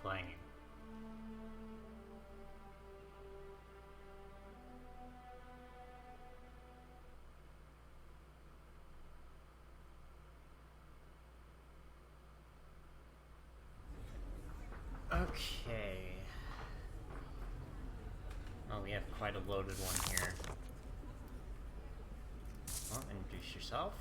clanging. Okay. Oh, we have quite a loaded one here. Well, introduce yourself.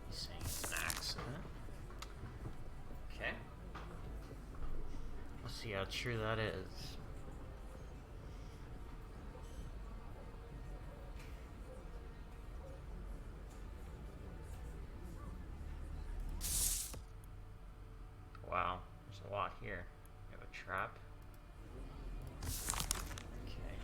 He's saying it's an accident. Okay. Let's see how true that is. Wow, there's a lot here. We have a trap. Okay.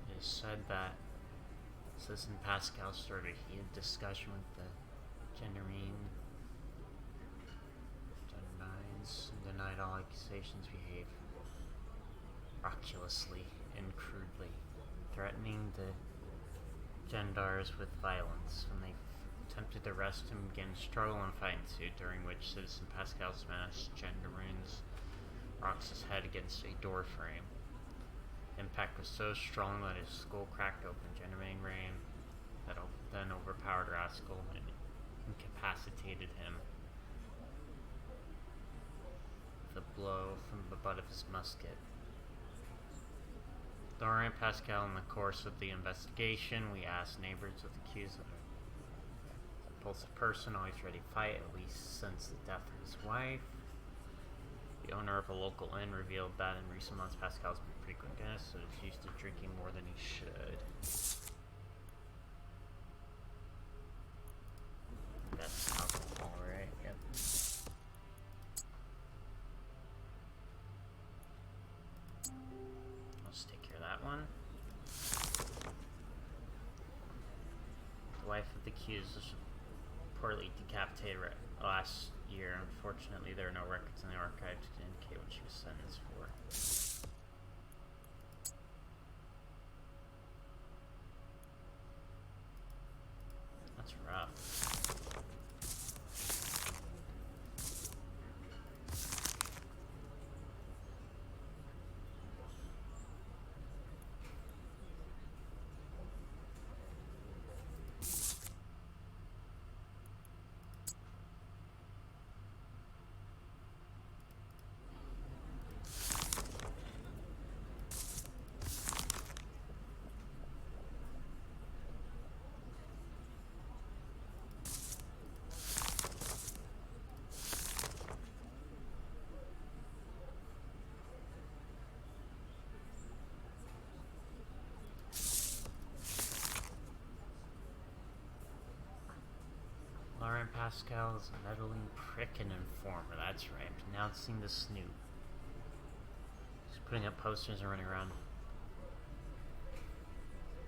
It is said that Citizen Pascal started a heated discussion with the Gendarmes and denied all accusations, behaved raucously and crudely, threatening the gendarmes with violence. When they attempted to arrest him, began a struggle and fight ensued, during which Citizen Pascal smashed Gendarmes' rocks his head against a door frame. The impact was so strong that his skull cracked open. Gendarme ran, that then overpowered Rascal and incapacitated him with a blow from the butt of his musket. During Pascal, in the course of the investigation, we asked neighbors of the accused, a impulsive person, always ready to fight, at least since the death of his wife. The owner of a local inn revealed that in recent months Pascal's been a frequent guest, so he's used to drinking more than he should. That's alcohol, right? Yep. Let's take care of that one. The wife of the accused was reportedly decapitated last year. Unfortunately, there are no records in the archives to indicate what she was sentenced for. That's rough. Laurent Pascal is a meddling prick and informer, that's right. I'm denouncing the snoop. He's putting up posters and running around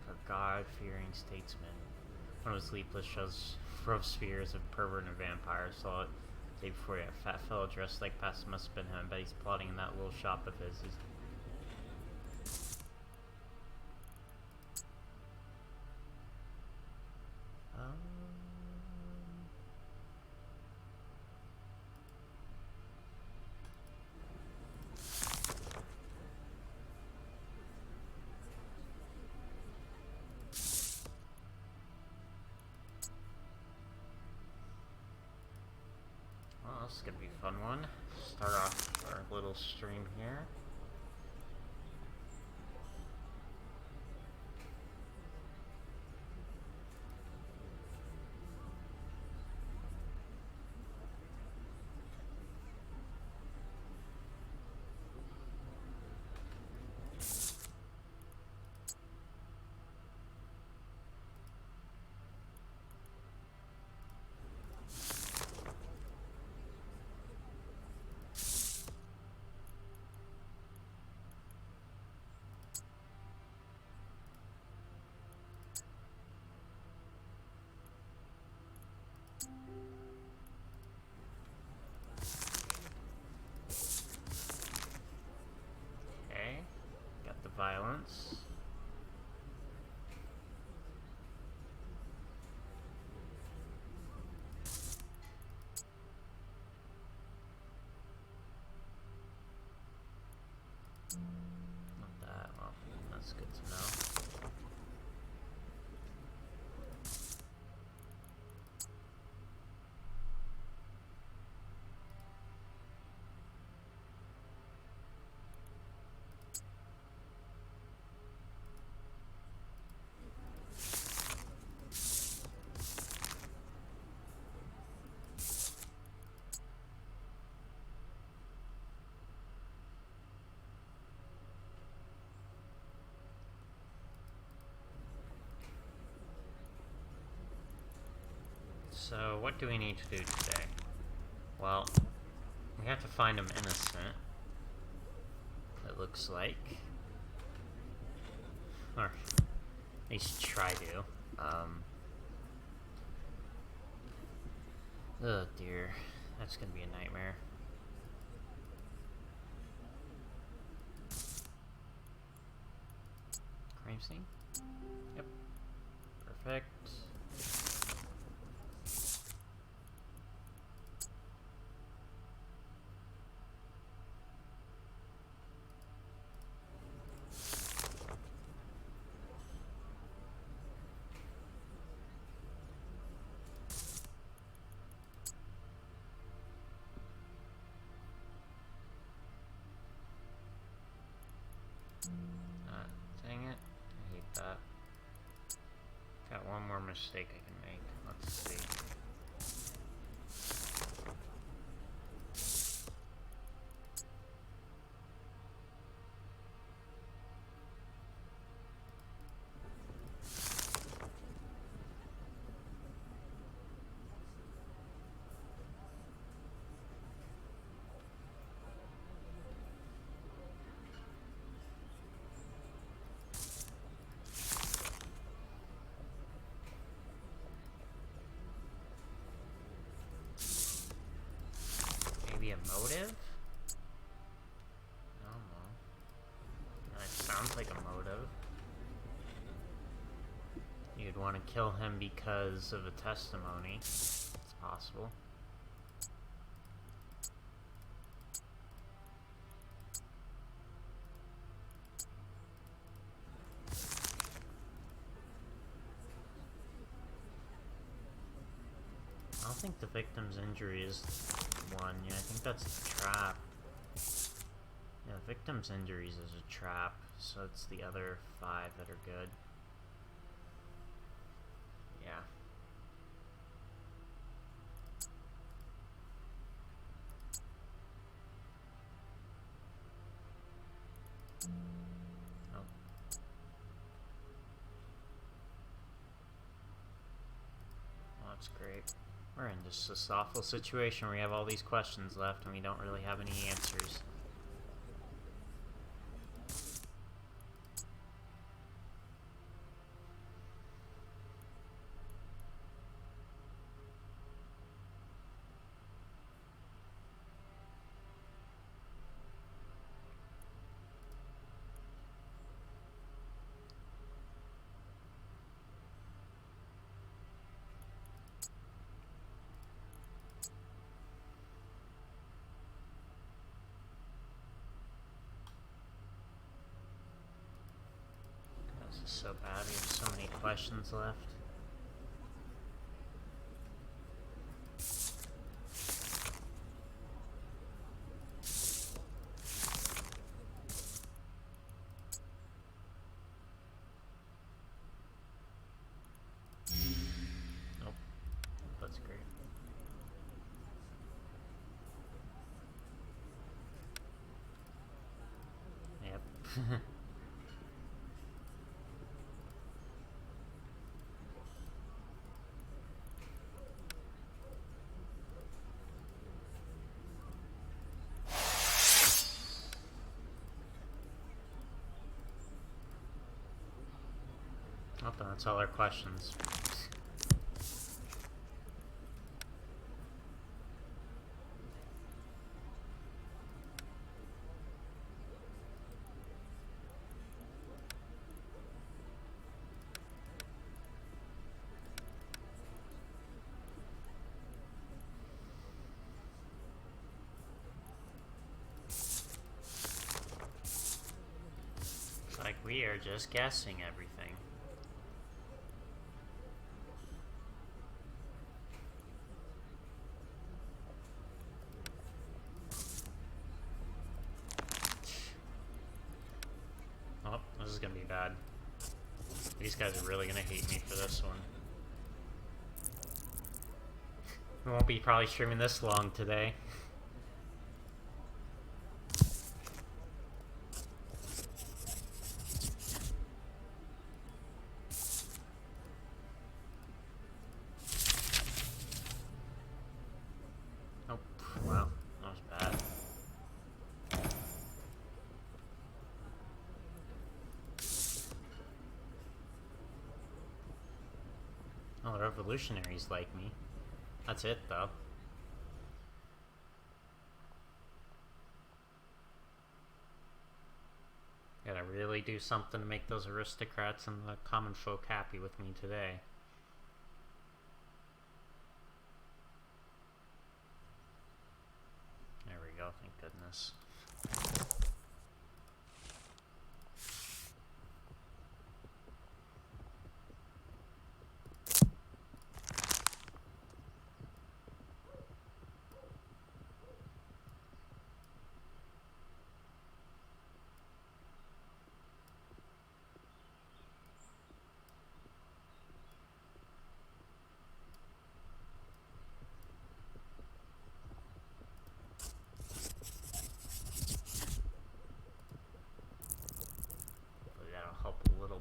for God-fearing statesmen. One of his leaflets shows Robespierre of pervert and vampire. Saw it the day before. A fat fellow dressed like Pascal must have been him. I bet he's plotting in that little shop of his. Well, this is gonna be a fun one. Start off our little stream here. Not that. Well, that's good to know. So, what do we need to do today? Well, we have to find him innocent, it looks like. Or at least try to. Oh dear, that's gonna be a nightmare. Crime scene? Yep. Perfect. Dang it. I hate that. Got one more mistake I can make. Let's see. Maybe a motive? I don't know. That sounds like a motive. You'd want to kill him because of a testimony. It's possible. I don't think the victim's injury is one. Yeah, I think that's the trap. Yeah, the victim's injuries is a trap, so it's the other 5 that are good. Yeah. Oh. Well, that's great. We're in just this awful situation where we have all these questions left and we don't really have any answers. This is so bad, we have so many questions left. Nope. That's great. Yep. Oh, that's all our questions. We are just guessing everything. Oh, this is gonna be bad. These guys are really gonna hate me for this one. We won't be probably streaming this long today. Oh, wow. That was bad. Oh, the revolutionaries like me. That's it, though. Gotta really do something to make those aristocrats and the common folk happy with me today. There we go, thank goodness.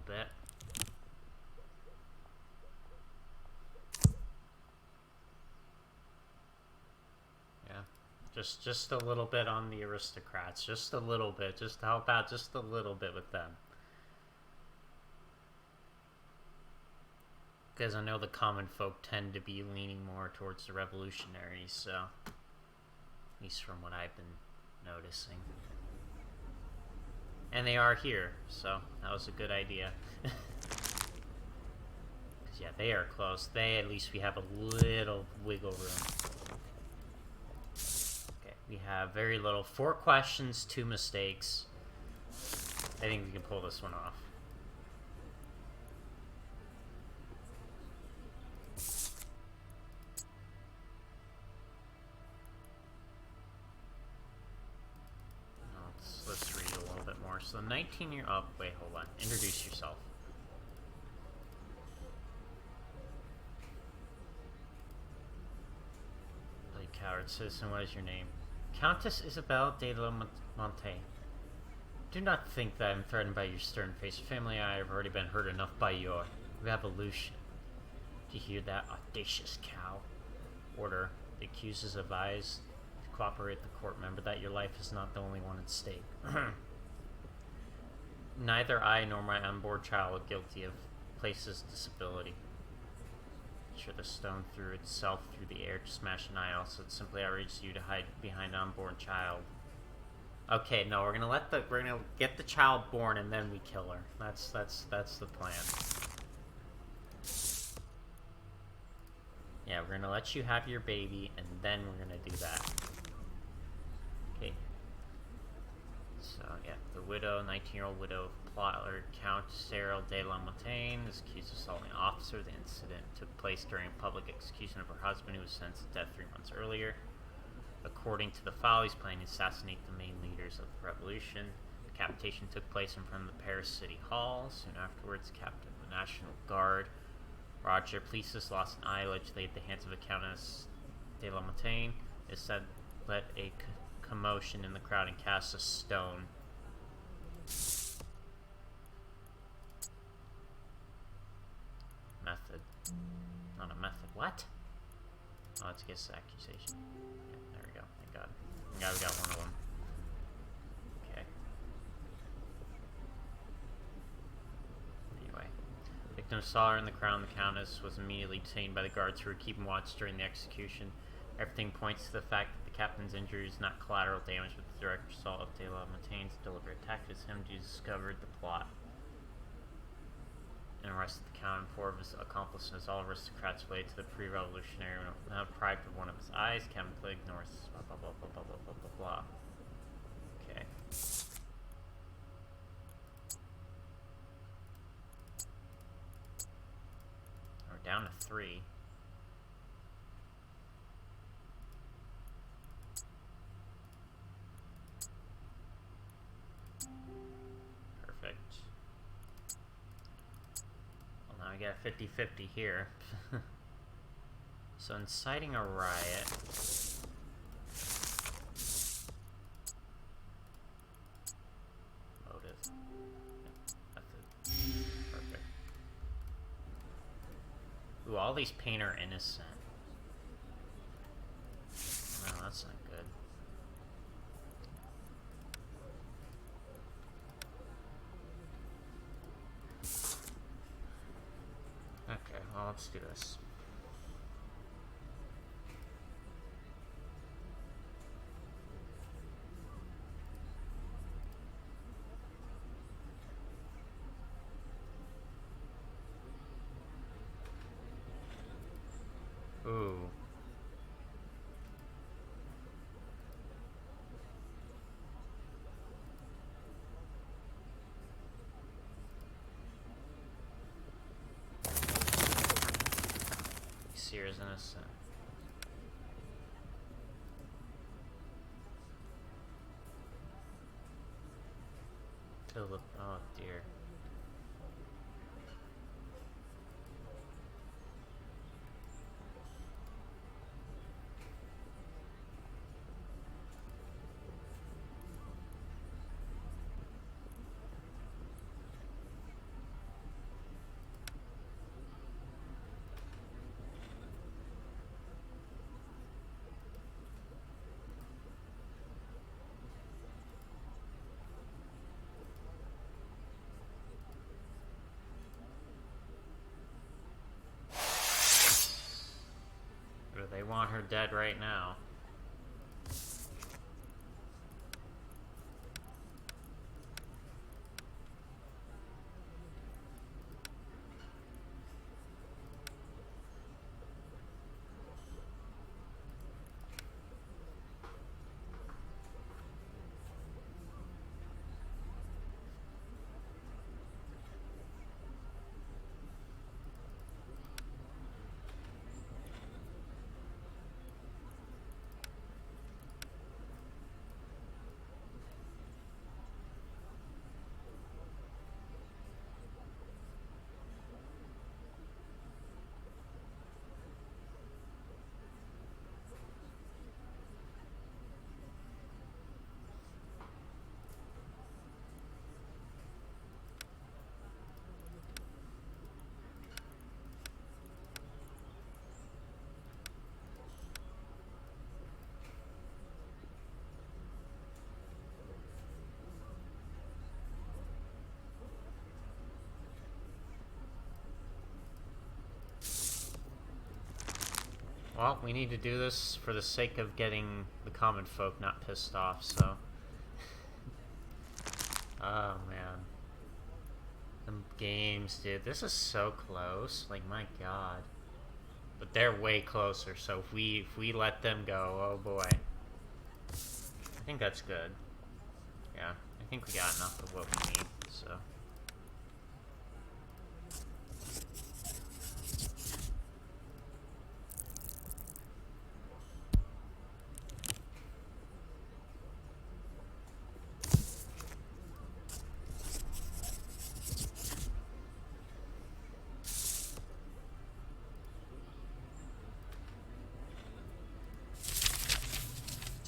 Bit. Yeah, just a little bit on the aristocrats, just a little bit, just to help out just a little bit with them. Because I know the common folk tend to be leaning more towards the revolutionaries, so at least from what I've been noticing. And they are here, so that was a good idea. Because, yeah, they are close. At least we have a little wiggle room. Okay, we have very little. 4 questions, 2 mistakes. I think we can pull this one off. Let's read a little bit more. So 19-year... Oh, wait, hold on. Introduce yourself. Bloody coward citizen, what is your name? Countess Isabel de la Monte. Do not think that I'm threatened by your stern-faced family. I have already been hurt enough by your revolution. Do you hear that, audacious cow? Order. The accused is advised to cooperate with the court. Remember that your life is not the only one at stake. Neither I nor my unborn child are guilty of place's disability. Sure, the stone threw itself through the air to smash an eye. Also, it simply outrages you to hide behind an unborn child. Okay, no, we're gonna get the child born and then we kill her. That's the plan. Yeah, we're gonna let you have your baby and then we're gonna do that. Okay. So, yeah, the widow, 19-year-old widow of plotter Count Cyril de la Montagne is accused of assaulting an officer. The incident took place during a public execution of her husband, who was sentenced to death 3 months earlier. According to the file, he's planning to assassinate the main leaders of the revolution. The decapitation took place in front of the Paris City Hall. Soon afterwards, the captain of the National Guard, Roger Plessis, lost an eye allegedly at the hands of a Countess de la Montagne. It is said led a commotion in the crowd and cast a stone. Method. Not a method. What? Oh, it's against the accusation. Yeah, there we go. Thank God. Thank God we got one of them. Okay. Anyway. Victim saw her in the crowd, and the Countess was immediately detained by the guards who were keeping watch during the execution. Everything points to the fact that the captain's injury is not collateral damage, but the direct result of De La Montagne's deliberate attack as him who discovered the plot and arrested the Count and 4 of his accomplices, all aristocrats related to the pre-revolutionary, now deprived of one of his eyes. Captain Plague ignores blah blah blah blah blah blah blah blah blah. Okay. down to 3. Perfect. Well, now we got 50-50 here. So inciting a riot. Motive. Perfect. Ooh, all these paint are innocent. No, that's not good. Okay, well, let's do this. Ooh. Sears innocent. Philip, oh dear. They want her dead right now. Well, we need to do this for the sake of getting the common folk not pissed off, so... Oh, man. Them games, dude. This is so close. Like, my god. But they're way closer, so if we let them go, oh boy. I think that's good. Yeah, I think we got enough of what we need, so...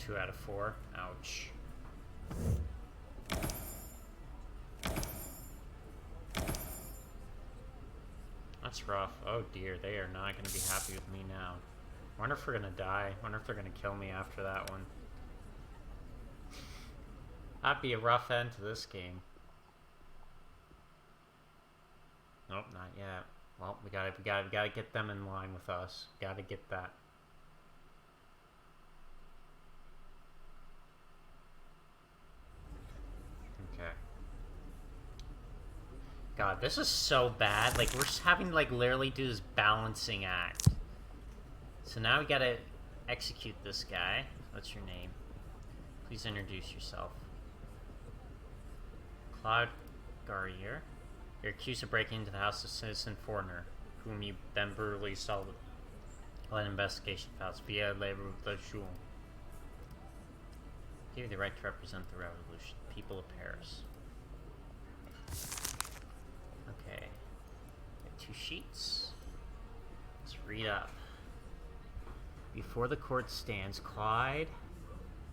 2 out of 4. Ouch. That's rough. Oh dear, they are not going to be happy with me now. Wonder if we're going to die. Wonder if they're going to kill me after that one. That'd be a rough end to this game. Nope, not yet. Well, we gotta get them in line with us. Gotta get that. Okay. God, this is so bad. Like, we're just having to, like, literally do this balancing act. So now we gotta execute this guy. What's your name? Please introduce yourself. Claude Garrier. You're accused of breaking into the house of citizen foreigner. whom you then brutally assaulted. Let investigation files via labor of the Joule. Give you the right to represent the revolution, the people of Paris. Okay. We have 2 sheets. Let's read up. Before the court stands Clyde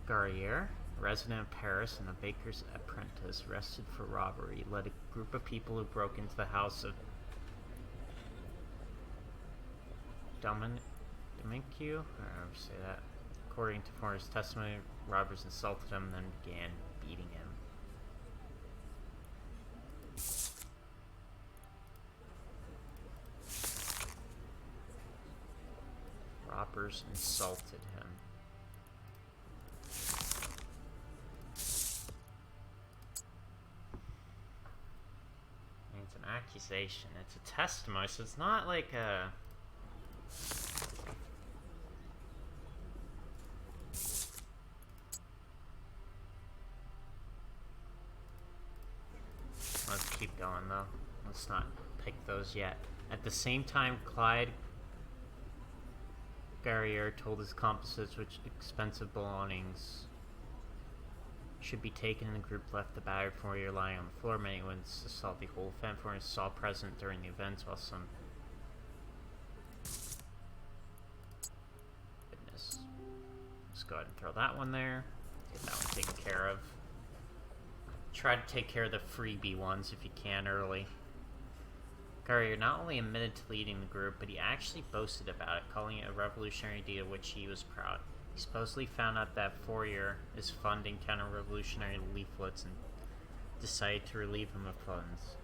Garrier, a resident of Paris and a baker's apprentice, arrested for robbery, led a group of people who broke into the house of Dominique, or however you say that. According to foreigners' testimony, robbers insulted him and then began beating him. Robbers insulted him. It's an accusation. It's a testimony, so it's not like a... Let's keep going, though. Let's not pick those yet. At the same time, Clyde Garrier told his accomplices which expensive belongings should be taken, and the group left the battered 4-year lying on the floor. Many witnesses saw the whole event. Foreigners saw present during the events, while some witness. Let's go ahead and throw that one there. Get that one taken care of. Try to take care of the freebie ones if you can early. Garrier not only admitted to leading the group, but he actually boasted about it, calling it a revolutionary idea of which he was proud. He supposedly found out that Fourier is funding counter-revolutionary leaflets and decided to relieve him of funds.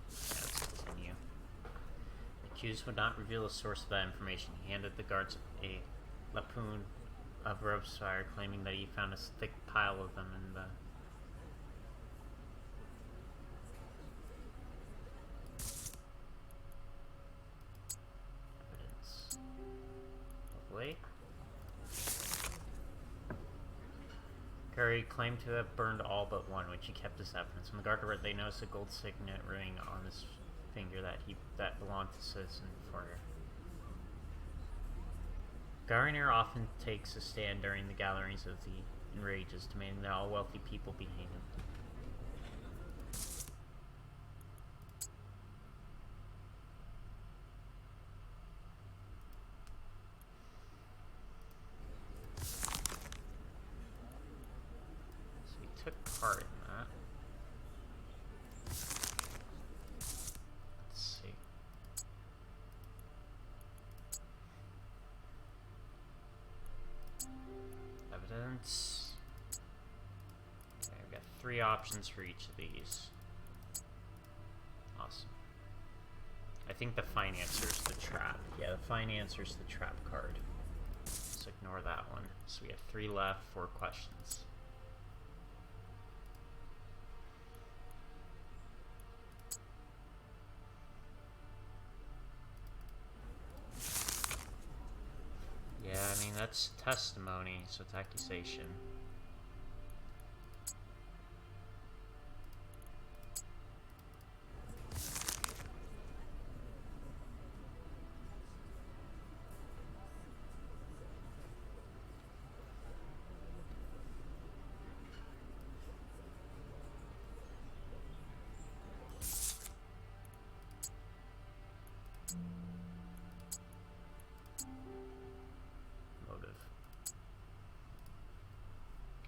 Let's continue. The accused would not reveal the source of that information. He handed the guards a lampoon of Robespierre, claiming that he found a thick pile of them in the... evidence. Lovely. Curry claimed to have burned all but one, which he kept as evidence. When the guard arrived, they noticed a gold signet ring on his finger that belonged to Citizen Fourier. Garnier often takes a stand during the gatherings of the enrages, demanding that all wealthy people be hanged. So he took part in that. Let's see. Evidence. Okay, I've got 3 options for each of these. Awesome. I think the financer's the trap. Yeah, the financer's the trap card. Let's ignore that one. So we have 3 left, 4 questions. Yeah, I mean, that's testimony, so it's accusation.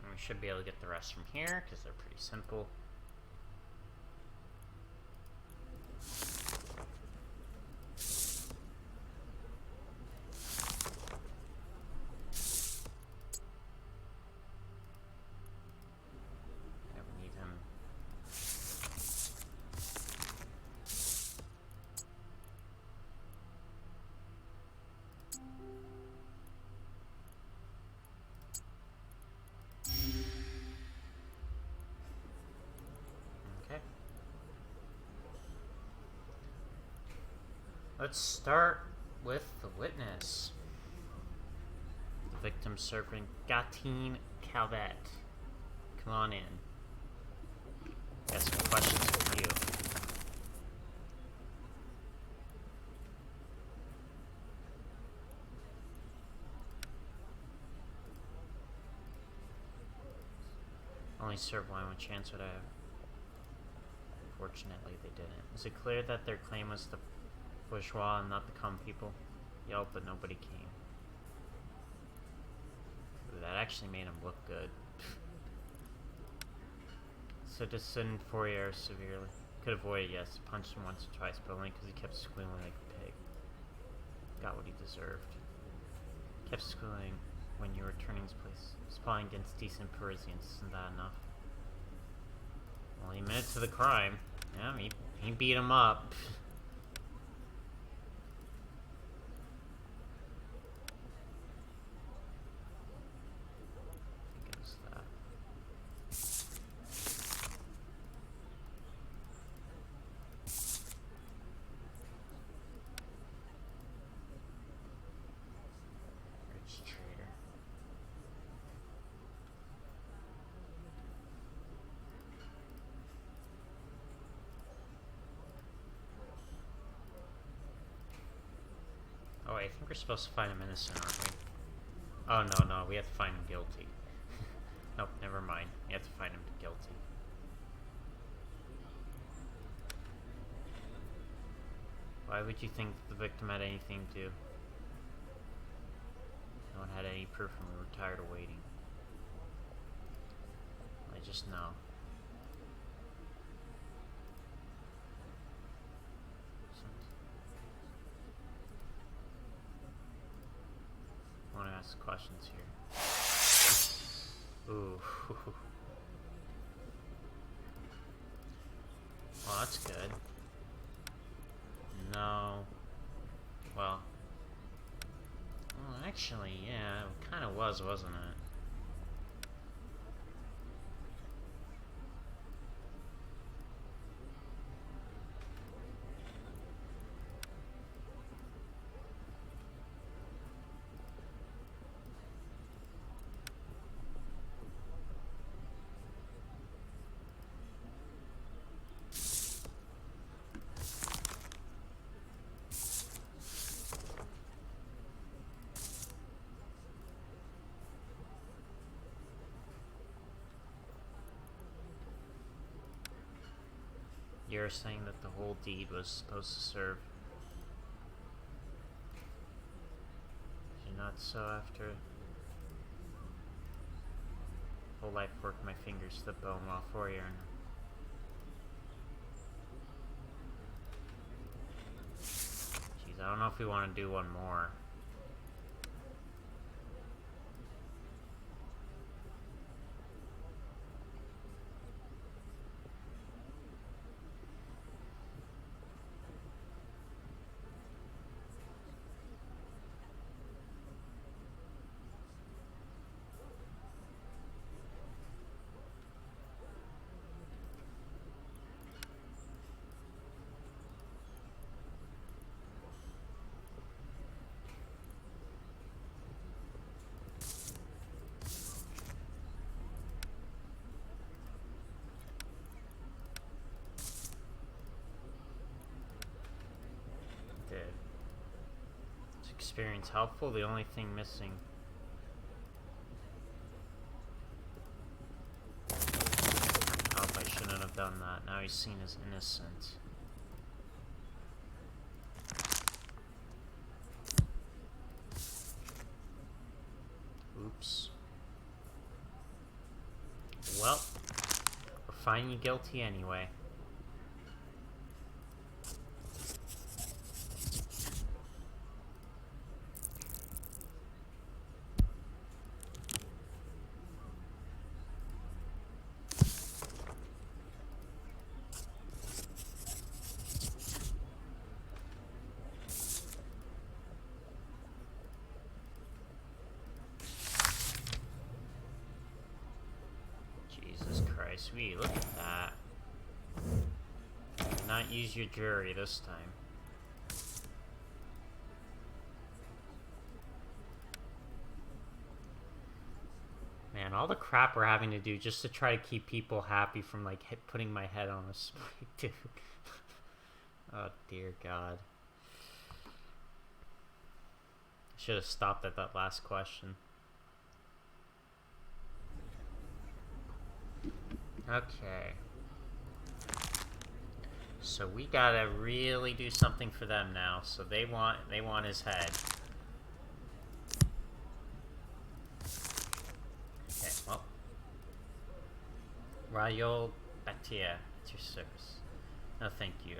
We should be able to get the rest from here, because they're pretty simple. Yeah, we need him. Let's start with the witness. The victim servant Gatine Calvet. Come on in. Got some questions for you. Only serve wine when chance would have. Fortunately, they didn't. Is it clear that their claim was the bourgeois and not the common people? Yelled, but nobody came. Ooh, that actually made him look good. Citizen Fourier severely. Could avoid it, yes. Punched him once or twice, but only because he kept squealing like a pig. Got what he deserved. Kept squealing when you were turning his place. Spying against decent Parisians, isn't that enough? Well, he admitted to the crime. Yeah, he beat him up. I think it was that. Rich trader. Oh, I think we're supposed to find him innocent, aren't we? Oh, no, we have to find him guilty. Nope, never mind. We have to find him guilty. Why would you think the victim had anything to do? No one had any proof and we were tired of waiting. I just know. I want to ask questions here. Ooh. Well, that's good. No. Well, actually, yeah, it kind of was, wasn't it? You're saying that the whole deed was supposed to serve. You're not so after. Whole life worked my fingers to the bone while 4 years. Jeez, I don't know if we want to do one more. Experience helpful, the only thing missing. Oh, I shouldn't have done that. Now he's seen as innocent. Oops. Well, we're finding you guilty anyway. Sweet, look at that. Did not use your jury this time. Man, Man, all the crap we're having to do just to try to keep people happy from, like, putting my head on a spike, dude. Oh, dear God. I should have stopped at that last question. Okay. So we gotta really do something for them now. So they want his head. Okay, well. Royal Batia, at your service. No, thank you.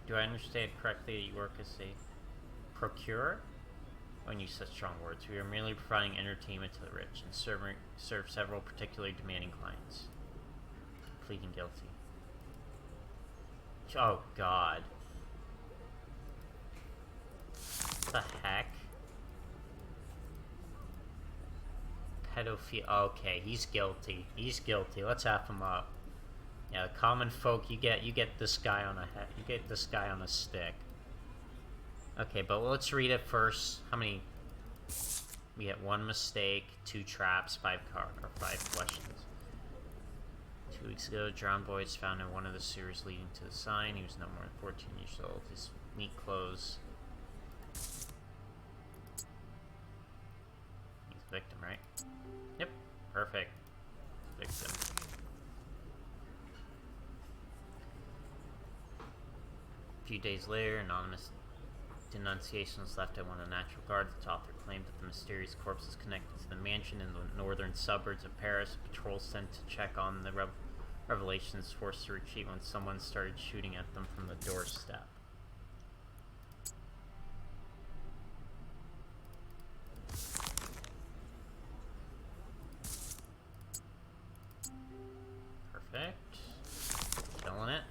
Do I understand correctly that you work as a procurer? When you use such strong words, we are merely providing entertainment to the rich and serve several particularly demanding clients. Pleading guilty. Oh, God. What the heck? Pedophile. Okay, he's guilty. He's guilty. Let's F him up. Yeah, the common folk, you get this guy on a head. You get this guy on a stick. Okay, but let's read it first. How many? We get 1 mistake, 2 traps, 5 questions. 2 weeks ago, drowned boy is found in one of the sewers leading to the sign. He was no more than 14 years old. His neat clothes. He's a victim, right? Yep, perfect. Victim. A few days later, anonymous denunciation was left at one of the National Guard. The author claimed that the mysterious corpse is connected to the mansion in the northern suburbs of Paris. Patrols sent to check on the revelations forced to retreat when someone started shooting at them from the doorstep. Perfect. Killing it.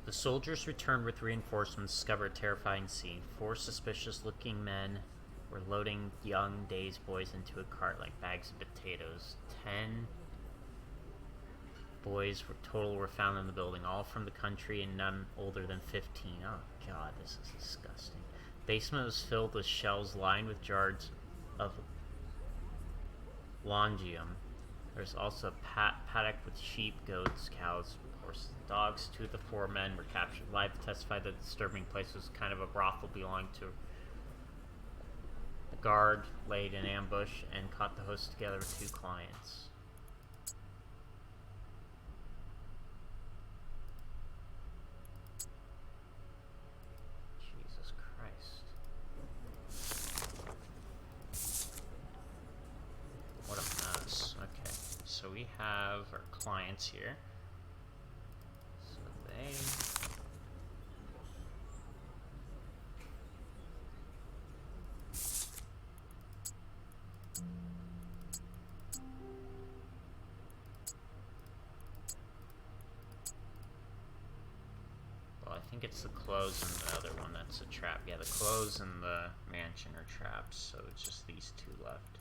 The soldiers returned with reinforcements, discovered a terrifying scene. 4 suspicious-looking men were loading young dazed boys into a cart like bags of potatoes. 10 boys were found in the building, all from the country and none older than 15. Oh, God, this is disgusting. The basement was filled with shelves lined with jars of longium. There's also a paddock with sheep, goats, cows, horses, and dogs. 2 of the 4 men were captured alive. Testified that the disturbing place was kind of a brothel belonging to the guard, laid in ambush and caught the host together with 2 clients. Jesus Christ. What a mess. Okay, so we have our clients here. So they... Well, I think it's the clothes and the other one that's a trap. Yeah, the clothes and the mansion are traps, so it's just these 2 left.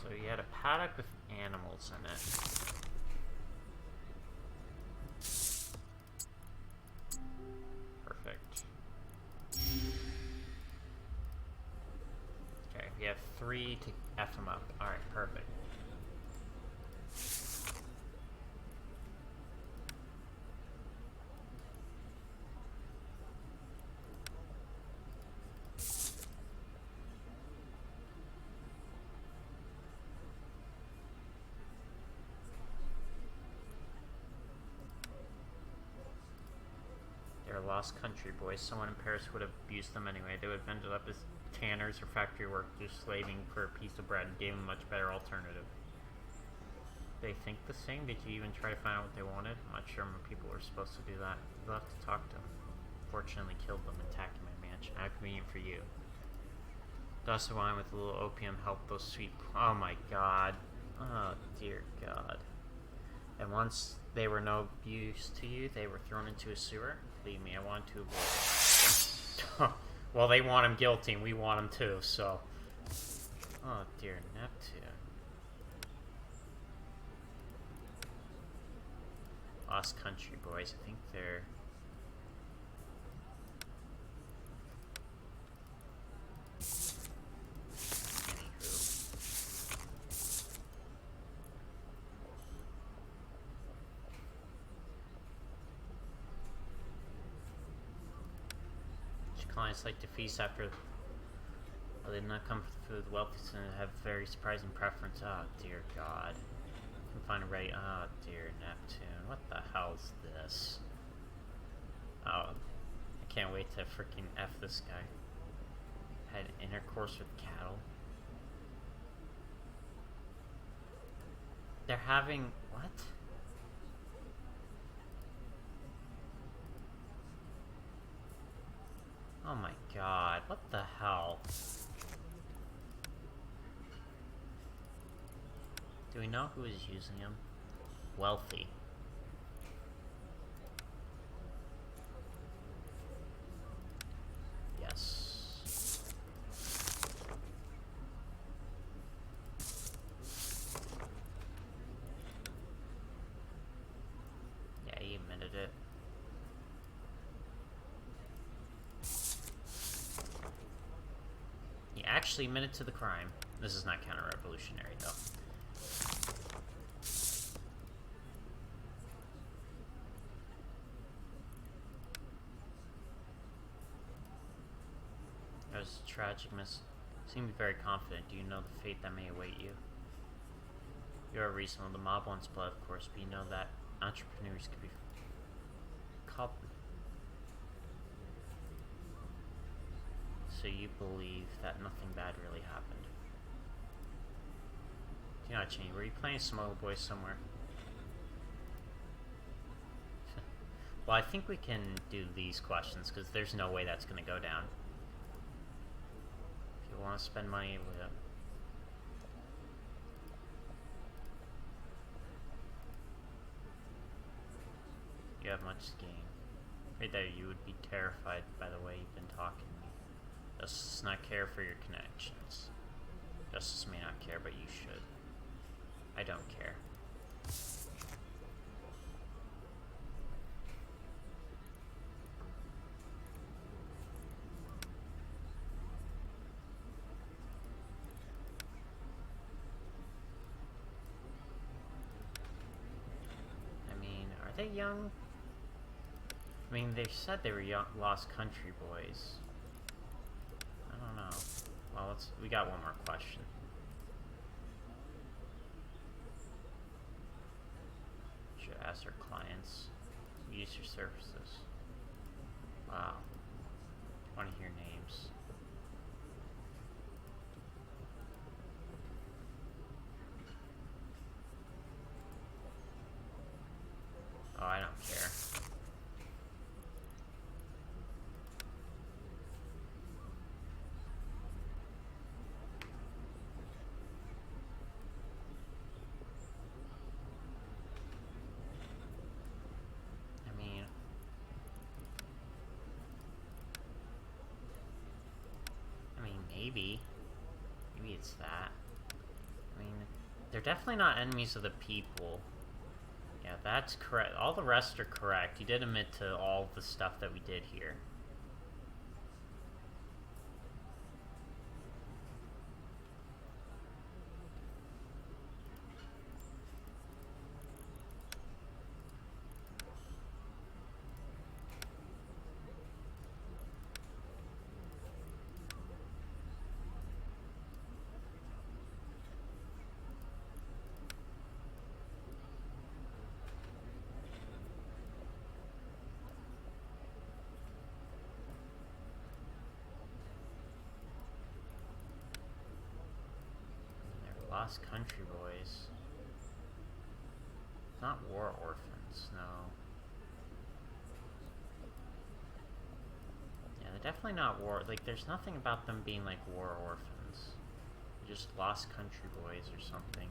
So you had a paddock with animals in it. Perfect. Okay, we have 3 to F them up. Alright, perfect. Lost country boys. Someone in Paris would have abused them anyway. They would have ended up as tanners or factory workers slaving for a piece of bread and gave them a much better alternative. They think the same? Did you even try to find out what they wanted? I'm not sure when people were supposed to do that. You'll have to talk to them. Fortunately killed them attacking my mansion. How convenient for you. Glass of wine with a little opium helped those sweet... Oh my God. Oh dear God. And once they were no use to you, they were thrown into a sewer. Believe me, I want to avoid it. Well, they want him guilty, and we want him too, so... Oh, dear Neptune. Lost Country Boys, I think they're... Clients like to feast after they did not come for the wealthy and have very surprising preference. Oh dear God. Can find a right. Oh dear Neptune. What the hell's this? Oh, I can't wait to freaking F this guy. Had intercourse with cattle. They're having what? Oh my God, what the hell? Do we know who is using him? Wealthy. Yes. Yeah, he admitted it. He actually admitted to the crime. This is not counter-revolutionary, though. That was tragic, miss. You seem to be very confident. Do you know the fate that may await you? You are reasonable. The mob wants blood, of course, but you know that entrepreneurs could be called. So you believe that nothing bad really happened? Do not change. Were you playing Smuggle Boy somewhere? Well, I think we can do these questions because there's no way that's going to go down. If you want to spend money with you have much to gain. Right there, you would be terrified by the way you've been talking to me. Justice does not care for your connections. Justice may not care, but you should. I don't care. I mean, are they young? I mean, they said they were young, lost country boys. I don't know. Well, we got one more question. Should ask our clients. Use your services. Wow. Want to hear names. Oh, I don't care. Maybe it's that. I mean, they're definitely not enemies of the people. Yeah, that's correct. All the rest are correct. You did admit to all the stuff that we did here. Lost Country Boys. Not war orphans, no. Yeah, they're definitely not war. Like, there's nothing about them being like war orphans. They're just Lost Country Boys or something.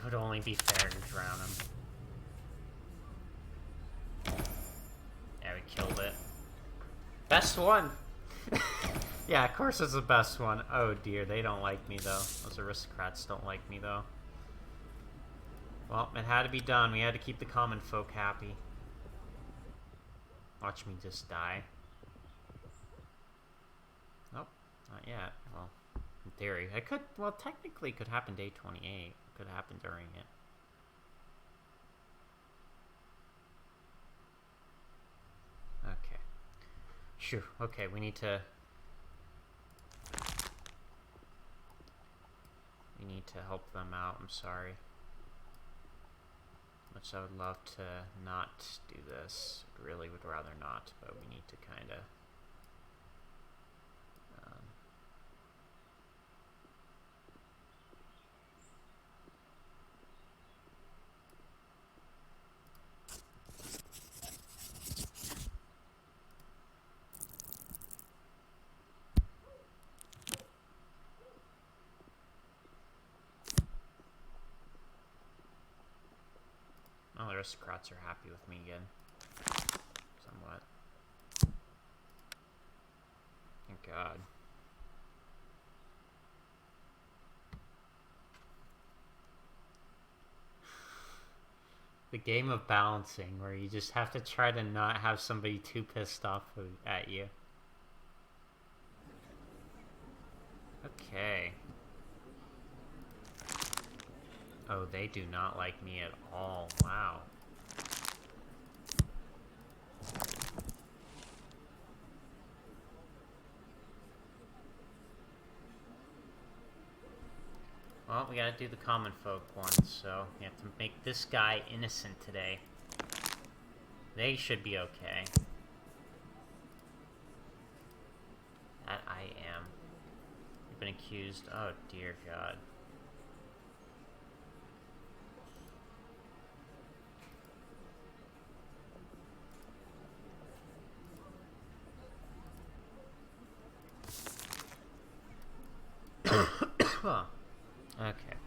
It would only be fair to drown him. Yeah, we killed it. Best one! Yeah, of course it's the best one. Oh dear, they don't like me though. Those aristocrats don't like me though. Well, it had to be done. We had to keep the common folk happy. Watch me just die. Nope, not yet. Well, in theory. I could, well, technically it could happen day 28. Could happen during it. Okay. Phew, okay, we need to help them out, I'm sorry. Much I would love to not do this. Really would rather not, but we need to kinda oh, the aristocrats are happy with me again. Somewhat. Thank God. The game of balancing, where you just have to try to not have somebody too pissed off at you. Okay. Oh, they do not like me at all. Wow. Well, we gotta do the common folk one, so we have to make this guy innocent today. They should be okay. That I am. You've been accused. Oh, dear God. Okay.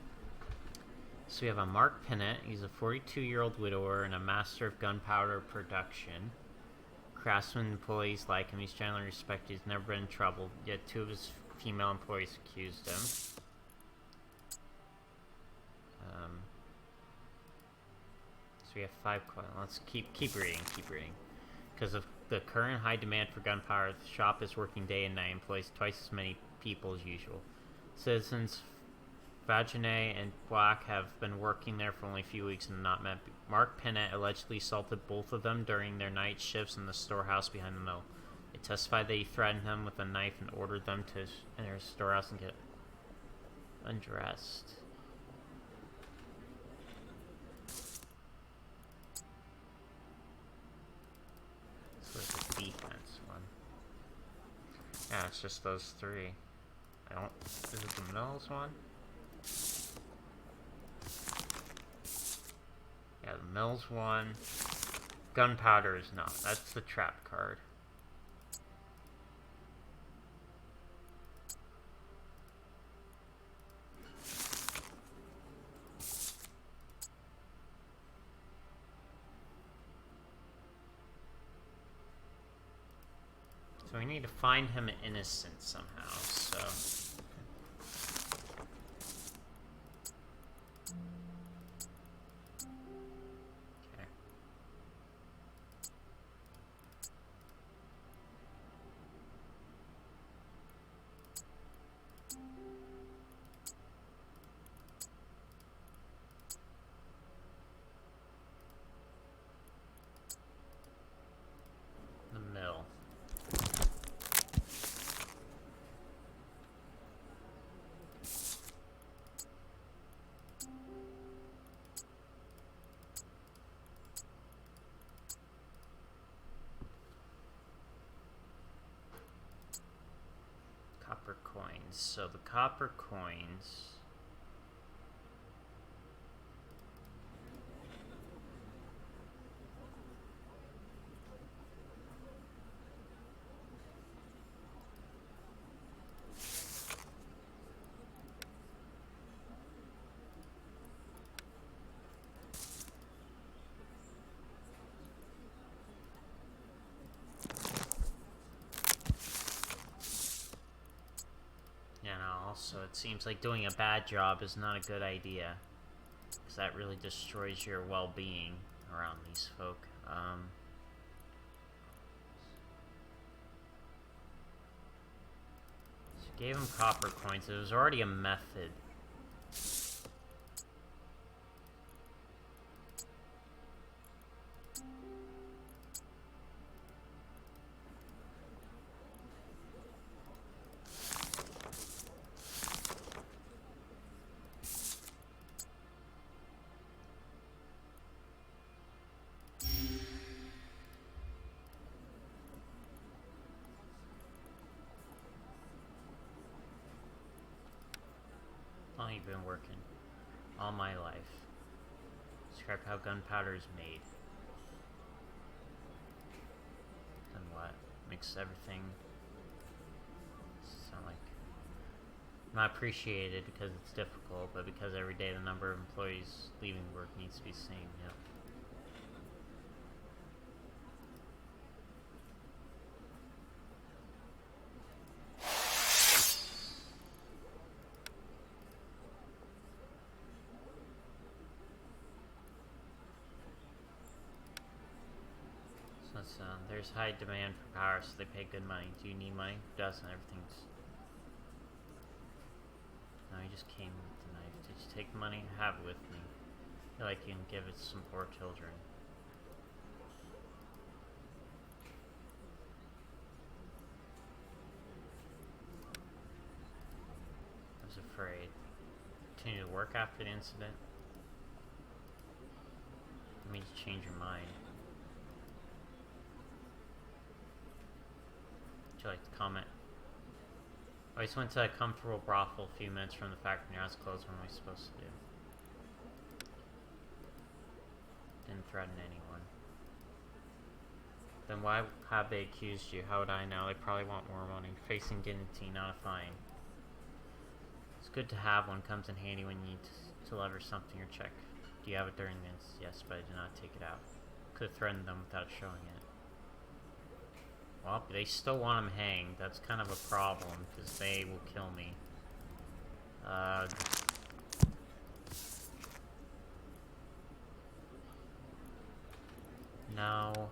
So we have a Mark Pennant. He's a 42-year-old widower and a master of gunpowder production. Craftsman employees like him. He's generally respected. He's never been in trouble. Yet 2 of his female employees accused him. So we have 5 coins. Let's keep reading. Because of the current high demand for gunpowder, the shop is working day and night. Employs twice as many people as usual. Citizens Vaginet and Black have been working there for only a few weeks and not met. Mark Pennant allegedly assaulted both of them during their night shifts in the storehouse behind the mill. They testified that he threatened them with a knife and ordered them to enter his storehouse and get undressed. So it's a defense one. Yeah, it's just those 3. I don't... Is it the Mills one? Yeah, the Mills one. Gunpowder is not. That's the trap card. So we need to find him innocent somehow, so... Copper coins. So the copper coins... And also, it seems like doing a bad job is not a good idea, because that really destroys your well-being around these folk. So gave him copper coins. It was already a method. I've been working all my life. Describe how gunpowder is made. Then what? Mix everything. Sound like not appreciated because it's difficult, but because every day the number of employees leaving work needs to be the same. Yep. There's high demand for power, so they pay good money. Do you need money? Who doesn't? Everything's... No, you just came with the knife. Did you take the money? Have it with me. I feel like you can give it to some poor children. I was afraid. Continue to work after the incident? It means change your mind. Would you like to comment? I just went to a comfortable brothel a few minutes from the factory. Now it's closed. What am I supposed to do? Didn't threaten anyone. Then why have they accused you? How would I know? They probably want more money. Facing guillotine, not a fine. It's good to have one. Comes in handy when you need to lever something or check. Do you have it during this? Yes, but I did not take it out. Could have threatened them without showing it. Well, they still want him hanged. That's kind of a problem, because they will kill me. No.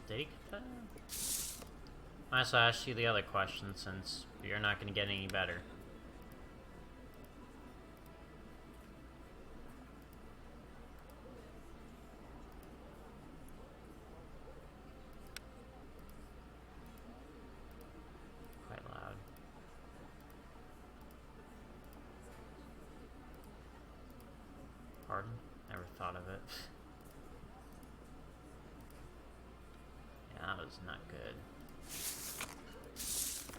Did he get that? I also asked you the other question since you're not going to get any better. Quite loud. Pardon? Never thought of it. That was not good.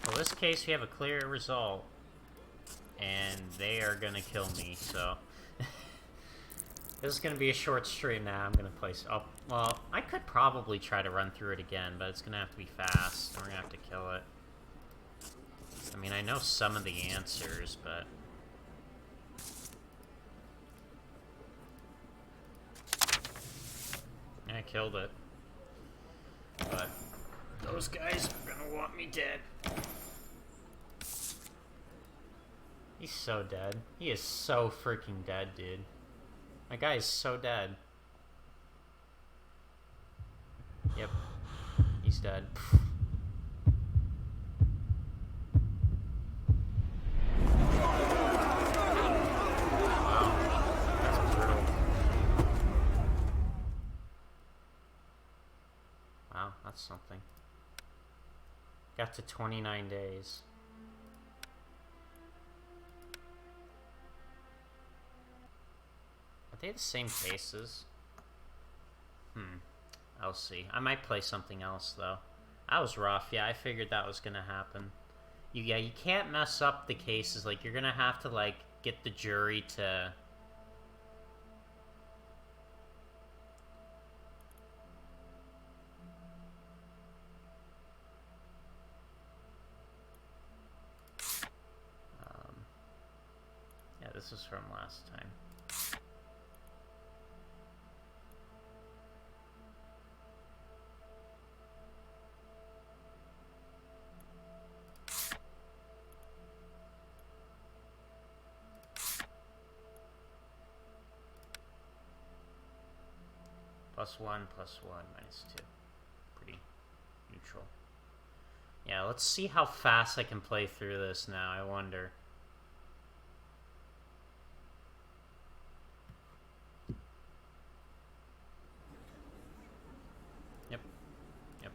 Well, in this case, we have a clear result. And they are gonna kill me, so... This is gonna be a short stream now. I'm gonna place... Oh, well, I could probably try to run through it again, but it's gonna have to be fast. We're gonna have to kill it. I mean, I know some of the answers, but... I killed it. But those guys are gonna want me dead. He's so dead. He is so freaking dead, dude. My guy is so dead. Yep. He's dead. Something. Got to 29 days. Are they the same faces? I'll see. I might play something else, though. That was rough. Yeah, I figured that was gonna happen. You can't mess up the cases. Like, you're gonna have to, like, get the jury to... yeah, this is from last time. +1, +1, -2. Pretty neutral. Yeah, let's see how fast I can play through this now, I wonder. Yep. Yep.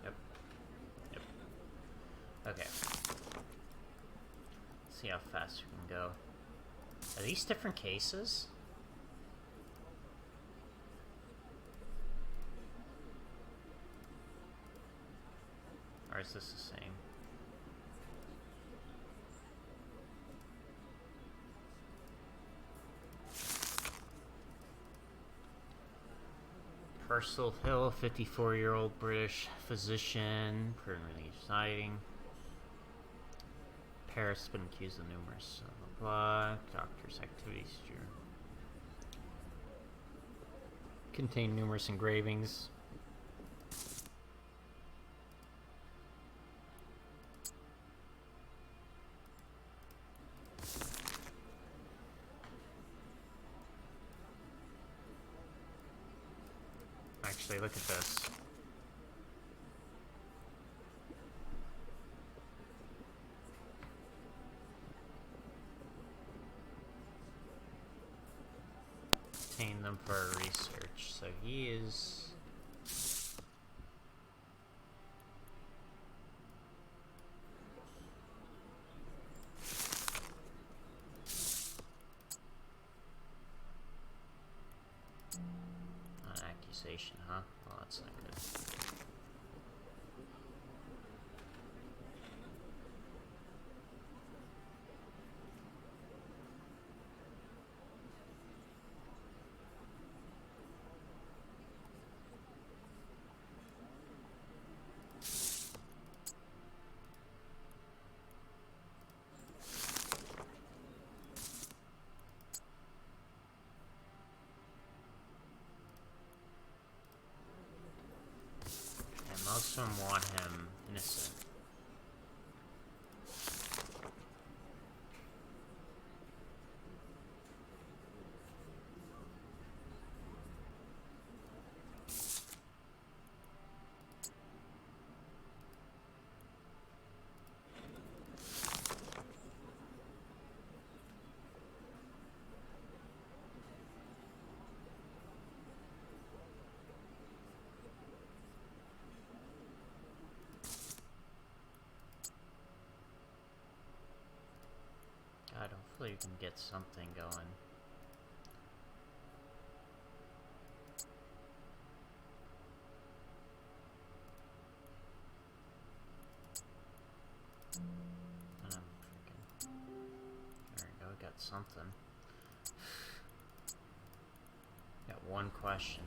Yep. Yep. Okay. Let's see how fast we can go. Are these different cases? Or is this the same? Purcell Hill, 54-year-old British physician, permanently residing. Paris has been accused of numerous blah, doctor's activities contain numerous engravings. Actually, look at this. Obtain them for our research. So he is... an accusation, huh? Well, that's not good. Most of them want him innocent. God, hopefully you can get something going. There we go, got something. Got one question.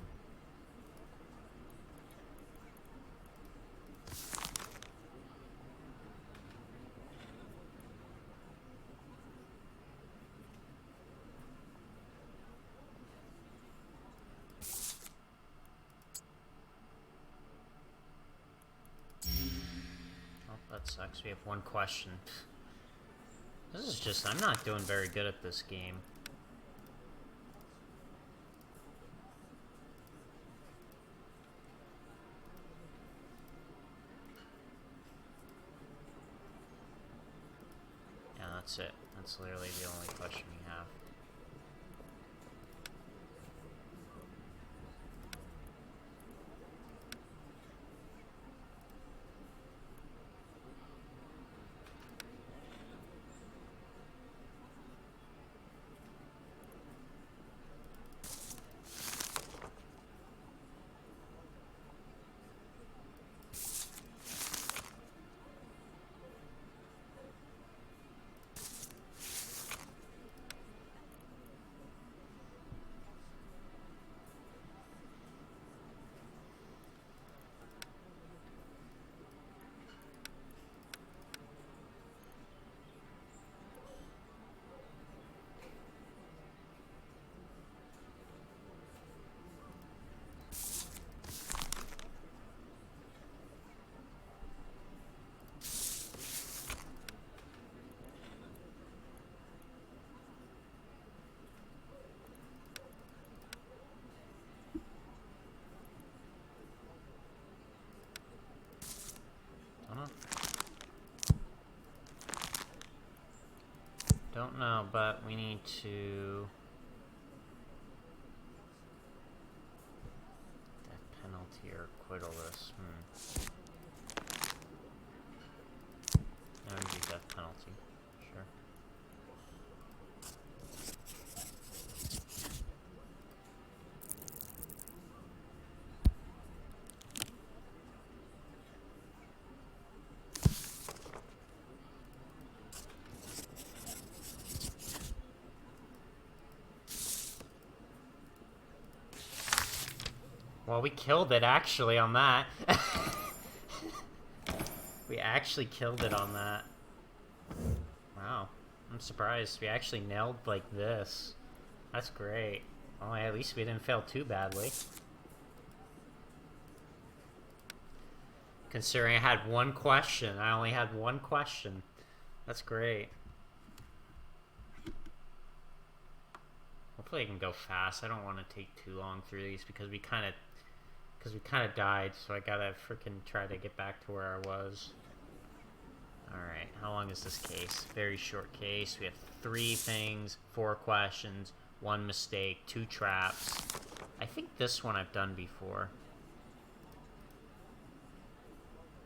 That sucks. We have one question. This is just... I'm not doing very good at this game. Yeah, that's it. That's literally the only question we have. to death penalty or acquittal this. I'm gonna do death penalty. Sure. Well, we killed it actually on that. We actually killed it on that. Wow. I'm surprised. We actually nailed like this. That's great. Well, at least we didn't fail too badly. Considering I had one question. I only had one question. That's great. Hopefully I can go fast. I don't want to take too long through these because we kind of died, so I gotta freaking try to get back to where I was. Alright, how long is this case? Very short case. We have 3 things, 4 questions, 1 mistake, 2 traps. I think this one I've done before.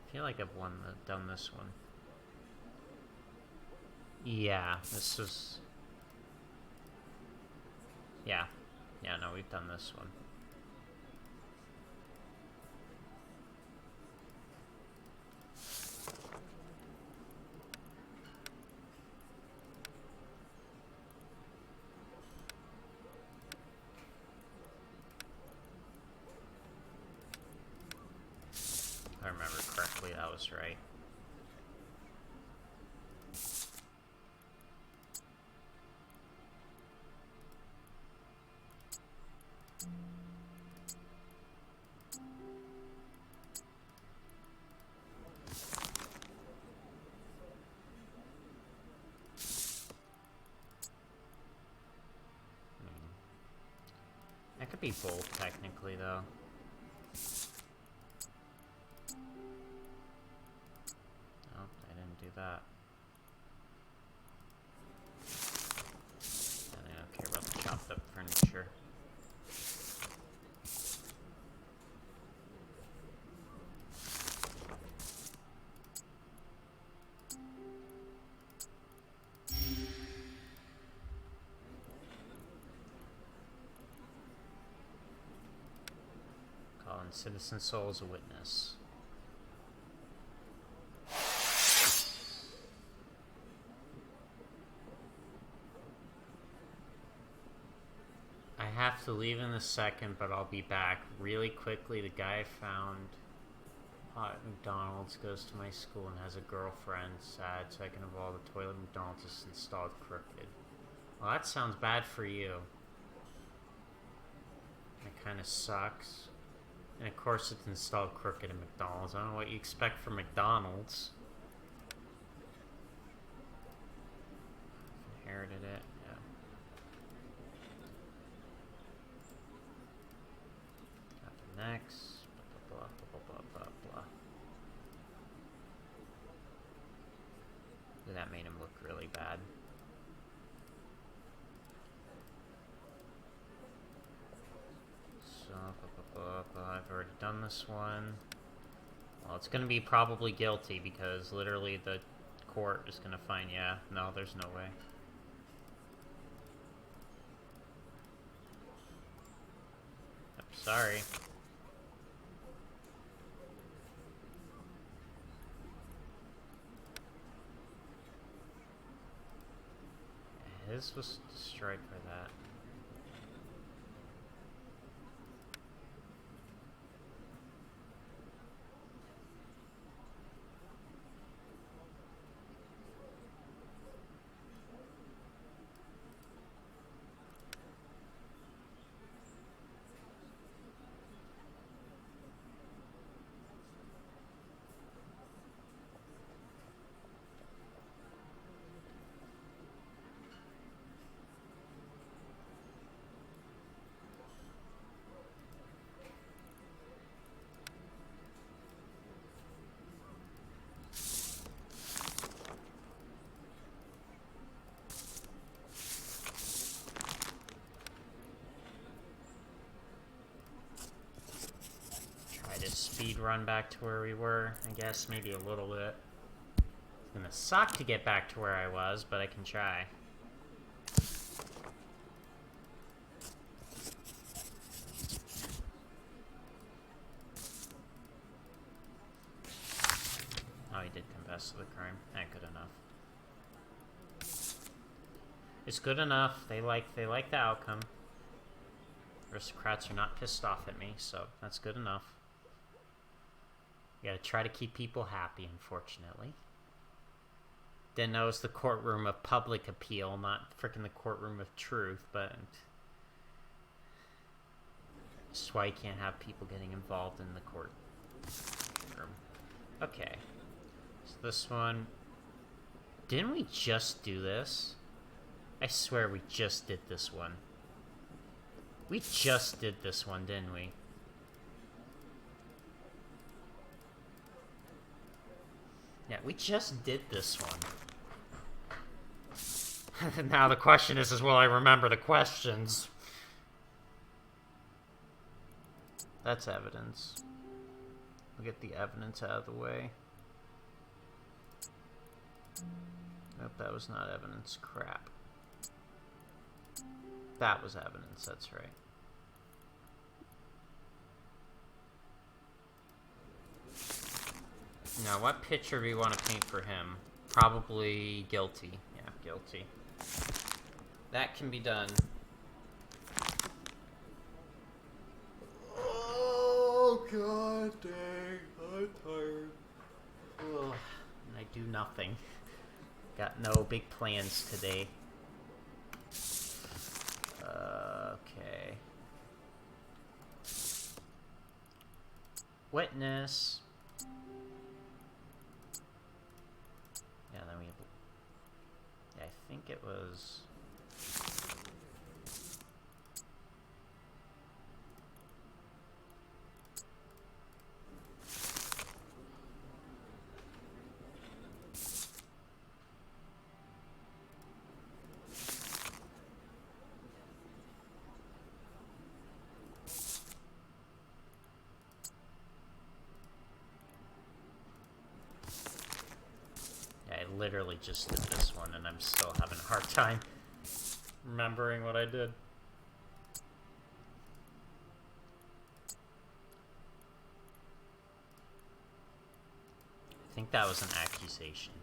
I feel like I've done this one. Yeah, this was... Yeah, no, we've done this one. If I remember correctly, that was right. That could be both, technically, though. Oh, I didn't do that. I don't care about the chopped up furniture. Calling Citizen Soul as a witness. I have to leave in a second, but I'll be back really quickly. The guy I found at McDonald's goes to my school and has a girlfriend. Sad, second of all, the toilet at McDonald's is installed crooked. Well, that sounds bad for you. That kind of sucks. And of course it's installed crooked at McDonald's. I don't know what you expect from McDonald's. Inherited it, yeah. Got the next. Blah, blah, blah, blah, blah, blah, blah. That made him look really bad. So, I've already done this one. Well, it's going to be probably guilty because literally the court is going to find, yeah, no, there's no way. Yep, sorry. His was destroyed by that. a speed run back to where we were, I guess, maybe a little bit. It's gonna suck to get back to where I was, but I can try. Oh, he did confess to the crime. Good enough. It's good enough. They like the outcome. Aristocrats are not pissed off at me, so that's good enough. You gotta try to keep people happy, unfortunately. Didn't know it was the courtroom of public appeal, not frickin' the courtroom of truth, but that's why you can't have people getting involved in the courtroom. Okay. So this one... Didn't we just do this? I swear we just did this one. We just did this one, didn't we? Yeah, we just did this one. Now the question is will I remember the questions? That's evidence. We'll get the evidence out of the way. Nope, that was not evidence. Crap. That was evidence, that's right. Now, what picture do we want to paint for him? Probably guilty. Yeah, guilty. That can be done. Oh, god dang. I'm tired. Ugh. And I do nothing. Got no big plans today. Okay. Witness. Yeah, then we... Yeah, I think it was... literally just did this one, and I'm still having a hard time remembering what I did. I think that was an accusation.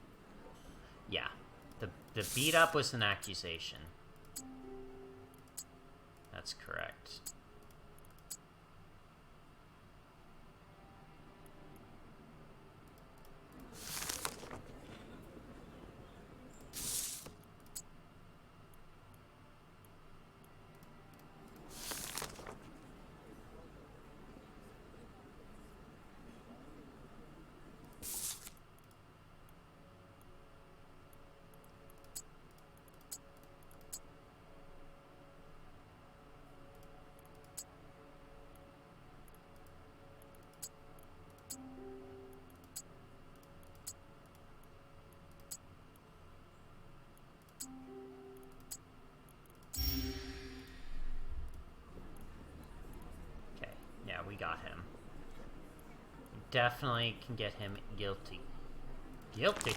Yeah. The beat up was an accusation. That's correct. We got him. Definitely can get him guilty. Guilty.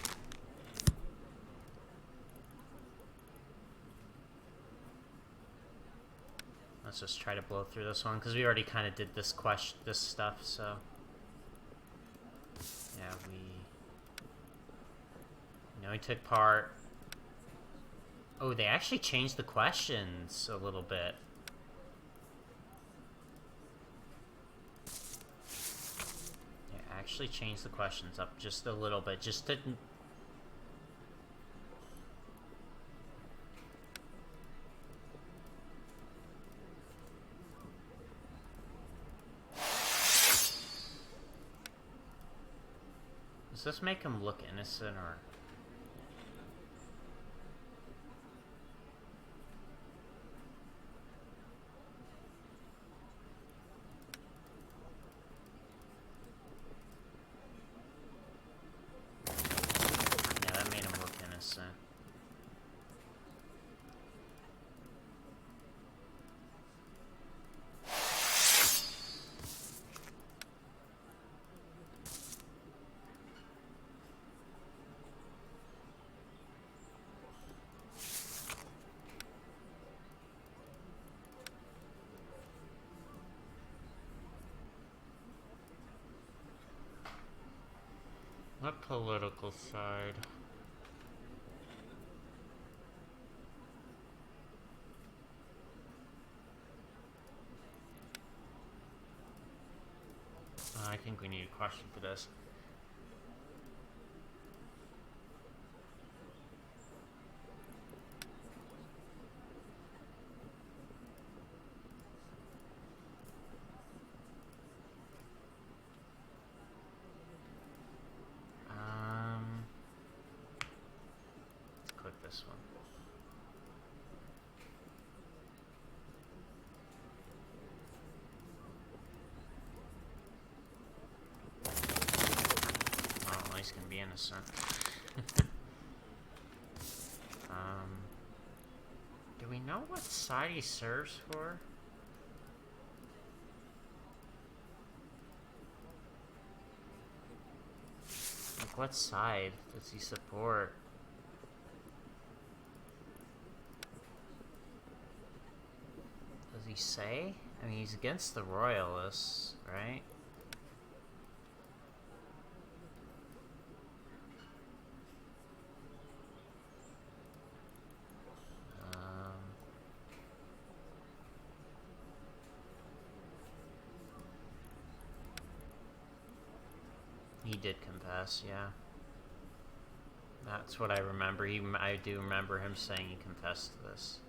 Let's just try to blow through this one because we already kind of did this stuff. So yeah, we took part. Oh, they actually changed the questions a little bit. Actually change the questions up just a little bit, just to... Does this make him look innocent, or... What political side? I think we need a question for this. Let's click this one. Oh, he's gonna be innocent. Do we know what side he serves for? Like, what side does he support? Does he say? I mean, he's against the royalists, right? He did confess, yeah. That's what I remember. I do remember him saying he confessed to this.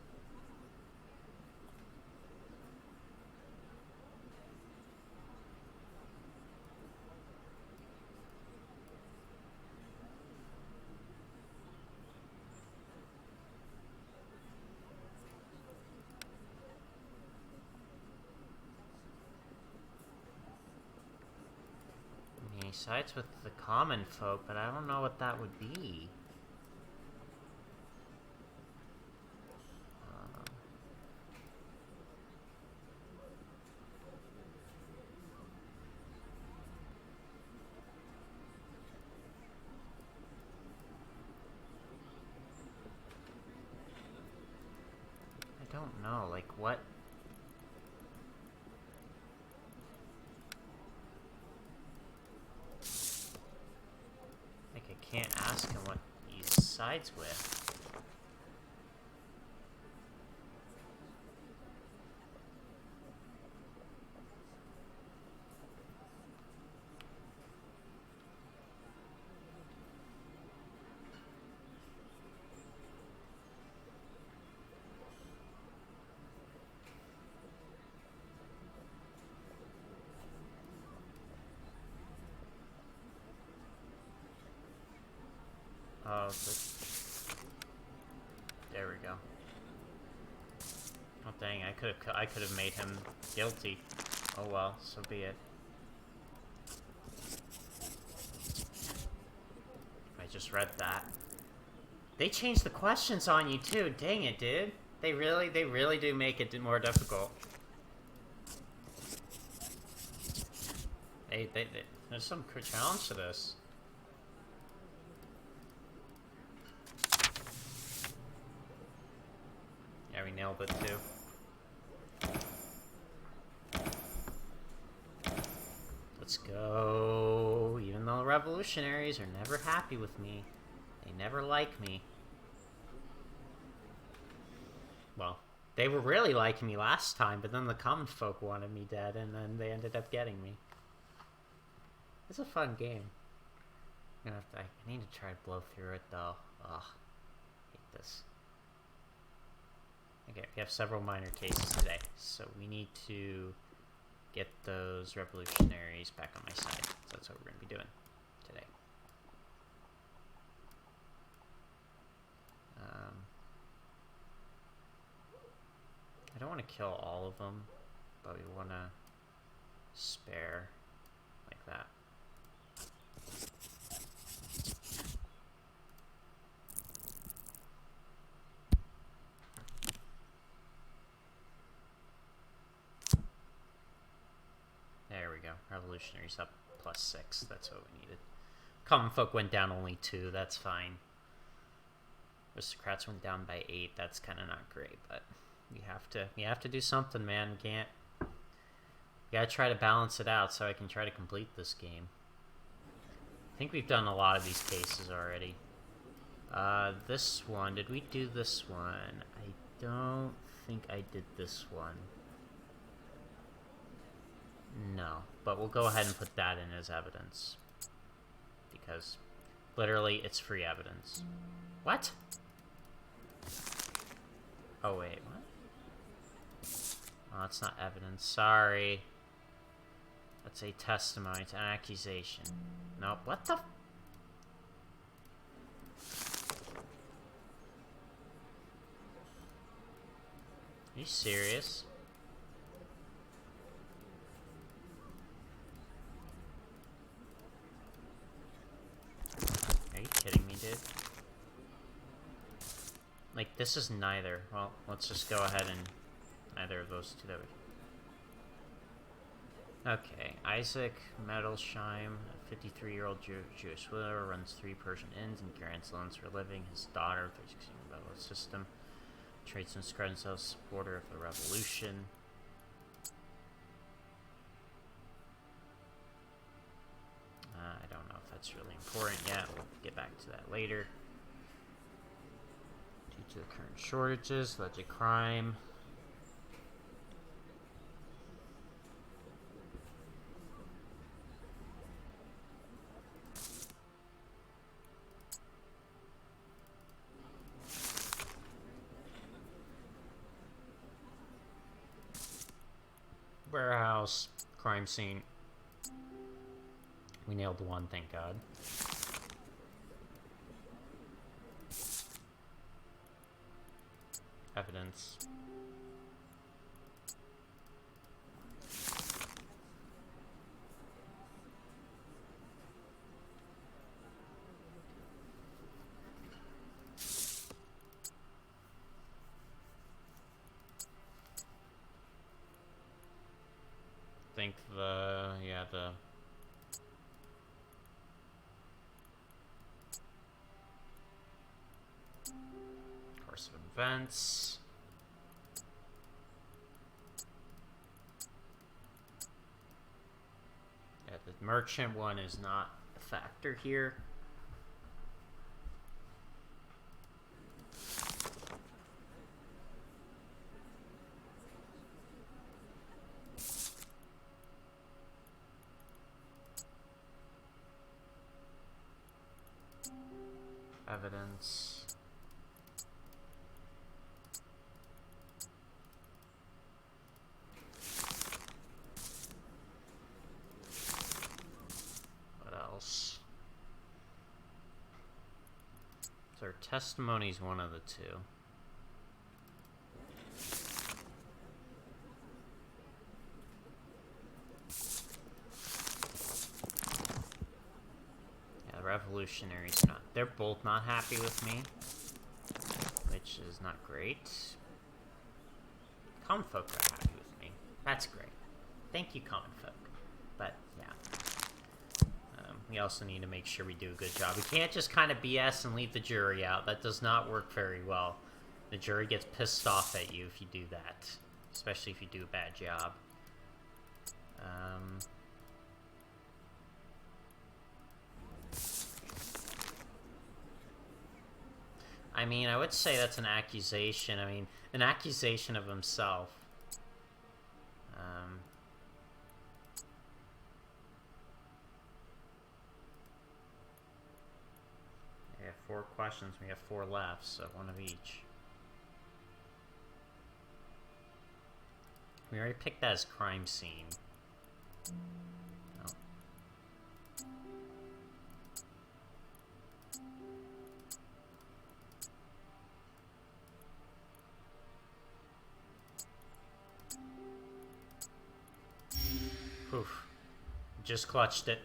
He sides with the common folk, but I don't know what that would be. I don't know, like what? Like, I can't ask him what he sides with. Oh, there we go. Oh dang! I could have made him guilty. Oh well, so be it. I just read that. They changed the questions on you too. Dang it, dude! They really do make it more difficult. There's some challenge to this. Yeah, we nailed it too. Let's go. Even though the revolutionaries are never happy with me, they never like me. Well, they were really liking me last time, but then the common folk wanted me dead, and then they ended up getting me. It's a fun game. I need to try to blow through it though. Ugh, hate this. Okay, we have several minor cases today, so we need to get those revolutionaries back on my side. So that's what we're going to be doing today. I don't want to kill all of them, but we want to spare like that. There we go. Revolutionaries up +6. That's what we needed. Common folk went down only 2. That's fine. Aristocrats went down by 8. That's kind of not great, but we have to do something, man. We can't. We gotta try to balance it out so I can try to complete this game. think we've done a lot of these cases already. This one, did we do this one? I don't think I did this one. No, but we'll go ahead and put that in as evidence. Because, literally, it's free evidence. What? Oh, wait, what? Oh, it's not evidence. Sorry. That's a testimony to an accusation. Nope. What the? Are you serious? Are you kidding me, dude? Like, this is neither. Well, let's just go ahead and neither of those two that we... Okay, Isaac Medelsheim, a 53-year-old Jewish widower, runs 3 Persian inns and grants loans for a living. His daughter, 36-year-old system, trades and describes himself as a supporter of the revolution. I don't know if that's really important yet. We'll get back to that later. Due to the current shortages, alleged crime. Warehouse, crime scene. We nailed one, thank God. Evidence. I think the course of events. Yeah, the merchant one is not a factor here. Evidence. What else? So our testimony's one of the two. Revolutionaries not. They're both not happy with me, which is not great. Common folk are happy with me. That's great. Thank you, common folk. But yeah, we also need to make sure we do a good job. We can't just kind of BS and leave the jury out. That does not work very well. The jury gets pissed off at you if you do that, especially if you do a bad job. I mean, I would say that's an accusation. I mean, an accusation of himself. We have 4 questions. We have 4 left, so 1 of each. We already picked that as crime scene. Oh. Oof. Just clutched it.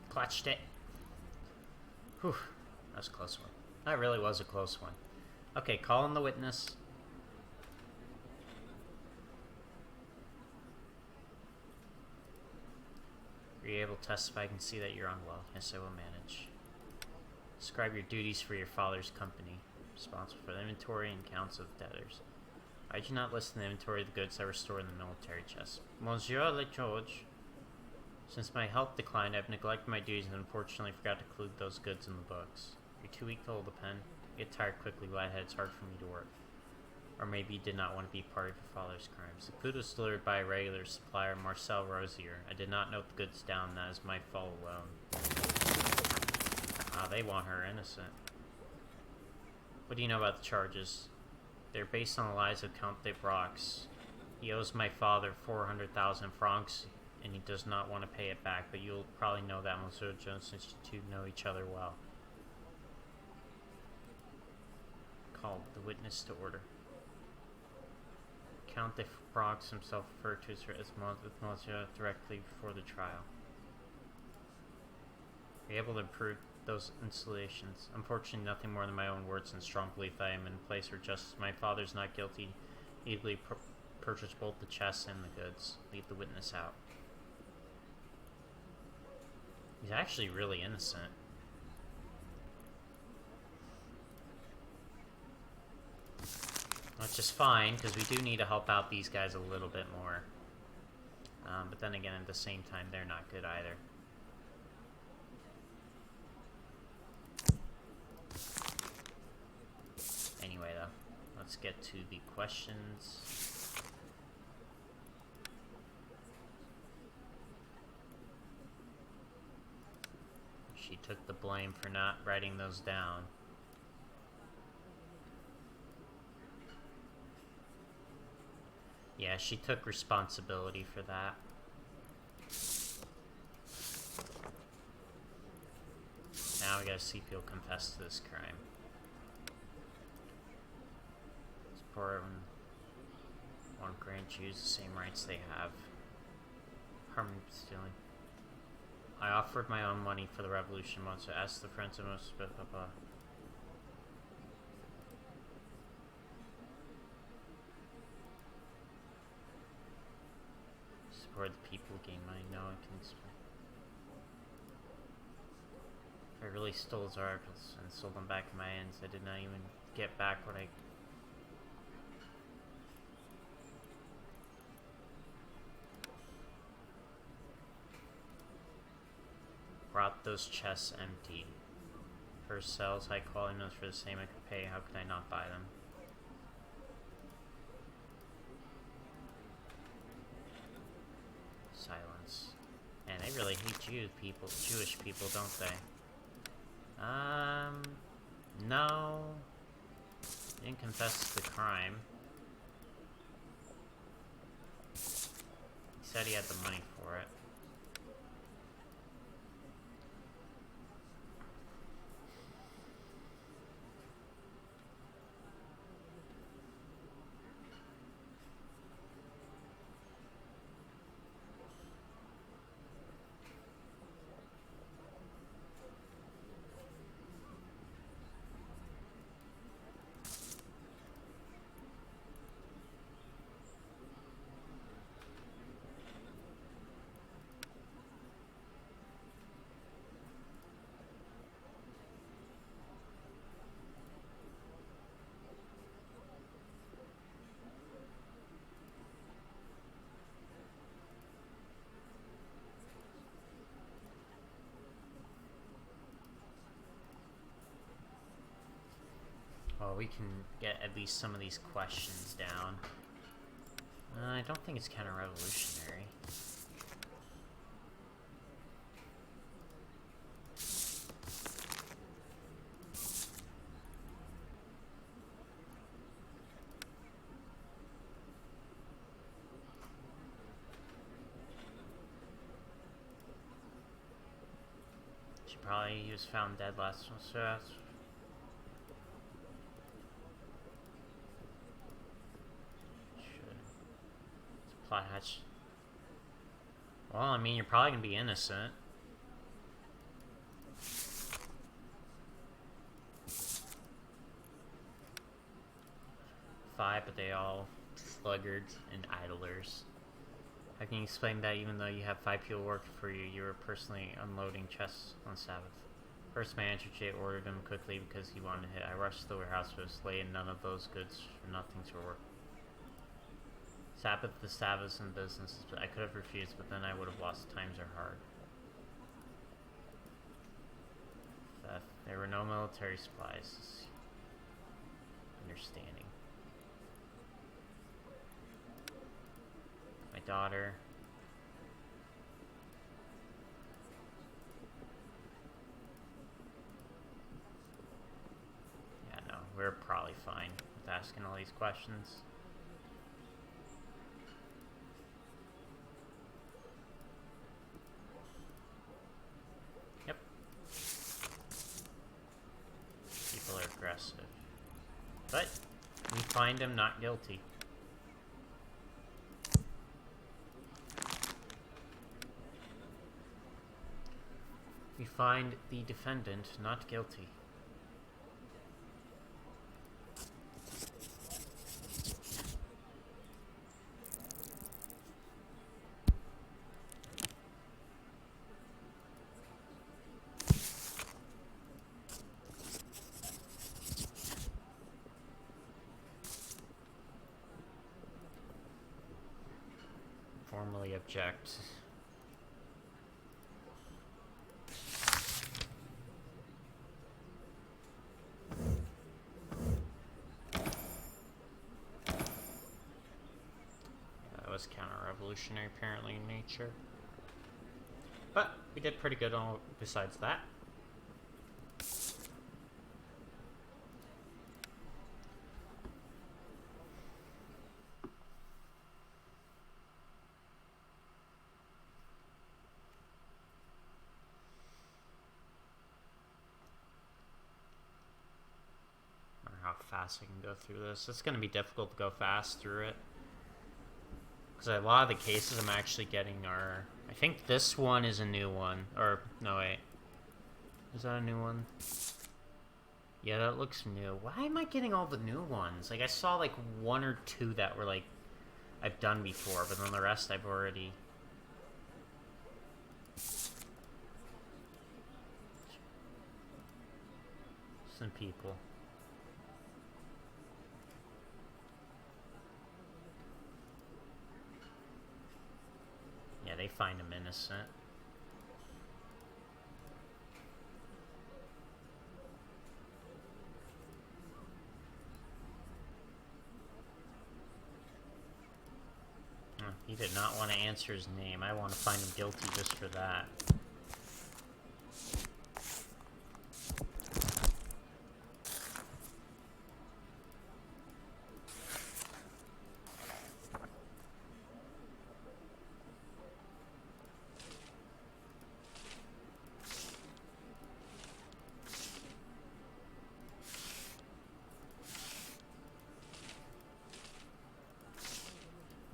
Clutched it. Whew. That was a close one. That really was a close one. Okay, call in the witness. Are you able to testify? I can see that you're unwell. Yes, I will manage. Describe your duties for your father's company. Responsible for the inventory and counts of debtors. I do not list in the inventory of the goods that were stored in the military chest. Monsieur le George. Since my health declined, I've neglected my duties and unfortunately forgot to include those goods in the books. You're too weak to hold a pen. You get tired quickly, lightheaded, it's hard for me to work. Or maybe you did not want to be part of your father's crimes. The food was delivered by a regular supplier, Marcel Rosier. I did not note the goods down, that is my fault alone. Ah, they want her innocent. What do you know about the charges? They're based on the lies of Count de Brox. He owes my father 400,000 francs, and he does not want to pay it back, but you'll probably know that, Monsieur Jones, since you two know each other well. Called the witness to order. Count de Brox himself referred to as Monsieur directly before the trial. Are you able to prove those installations? Unfortunately, nothing more than my own words and strong belief that I am in a place where justice. My father's not guilty. Legally purchase both the chests and the goods. Leave the witness out. He's actually really innocent. Which is fine, because we do need to help out these guys a little bit more. But then again, at the same time, they're not good either. Anyway, though, let's get to the questions. She took the blame for not writing those down. Yeah, she took responsibility for that. Now we gotta see if he'll confess to this crime. This poor one grant Jews the same rights they have. Harm stealing. I offered my own money for the revolution once, so ask the friends of most blah blah blah. Support the people, gain money, no one can explain. I really stole his articles and sold them back in my hands. I did not even get back what I... Brought those chests empty. First sells high quality notes for the same I could pay. How could I not buy them? Silence. And they really hate Jewish people, don't they? No. He didn't confess to the crime. He said he had the money for it. Well, we can get at least some of these questions down. I don't think it's counter-revolutionary. He was found dead last one, so that's... Plot hatch. Well, I mean, you're probably gonna be innocent. Five, but they all sluggards and idlers. How can you explain that even though you have 5 people working for you, you were personally unloading chests on Sabbath? First manager Jay ordered him quickly because he wanted to hit. I rushed to the warehouse, but it was late and none of those goods for nothing to work. Sabbath the Sabbaths and businesses. I could have refused, but then I would have lost. Times are hard. Theft. There were no military supplies. Understanding. My daughter. Yeah, no, we're probably fine with asking all these questions. Yep. People are aggressive. But we find him not guilty. We find the defendant not guilty. Formally object. That was counter-revolutionary apparently in nature. But we did pretty good all besides that. Fast I can go through this. It's going to be difficult to go fast through it. Because a lot of the cases I'm actually getting are... I think this one is a new one. Or, no wait. Is that a new one? Yeah, that looks new. Why am I getting all the new ones? Like, I saw like one or two that were like... I've done before, but then the rest I've already... Some people. Yeah, they find him innocent. He did not want to answer his name. I want to find him guilty just for that.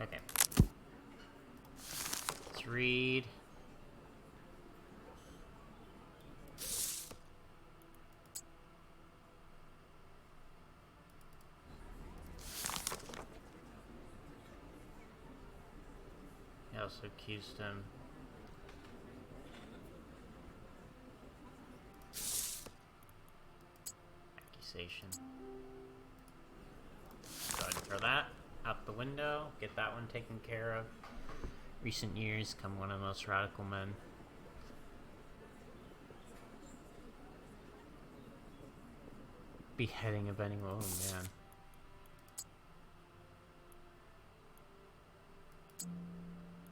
Okay. Let's read. He also accused him. Accusation. Go ahead and throw that out the window. Get that one taken care of. Recent years, come one of the most radical men. Beheading of anyone. Oh man.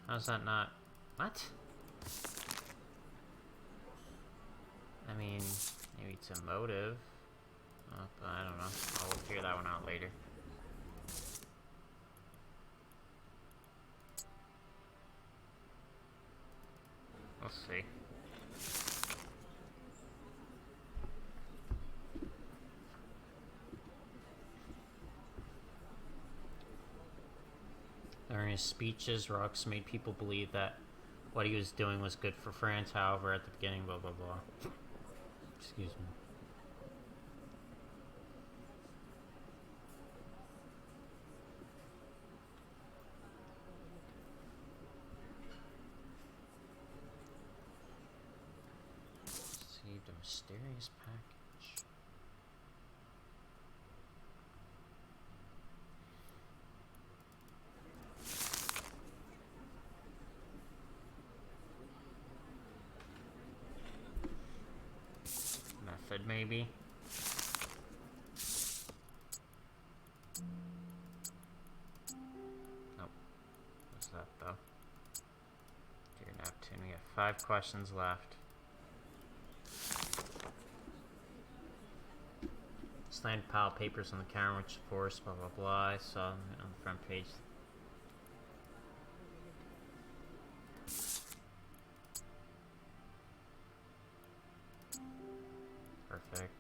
How's that not? What? I mean, maybe it's a motive. But I don't know. I'll figure that one out later. We'll see. During his speeches, Rox made people believe that what he was doing was good for France. However, at the beginning, blah blah blah. Excuse me. Received a mysterious package. maybe. Nope. What's that, though? Dear Neptune, we have 5 questions left. Slanted pile of papers on the counter, which forced, blah blah blah. I saw on the front page. Perfect.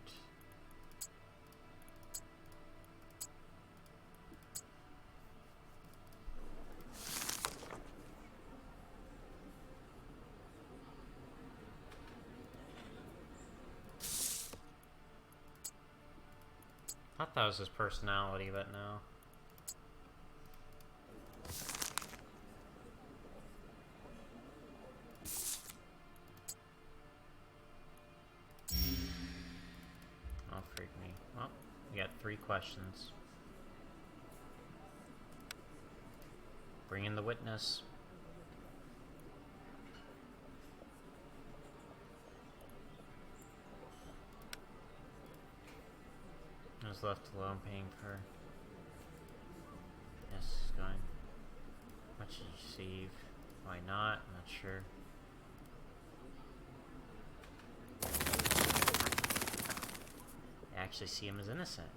I thought that was his personality, but no. Oh, freak me. Well, we got 3 questions. Bring in the witness. I was left alone paying for. Yes, it's going. What should you receive? Why not? I'm not sure. I actually see him as innocent.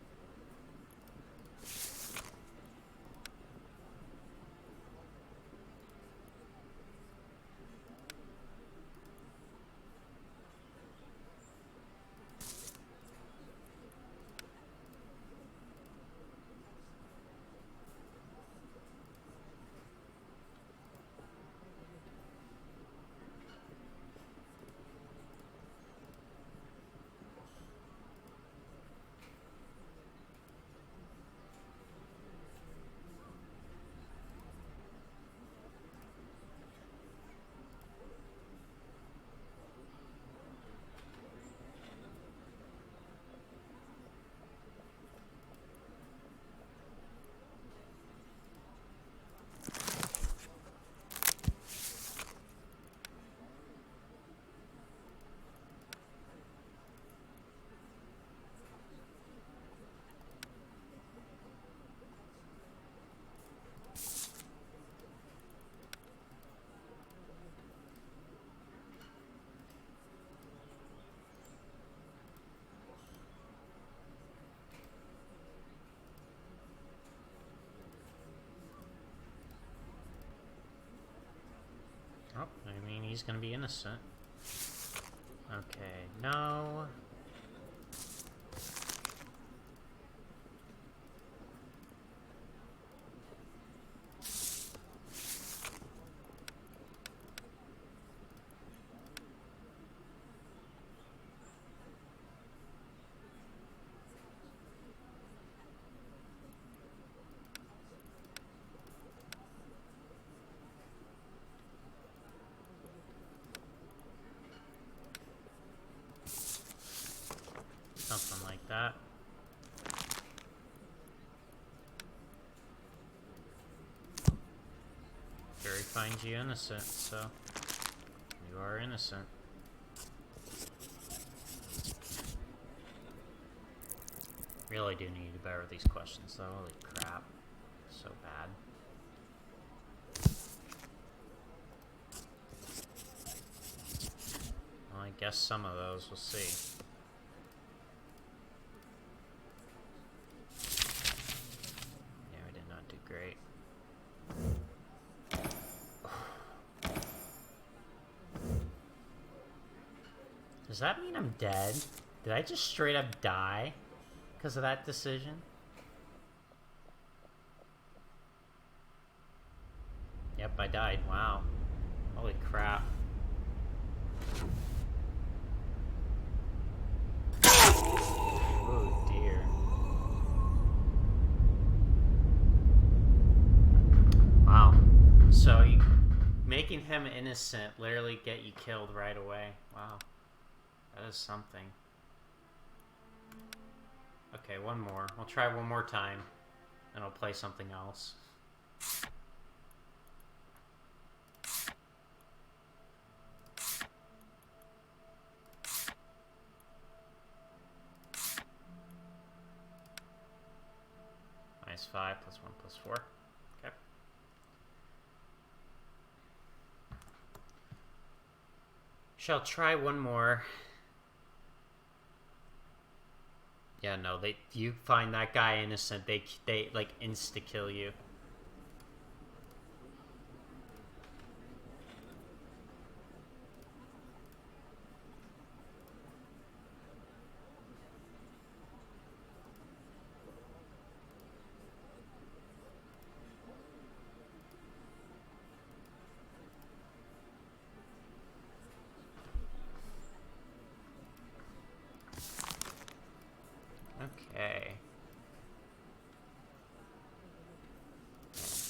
Oh, I mean, he's gonna be innocent. Okay, no. Something like that. Jury finds you innocent, so you are innocent. Really do need to better these questions though, holy crap. So bad. Well, I guess some of those, we'll see. Yeah, we did not do great. Does that mean I'm dead? Did I just straight up die because of that decision? Yep, I died. Wow. Holy crap. Oh dear. Wow. So making him innocent literally get you killed right away. Wow. That is something. Okay, one more. We'll try one more time, and I'll play something else. 5 plus 1 plus 4. Okay. Shall try one more. Yeah, no, you find that guy innocent, they like insta kill you. Okay.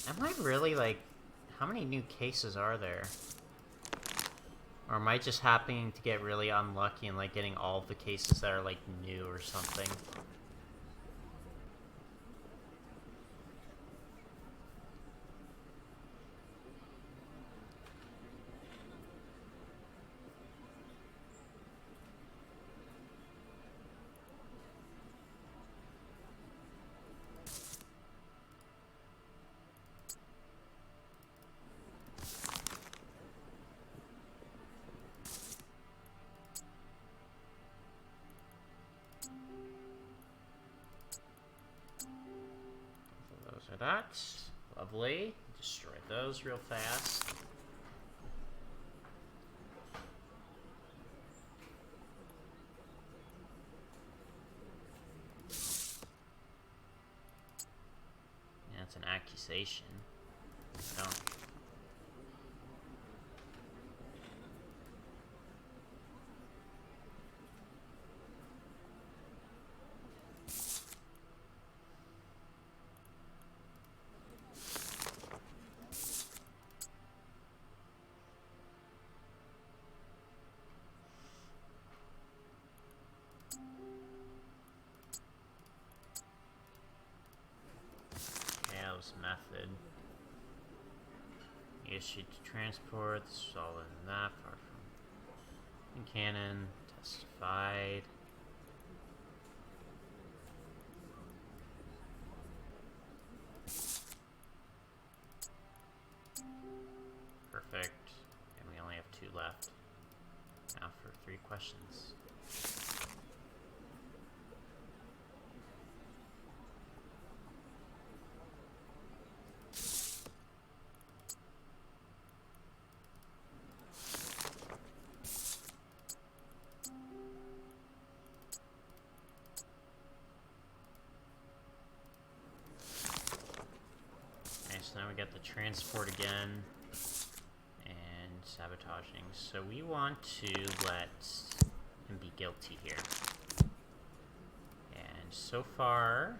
Am I really, like, how many new cases are there? Or am I just happening to get really unlucky and, like, getting all of the cases that are, like, new or something? That. Lovely. Destroy those real fast. Yeah, it's an accusation. No. Method. Issued to transport. This is all in that. Far from cannon. Testified. Perfect. And we only have 2 left. Now for 3 questions. So now we got the transport again and sabotaging. So we want to let him be guilty here. And so far,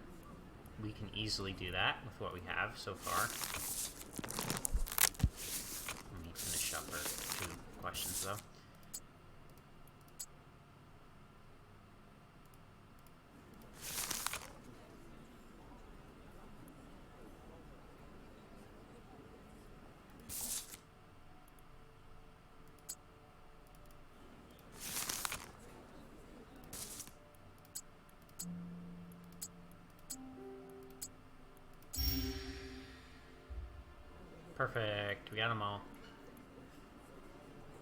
we can easily do that with what we have so far. Let me finish up our 2 questions though. Perfect. We got them all.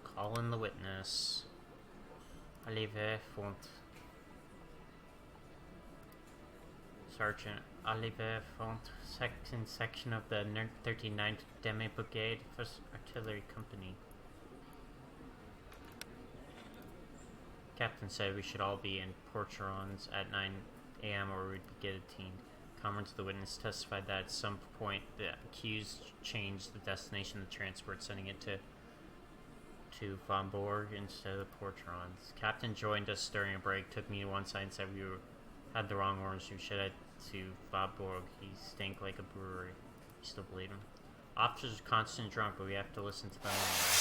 Call in the witness. Olivier Font. Sergeant Olivier Font, section of the 39th Demi Brigade, 1st Artillery Company. Captain said we should all be in Porcherons at 9 a.m. or we'd be guillotined. Comrades of the witness testified that at some point the accused changed the destination of the transport, sending it to Vanborg instead of the Porcherons. Captain joined us during a break, took me to one side and said we had the wrong orders. We should head to Vanborg. He stank like a brewery. We still believe him. Officers are constant drunk, but we have to listen to them anyway.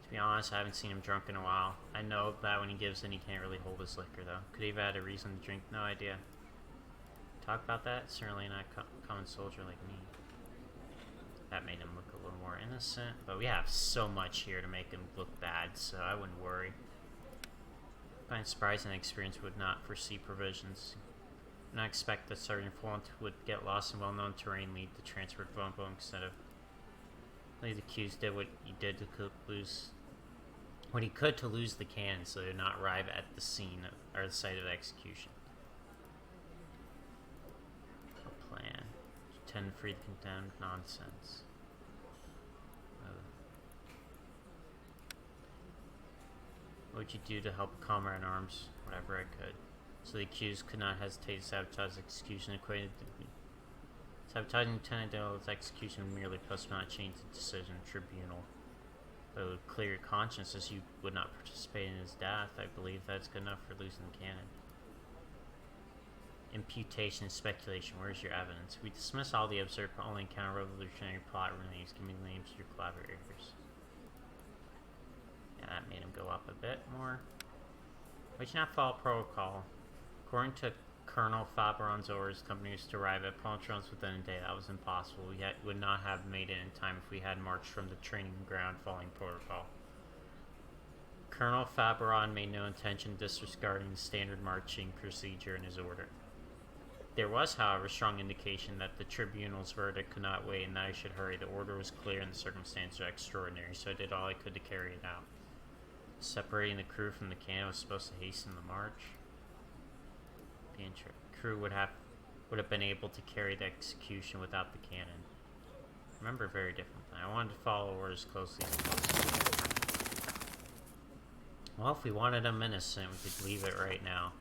To be honest, I haven't seen him drunk in a while. I know that when he gives in, he can't really hold his liquor, though. Could he have had a reason to drink? No idea. Talk about that? Certainly not a common soldier like me. That made him look a little more innocent, but we have so much here to make him look bad, so I wouldn't worry. Find surprising experience would not foresee provisions. Not expect that Sergeant Fulton would get lost in well-known terrain, lead the transferred phone book instead of. The accused did what he did to lose. What he could to lose the cannon, so they did not arrive at the scene or the site of execution. A plan. Pretend to free the condemned. Nonsense. What would you do to help a comrade in arms? Whatever I could. So the accused could not hesitate to sabotage the execution equated to sabotaging Lieutenant Dale's execution merely plus not change the decision tribunal. But it would clear your conscience as you would not participate in his death. I believe that's good enough for losing the cannon. Imputation, speculation, where's your evidence? We dismiss all the absurd but only counter-revolutionary plot rulings. Give me the names of your collaborators. Yeah, that made him go up a bit more. Why did you not follow protocol? According to Colonel Faberon's orders, companies to arrive at Pontrons within a day. That was impossible. We would not have made it in time if we had marched from the training ground following protocol. Colonel Faberon made no intention of disregarding the standard marching procedure in his order. There was, however, strong indication that the tribunal's verdict could not wait and that I should hurry. The order was clear and the circumstances were extraordinary, so I did all I could to carry it out. Separating the crew from the cannon was supposed to hasten the march. The crew would have been able to carry the execution without the cannon. Remember, very different thing. I wanted to follow orders closely as possible. Well, if we wanted him innocent, we could leave it right now.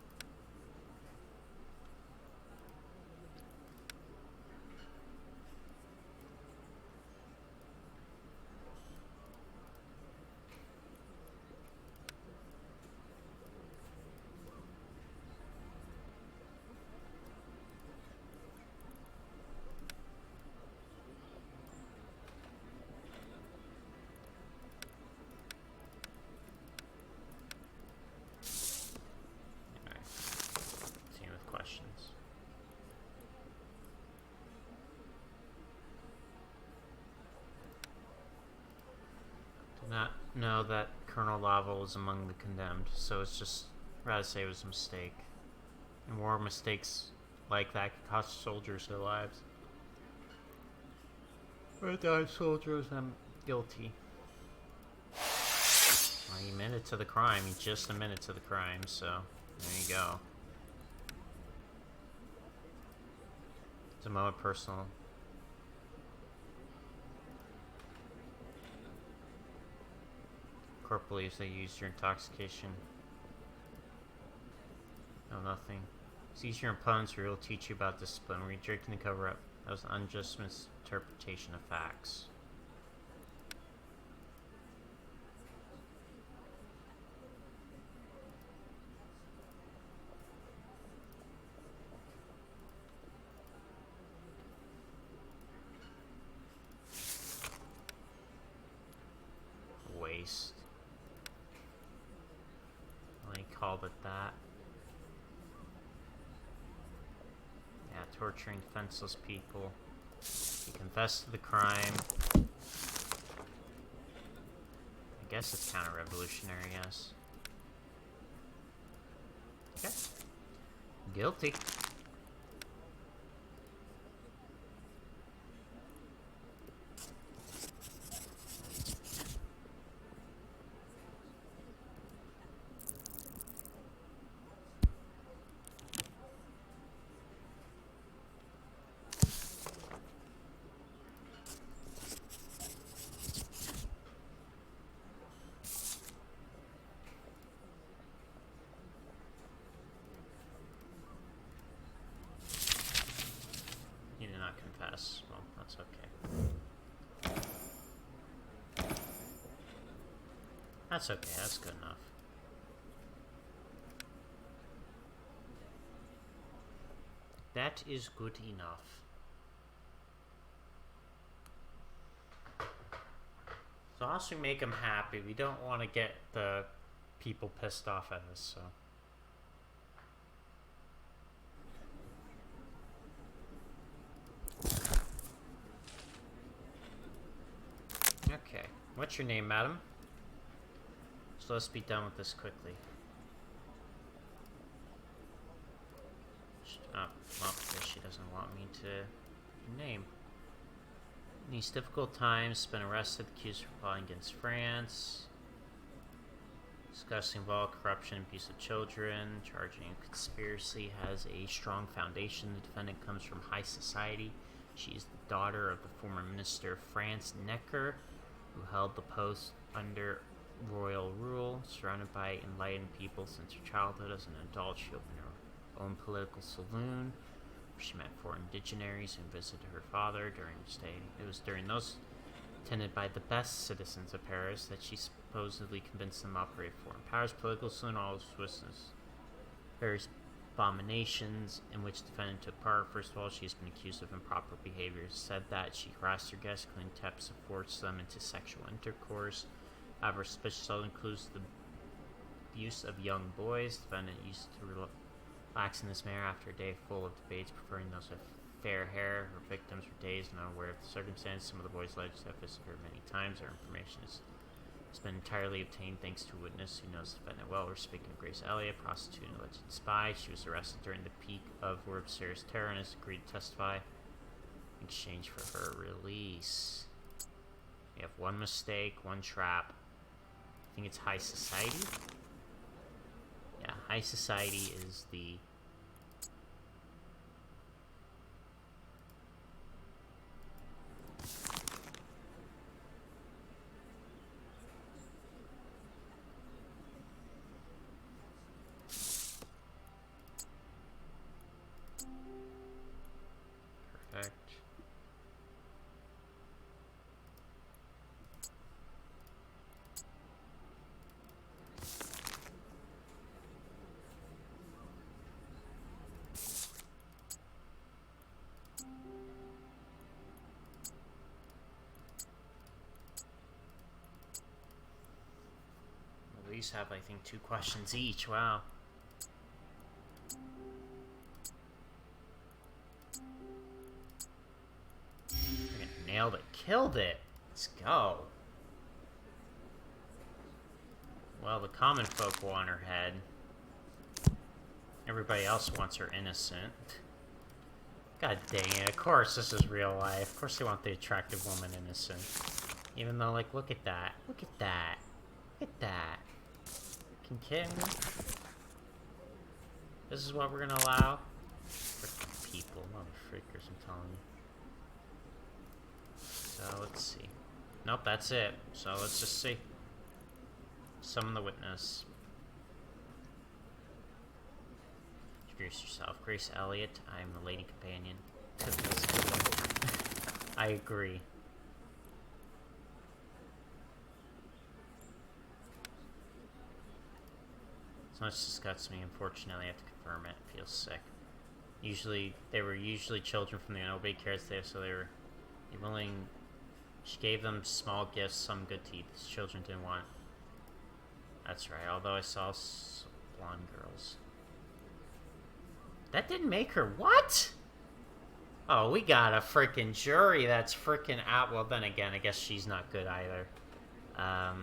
Not know that Colonel Lava was among the condemned, so it's just rather say it was a mistake. And war mistakes like that could cost soldiers their lives. Or die soldiers, I'm guilty. Well, he admitted to the crime. He just admitted to the crime, so there you go. It's a moment personal. Court believes they used your intoxication. No, nothing. Seize your opponents or he'll teach you about discipline. We're drinking to cover up. That was an unjust misinterpretation of facts. Waste. They called it that. Yeah, torturing defenseless people. He confessed to the crime. I guess it's counter-revolutionary, yes. Okay. Guilty. Confess. Well, that's okay. That's okay, that's good enough. That is good enough. So once we make them happy, we don't want to get the people pissed off at us, so. Okay, what's your name, madam? So let's be done with this quickly. to name. In these difficult times, been arrested, accused of plotting against France, discussing violent corruption, abuse of children, charging a conspiracy, has a strong foundation. The defendant comes from high society. She is the daughter of the former minister of France, Necker, who held the post under royal rule. Surrounded by enlightened people since her childhood, as an adult, she opened her own political saloon. She met foreign dignitaries and visited her father during her stay. It was during those attended by the best citizens of Paris that she supposedly convinced them to operate foreign powers. Political saloon, all Swiss various abominations in which the defendant took part. First of all, she has been accused of improper behavior. Said that she harassed her guests, cleaned taps, and forced them into sexual intercourse. However, suspicious also includes the abuse of young boys. The defendant used to relax in this manner after a day full of debates, preferring those with fair hair. Her victims were dazed and unaware of the circumstance. Some of the boys alleged to have visited her many times. Our information has been entirely obtained thanks to a witness who knows the defendant well. We're speaking of Grace Elliott, prostitute and alleged spy. She was arrested during the peak of Robespierre's terror and has agreed to testify in exchange for her release. We have one mistake, one trap. I think it's high society. Yeah, high society is the perfect. These have, I think, 2 questions each. Wow. Freaking nailed it. Killed it. Let's go. Well, the common folk want her head. Everybody else wants her innocent. God dang it. Of course, this is real life. Of course they want the attractive woman innocent. Even though, like, look at that. Look at that. Look at that. Kidding me? This is what we're gonna allow? Frickin' people, motherfreakers, I'm telling you. So, let's see. Nope, that's it. So, let's just see. Summon the witness. Introduce yourself. Grace Elliott. I am the lady companion. I agree. So much disgusts me. Unfortunately, I have to confirm it. Feels sick. They were usually children from the nobody cares there, so they were willing. She gave them small gifts, some good to eat. These children didn't want. That's right. Although I saw blonde girls. That didn't make her what? Oh, we got a freaking jury that's freaking out. Well, then again, I guess she's not good either. Yeah,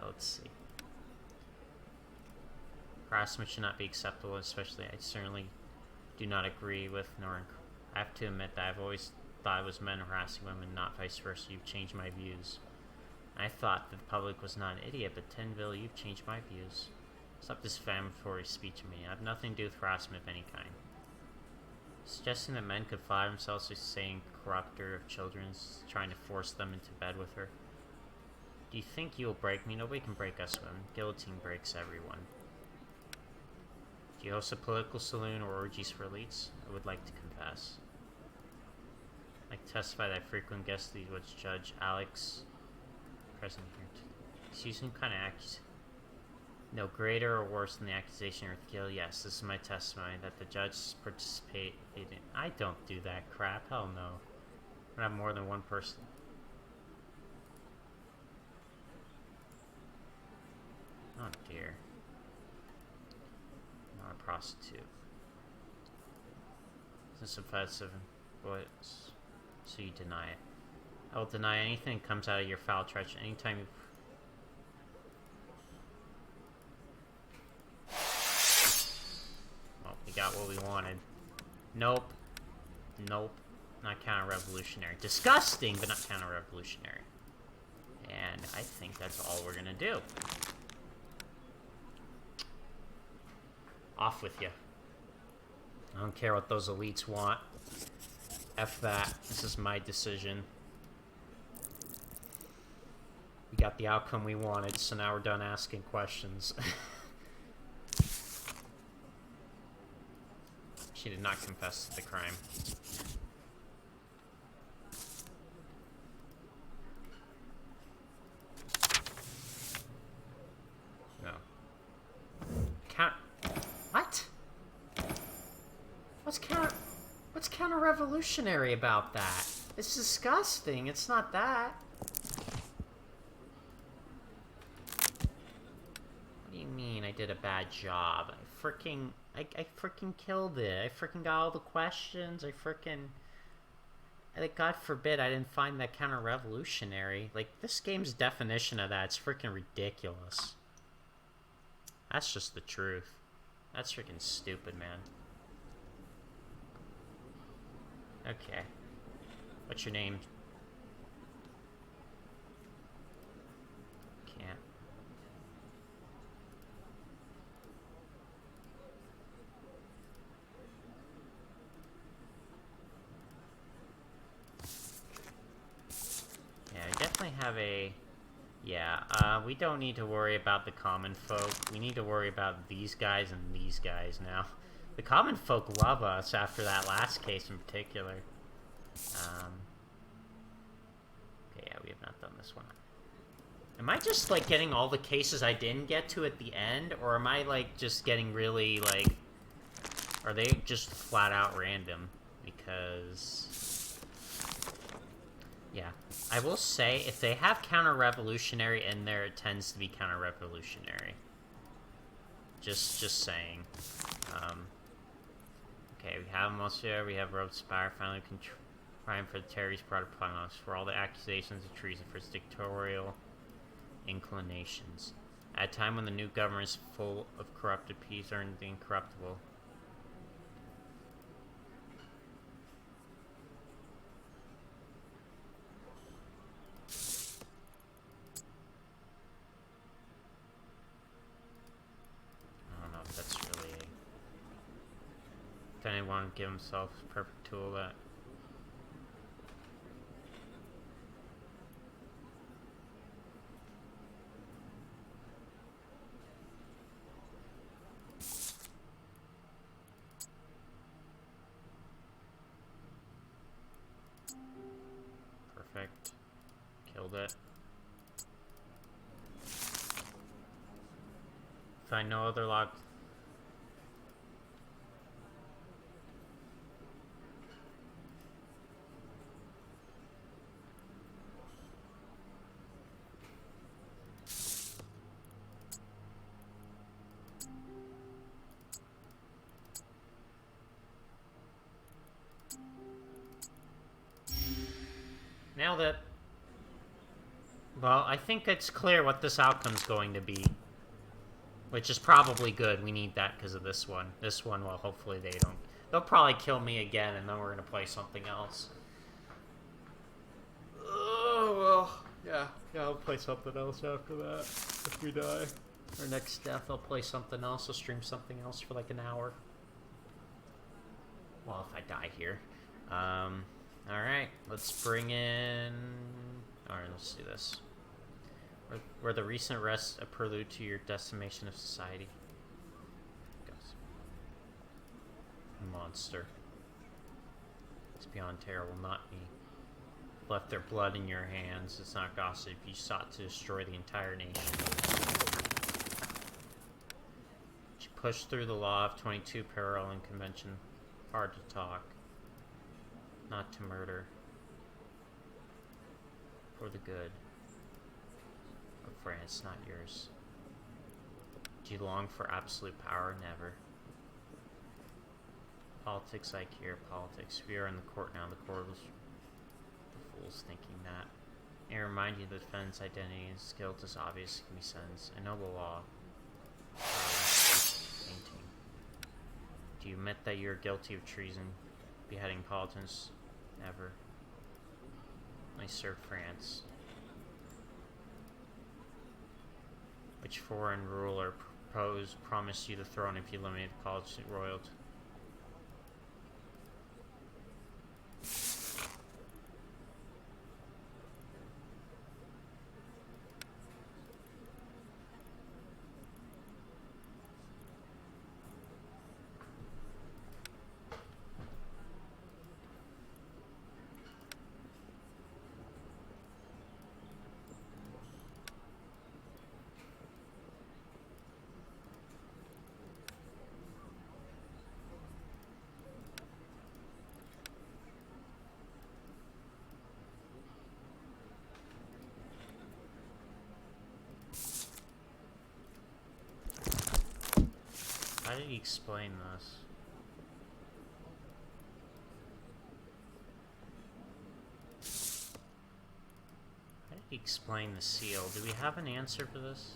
let's see. Harassment should not be acceptable, especially I certainly do not agree with nor I have to admit that I've always thought it was men harassing women, not vice versa. You've changed my views. I thought that the public was not an idiot, but Tinville, you've changed my views. Stop this defamatory speech of me. I have nothing to do with harassment of any kind. Suggesting that men could flatter themselves with saying corrupter of children, trying to force them into bed with her. Do you think you will break me? Nobody can break us women. Guillotine breaks everyone. Do you host a political saloon or orgies for elites? I would like to confess. I can testify that I frequent guest lead was Judge Alex present here. He's using kind of accusation. No greater or worse than the accusation or guilt. Yes, this is my testimony that the judge participated in. I don't do that crap. Hell no. I have more than one person. Oh dear. Not a prostitute. This is offensive. What? So you deny it. I will deny anything that comes out of your foul treachery. Anytime you. Well, we got what we wanted. Nope. Nope. Not counter-revolutionary. Disgusting, but not counter-revolutionary. And I think that's all we're gonna do. Off with you. I don't care what those elites want. F that. This is my decision. We got the outcome we wanted, so now we're done asking questions. She did not confess to the crime. No. What? What's counter-revolutionary about that? It's disgusting. It's not that. What do you mean I did a bad job? I freaking killed it. I freaking got all the questions. Like, God forbid I didn't find that counter-revolutionary. Like, this game's definition of that's freaking ridiculous. That's just the truth. That's freaking stupid, man. Okay. What's your name? Can't. Yeah, I definitely have a... Yeah, we don't need to worry about the common folk. We need to worry about these guys and these guys now. The common folk love us after that last case in particular. Okay, yeah, we have not done this one. Am I just, like, getting all the cases I didn't get to at the end? Or am I, like, just getting really, like... Are they just flat out random? Because... Yeah. I will say, if they have counter-revolutionary in there, it tends to be counter-revolutionary. Just saying. Okay, we have Monsieur, we have Robespierre Spire, finally trying for the terrorists brought upon us, for all the accusations of treason for its dictatorial inclinations. At a time when the new government is full of corrupted peace, earned the incorruptible. Then he wanted to give himself a perfect tool that... Perfect. Killed it. Find no other log... Nailed it. Well, I think it's clear what this outcome's going to be. Which is probably good. We need that because of this one. This one, well, hopefully they don't... They'll probably kill me again, and then we're going to play something else. Oh, well. Yeah, I'll play something else after that. If we die. Our next death, I'll play something else. I'll stream something else for like an hour. Well, if I die here. Alright, let's bring in... Alright, let's do this. Were the recent arrests a prelude to your decimation of society? Goes. Monster. It's beyond terrible, not me. Left their blood in your hands. It's not gossip. You sought to destroy the entire nation. You pushed through the law of 22 parallel convention. Hard to talk. Not to murder. For the good of France, not yours. Do you long for absolute power? Never. Politics like here, politics. We are in the court now. The court was the fools thinking that. I remind you the defendant's identity and his guilt is obvious, can be sentenced. A noble law. Painting. Do you admit that you are guilty of treason? beheading politicians ever. I served France. Which foreign ruler promised you the throne if you eliminated college royalty? How did he explain this? How did he explain the seal? Do we have an answer for this?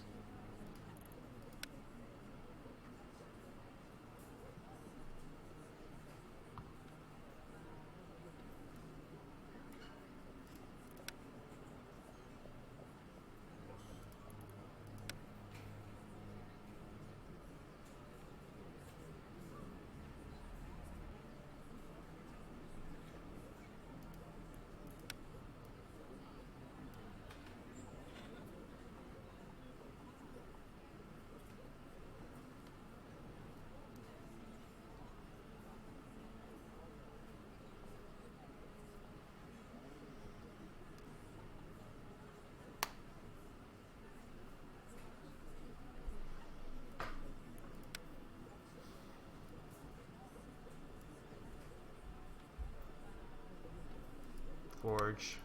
Forge.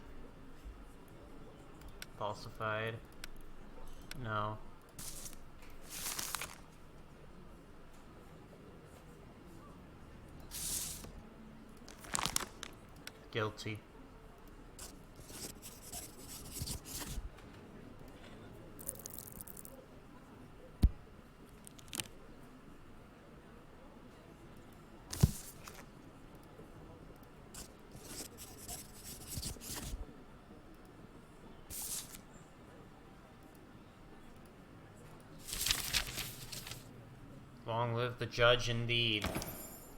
Falsified. No. Guilty. Long live the judge indeed.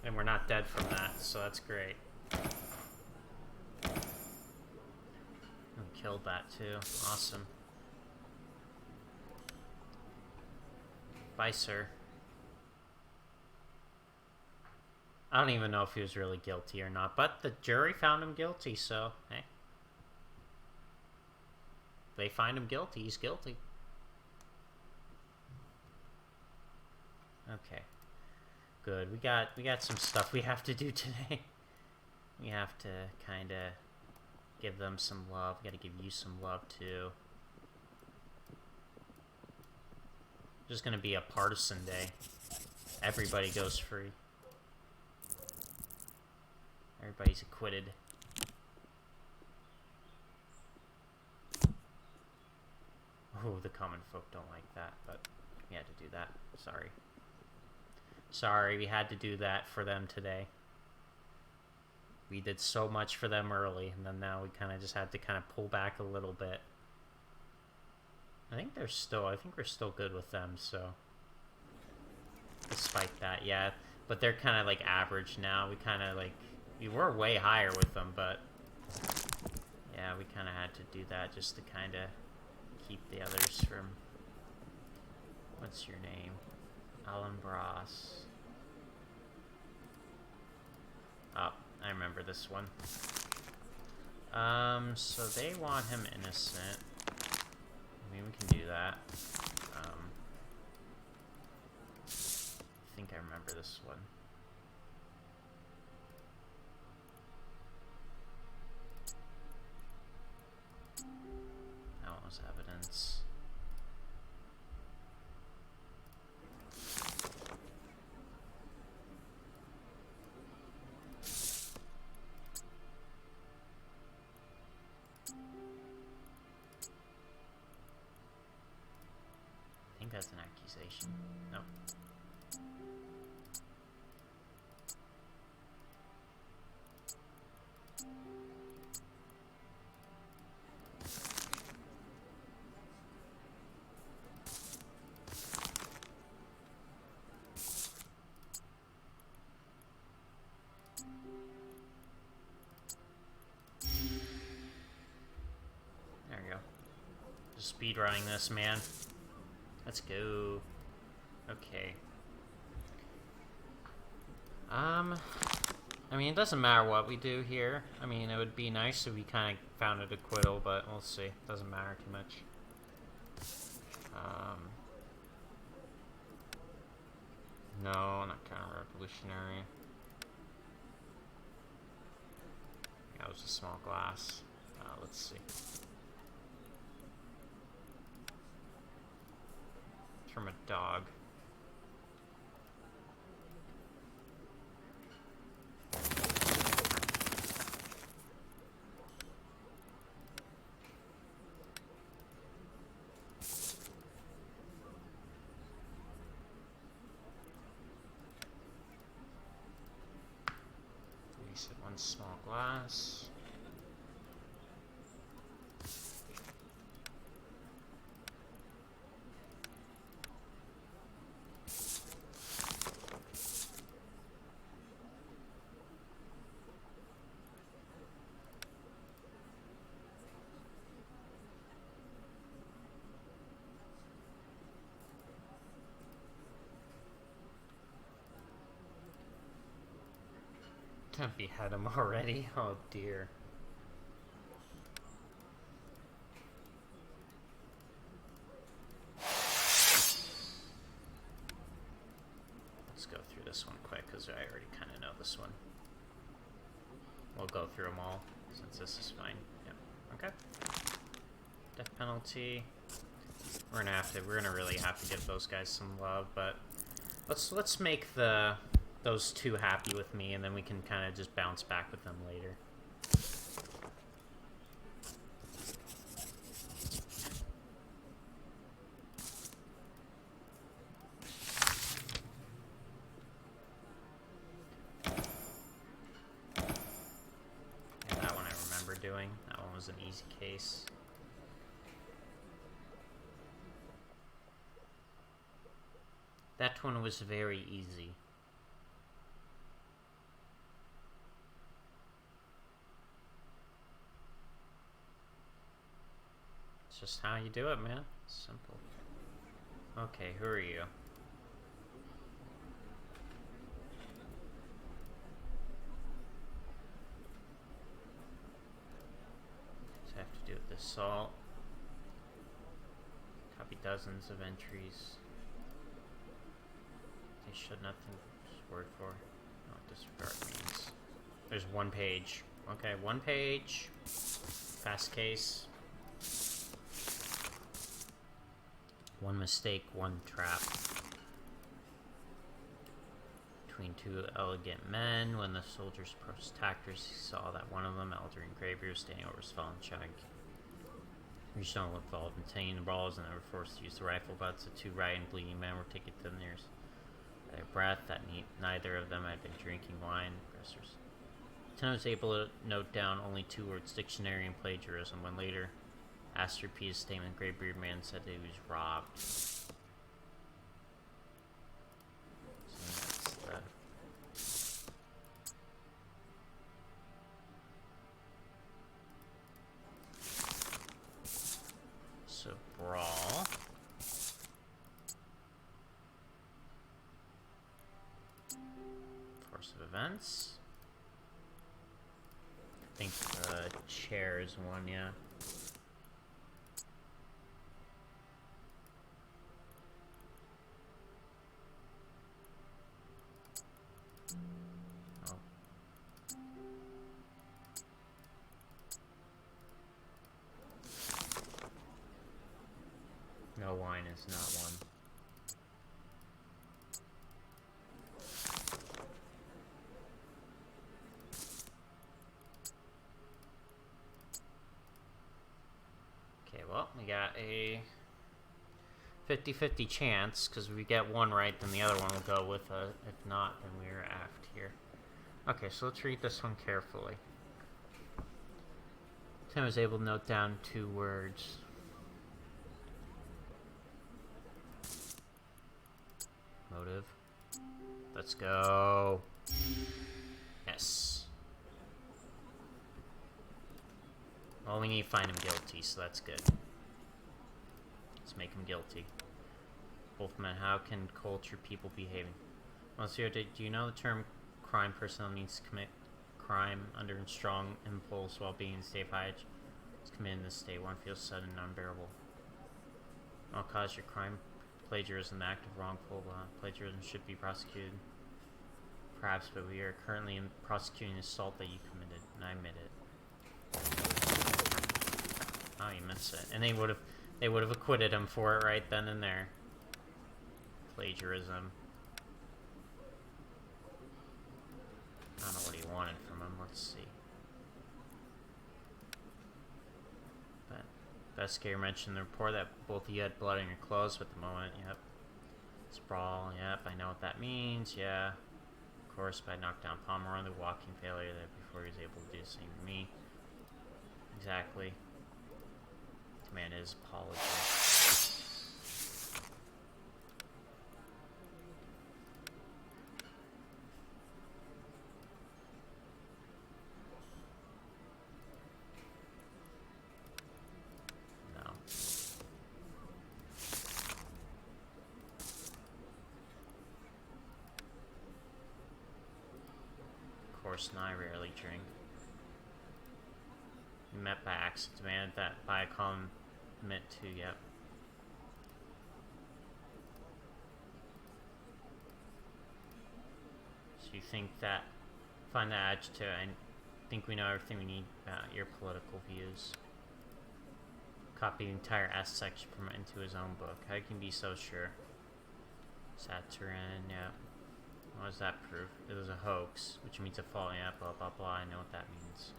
And we're not dead from that, so that's great. Killed that too. Awesome. Bye, sir. I don't even know if he was really guilty or not, but the jury found him guilty, so hey. They find him guilty, he's guilty. Okay. Good. We got some stuff we have to do today. We have to kinda give them some love. We gotta give you some love too. Just gonna be a partisan day. Everybody goes free. Everybody's acquitted. Oh, the common folk don't like that, but we had to do that. Sorry. Sorry, we had to do that for them today. We did so much for them early, and then now we kind of just had to kind of pull back a little bit. I think we're still good with them, so. Despite that, yeah. But they're kind of like average now. We kind of like, we were way higher with them, but yeah, we kind of had to do that just to kind of keep the others from, what's your name? Alan Bras. Oh, I remember this one. So they want him innocent. I mean, we can do that. I think I remember this one. That one was evidence. I think that's an accusation. No. There we go. Just speed running this, man. Let's go. Okay. I mean, it doesn't matter what we do here. I mean, it would be nice if we kind of found an acquittal, but we'll see. Doesn't matter too much. No, not counter-revolutionary. That was a small glass. Let's see. It's from a dog. One small glass. Don't behead him already. Oh dear. Let's go through this one quick because I already kind of know this one. We'll go through them all since this is fine. Yep. Okay. Death penalty. We're gonna really have to give those guys some love, but let's make those two happy with me, and then we can kind of just bounce back with them later. Yeah, that one I remember doing. That one was an easy case. That one was very easy. It's just how you do it, man. Simple. Okay, who are you? So I have to do with the assault. Copy dozens of entries. They should nothing. Just word for. No, disregard means. There's one page. Okay, one page. Fast case. One mistake, one trap. Between two elegant men, when the soldiers approached attackers, he saw that one of them, elder and graybeard, was standing over his fallen child. Reached on involved in taking the balls and they were forced to use the rifle butts. The two rioting, bleeding men were taken to the nearest by their breath, that neither of them had been drinking wine. Aggressors. Lieutenant was able to note down only 2 words, dictionary and plagiarism, when later asked to repeat his statement. Graybeard man said that he was robbed. So that's that. So brawl. Course of events. I think chair is one, yeah. No, wine is not one. Okay, well, we got a 50-50 chance, because if we get one right, then the other one will go with a, if not, then we're aft here. Okay, so let's read this one carefully. Tim was able to note down 2 words. Motive. Let's go. Yes. Well, we need to find him guilty, so that's good. Let's make him guilty. Both men, how can cultured people behaving? Monsieur, do you know the term crime personnel means to commit crime under strong impulse while being in state of high edge? It's committed in this state. One feels sudden and unbearable. All cause your crime. Plagiarism, act of wrongful plagiarism should be prosecuted. Perhaps, but we are currently prosecuting assault that you committed, and I admit it. Oh, you missed it. And they would have acquitted him for it right then and there. Plagiarism. I don't know what he wanted from him. Let's see. But investigator mentioned the report that both of you had blood on your clothes at the moment. Yep. Sprawl. Yep. I know what that means. Yeah. Of course, but I knocked down Palmer on the walking failure there before he was able to do the same to me. Exactly. Demand his apology. No. Of course, I rarely drink. We met by accident. Demanded that by a common meant to, yep. So you think that, find that adjective, I think we know everything we need about your political views. Copy the entire S section from into his own book. How can you be so sure? Saturn, yeah. What does that prove? It was a hoax, which means a fall, yeah, blah blah blah, I know what that means.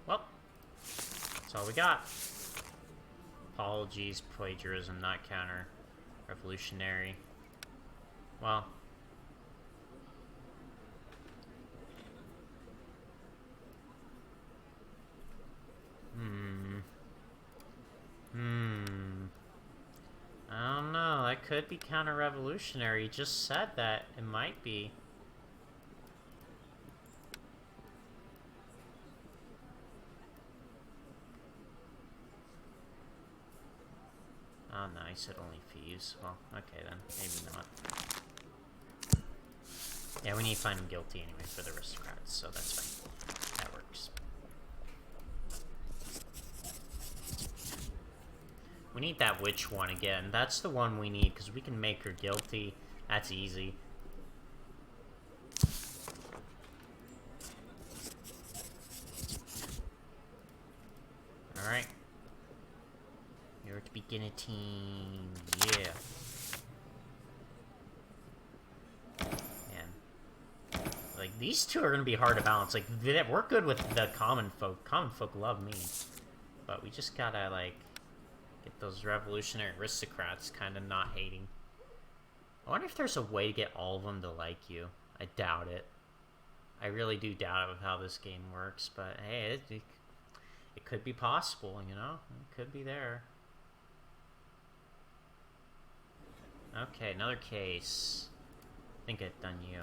Well, that's all we got. Apologies, plagiarism, not counter revolutionary. Well, I don't know, that could be counter-revolutionary. You just said that. It might be. Oh no, he said only fees. Well, okay then. Maybe not. Yeah, we need to find him guilty anyway for the aristocrats, so that's fine. That works. We need that witch one again. That's the one we need, because we can make her guilty. That's easy. Alright. You're to be guillotine. Yeah. Man. Like, these two are going to be hard to balance. Like, we're good with the common folk. Common folk love me. But we just gotta, like, get those revolutionary aristocrats kind of not hating. I wonder if there's a way to get all of them to like you. I doubt it. I really do doubt it with how this game works. But, hey, it could be possible, you know? It could be there. Okay, another case. I think I've done you.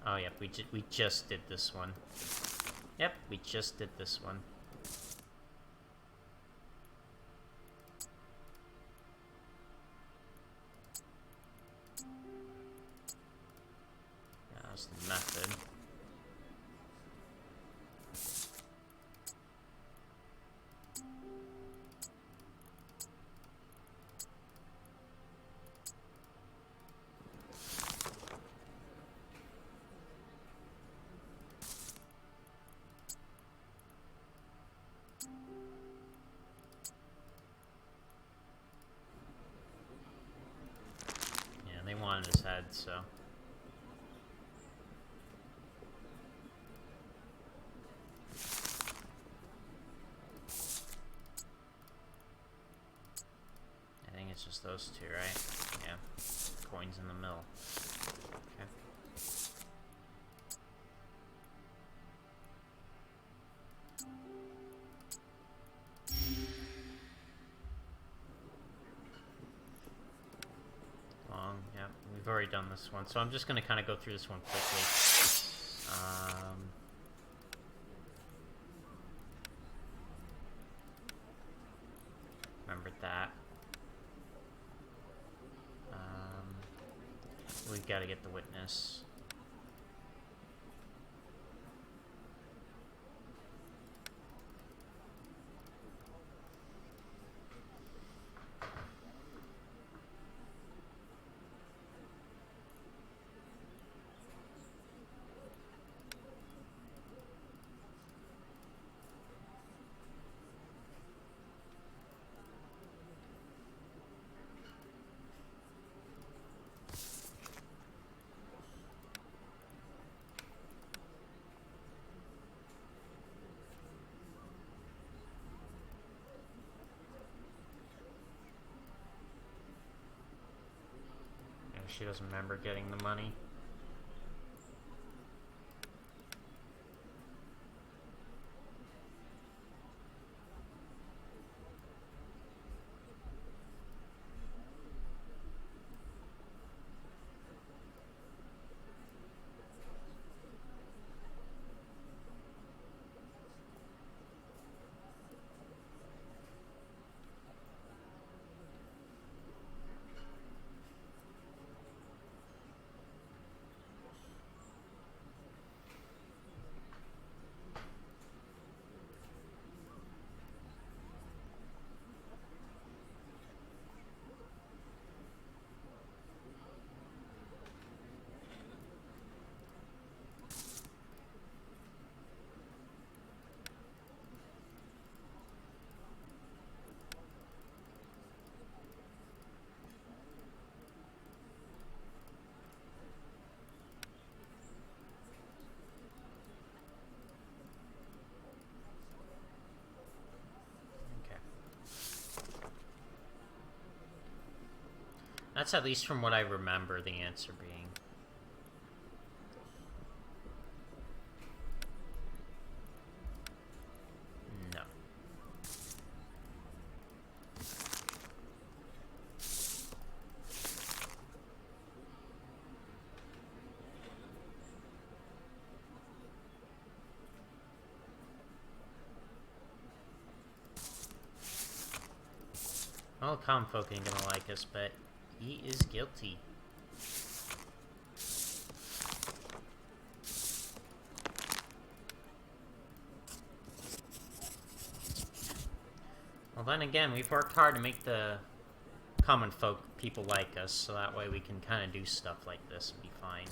Oh, yep, we just did this one. Yep, we just did this one. That was the method. On his head, so I think it's just those two, right? Yeah. Coins in the middle. Okay. already done this one, so I'm just going to kind of go through this one quickly. Remembered that. We've got to get the witness. She doesn't remember getting the money. That's at least from what I remember the answer being. No. Well, common folk ain't gonna like us, but he is guilty. Well, then again, we've worked hard to make the common folk people like us, so that way we can kind of do stuff like this and be fine.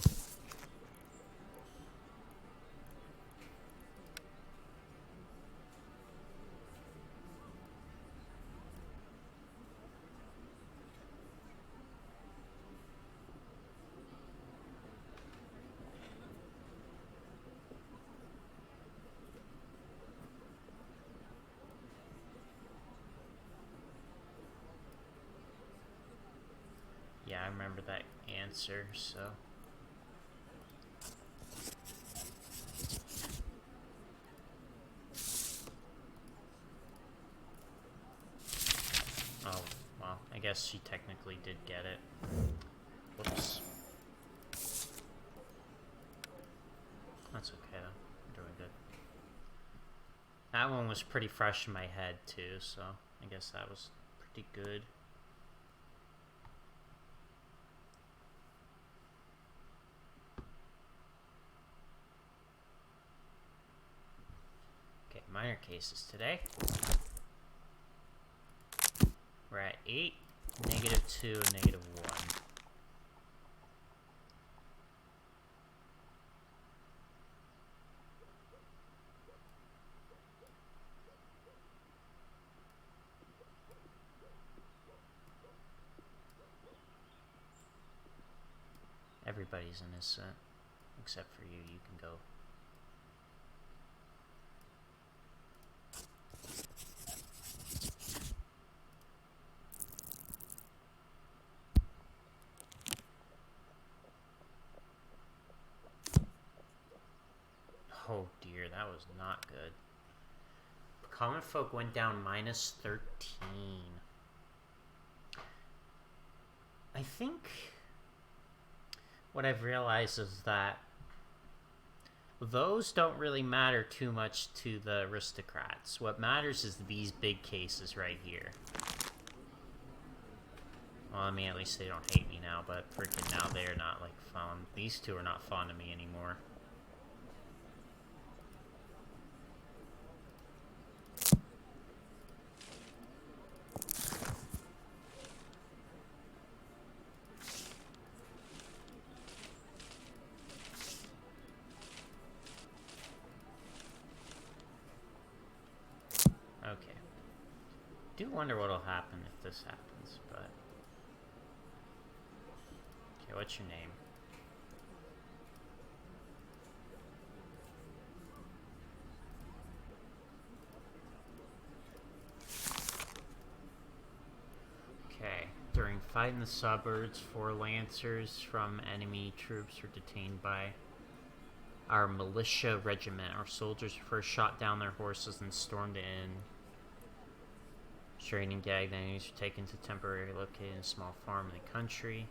Yeah, I remember that answer, so... Oh, well, I guess she technically did get it. Whoops. That's okay, though. I'm doing good. That one was pretty fresh in my head, too, so I guess that was pretty good. Minor cases today. We're at 8, -2, and -1. Everybody's innocent, except for you. You can go. Oh dear, that was not good. Common folk went down -13. I think what I've realized is that those don't really matter too much to the aristocrats. What matters is these big cases right here. Well, I mean, at least they don't hate me now, but freaking now they're not, like, fond. These two are not fond of me anymore. Okay. Do wonder what'll happen if this happens, but... Okay, what's your name? Okay. During fight in the suburbs, 4 lancers from enemy troops were detained by our militia regiment. Our soldiers first shot down their horses and stormed the inn. Strained and gagged enemies were taken to temporarily located in a small farm in the country.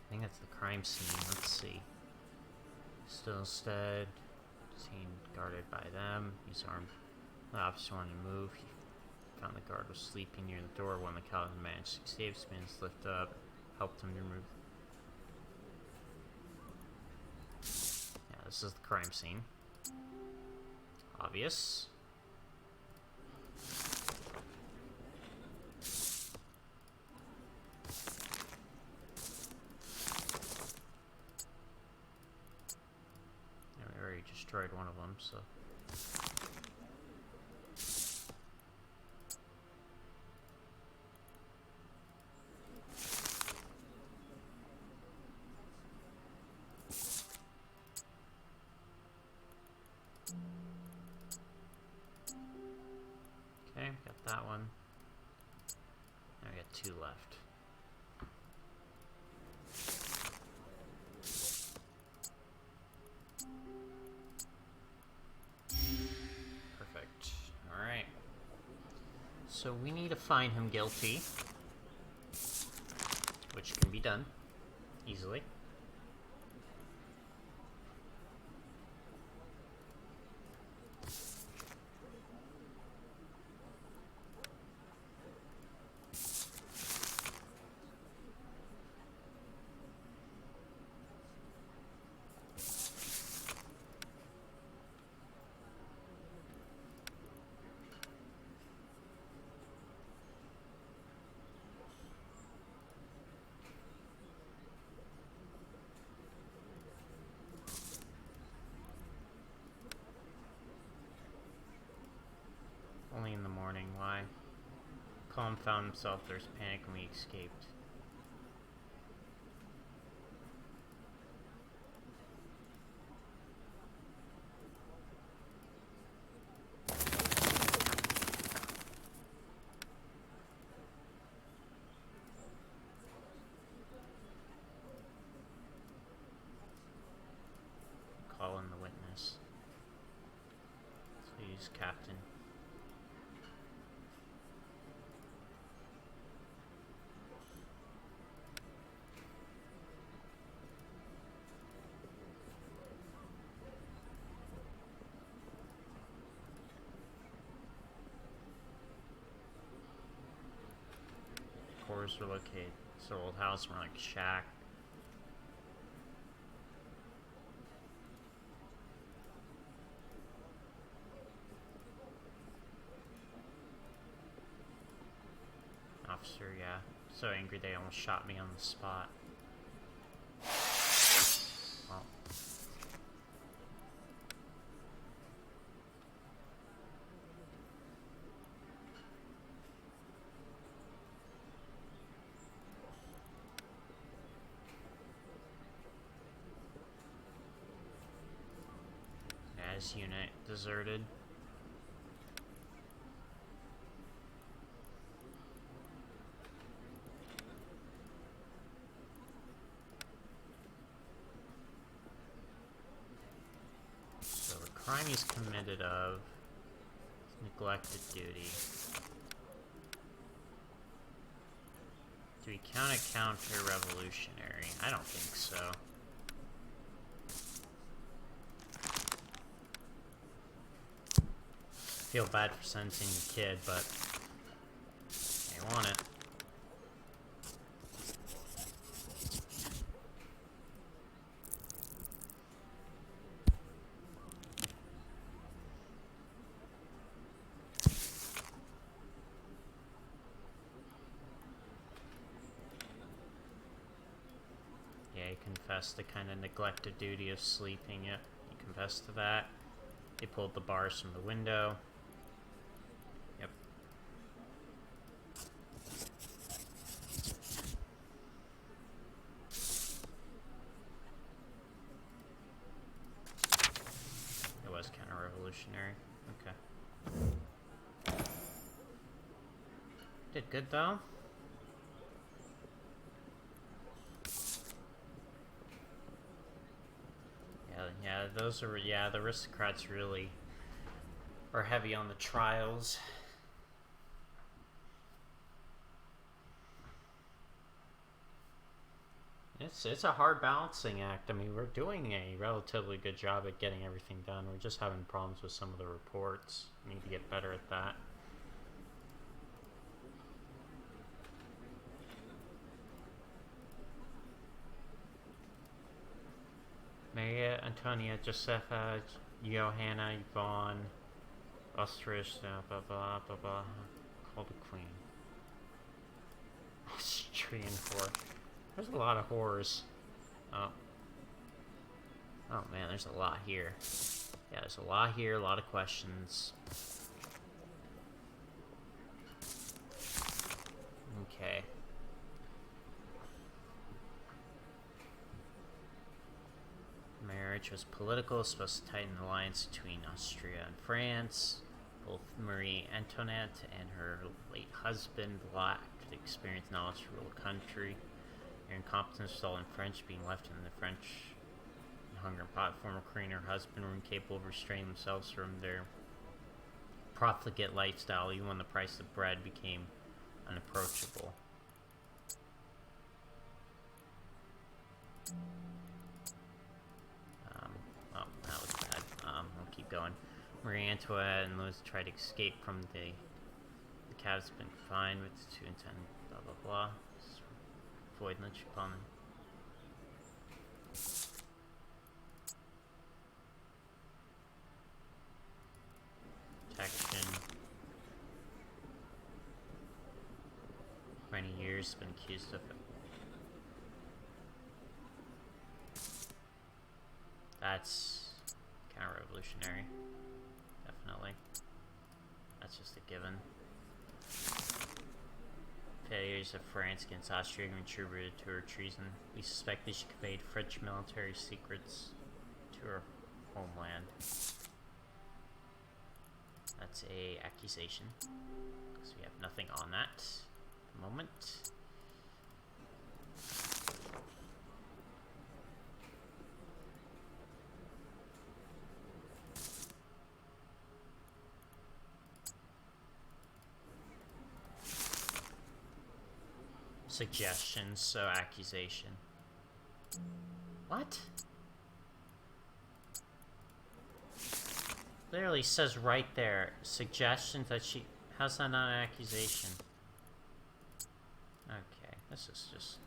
I think that's the crime scene. Let's see. Still instead, seen guarded by them. He's armed. The officer wanted to move. He found the guard was sleeping near the door when the captain managed to save his hands, lift up, helped him to remove. Yeah, this is the crime scene. Obvious. And we already destroyed one of them, so. Okay, got that one. Now we got 2 left. Perfect. Alright. So we need to find him guilty. Which can be done easily. Only in the morning, why? Colm found himself, there's panic and we escaped. Call in the witness. Please, Captain. Quarters were located. It's an old house, more like a shack. Officer, yeah. So angry they almost shot me on the spot. Well. As unit deserted. So the crime he's committed of neglected duty. Do we count a counter-revolutionary? I don't think so. Feel bad for sentencing the kid, but they want it. Yeah, he confessed to kind of neglected duty of sleeping. Yep, he confessed to that. They pulled the bars from the window. Yep. It was counter-revolutionary. Okay. Did good, though. Yeah, those are, yeah, the aristocrats really are heavy on the trials. It's a hard balancing act. I mean, we're doing a relatively good job at getting everything done. We're just having problems with some of the reports. We need to get better at that. Maria, Antonia, Josefa, Johanna, Yvonne, Ostrich, blah blah blah blah. Call the queen. Austrian whore. There's a lot of whores. Oh. Oh man, there's a lot here. Yeah, there's a lot here, a lot of questions. Okay. Marriage was political, supposed to tighten the alliance between Austria and France. Both Marie Antoinette and her late husband lacked experience and knowledge to rule a country. Their incompetence resulted in French being left in the French hunger and pot. Former queen and her husband were incapable of restraining themselves from their profligate lifestyle, even when the price of bread became unapproachable. Oh, that was bad. We'll keep going. Marie Antoinette and Louis tried to escape from the cab's been confined with to intend blah blah blah. Avoid lynch upon them. Protection. 20 years been accused of it. That's counter-revolutionary. Definitely. That's just a given. Failures of France against Austria contributed to her treason. We suspect that she conveyed French military secrets to her homeland. That's a accusation, because we have nothing on that at the moment. Suggestions, so accusation. What? Literally says right there, suggestions that she... How's that not an accusation? Okay, this is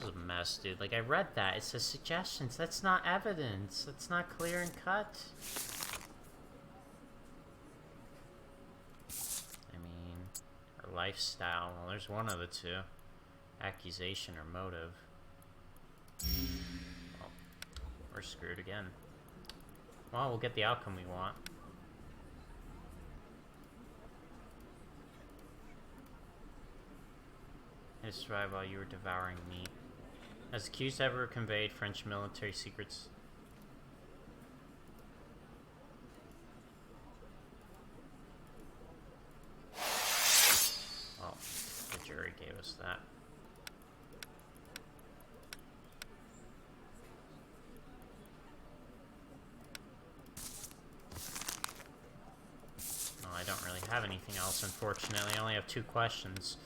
a mess, dude. Like, I read that. It says suggestions. That's not evidence. That's not clear and cut. I mean, her lifestyle. Well, there's one of the two. Accusation or motive. Well, we're screwed again. Well, we'll get the outcome we want. I survived while you were devouring meat. Has accused ever conveyed French military secrets? Well, the jury gave us that. I don't really have anything else, unfortunately. I only have 2 questions.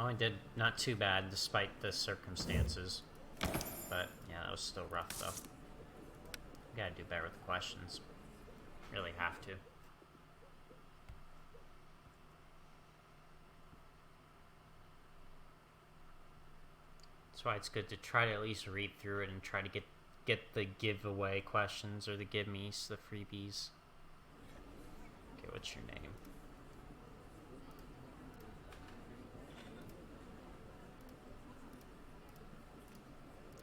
Well, I did not too bad despite the circumstances. But, yeah, that was still rough, though. We gotta do better with the questions. Really have to. That's why it's good to try to at least read through it and try to get the giveaway questions or the give-me's, the freebies. Okay, what's your name?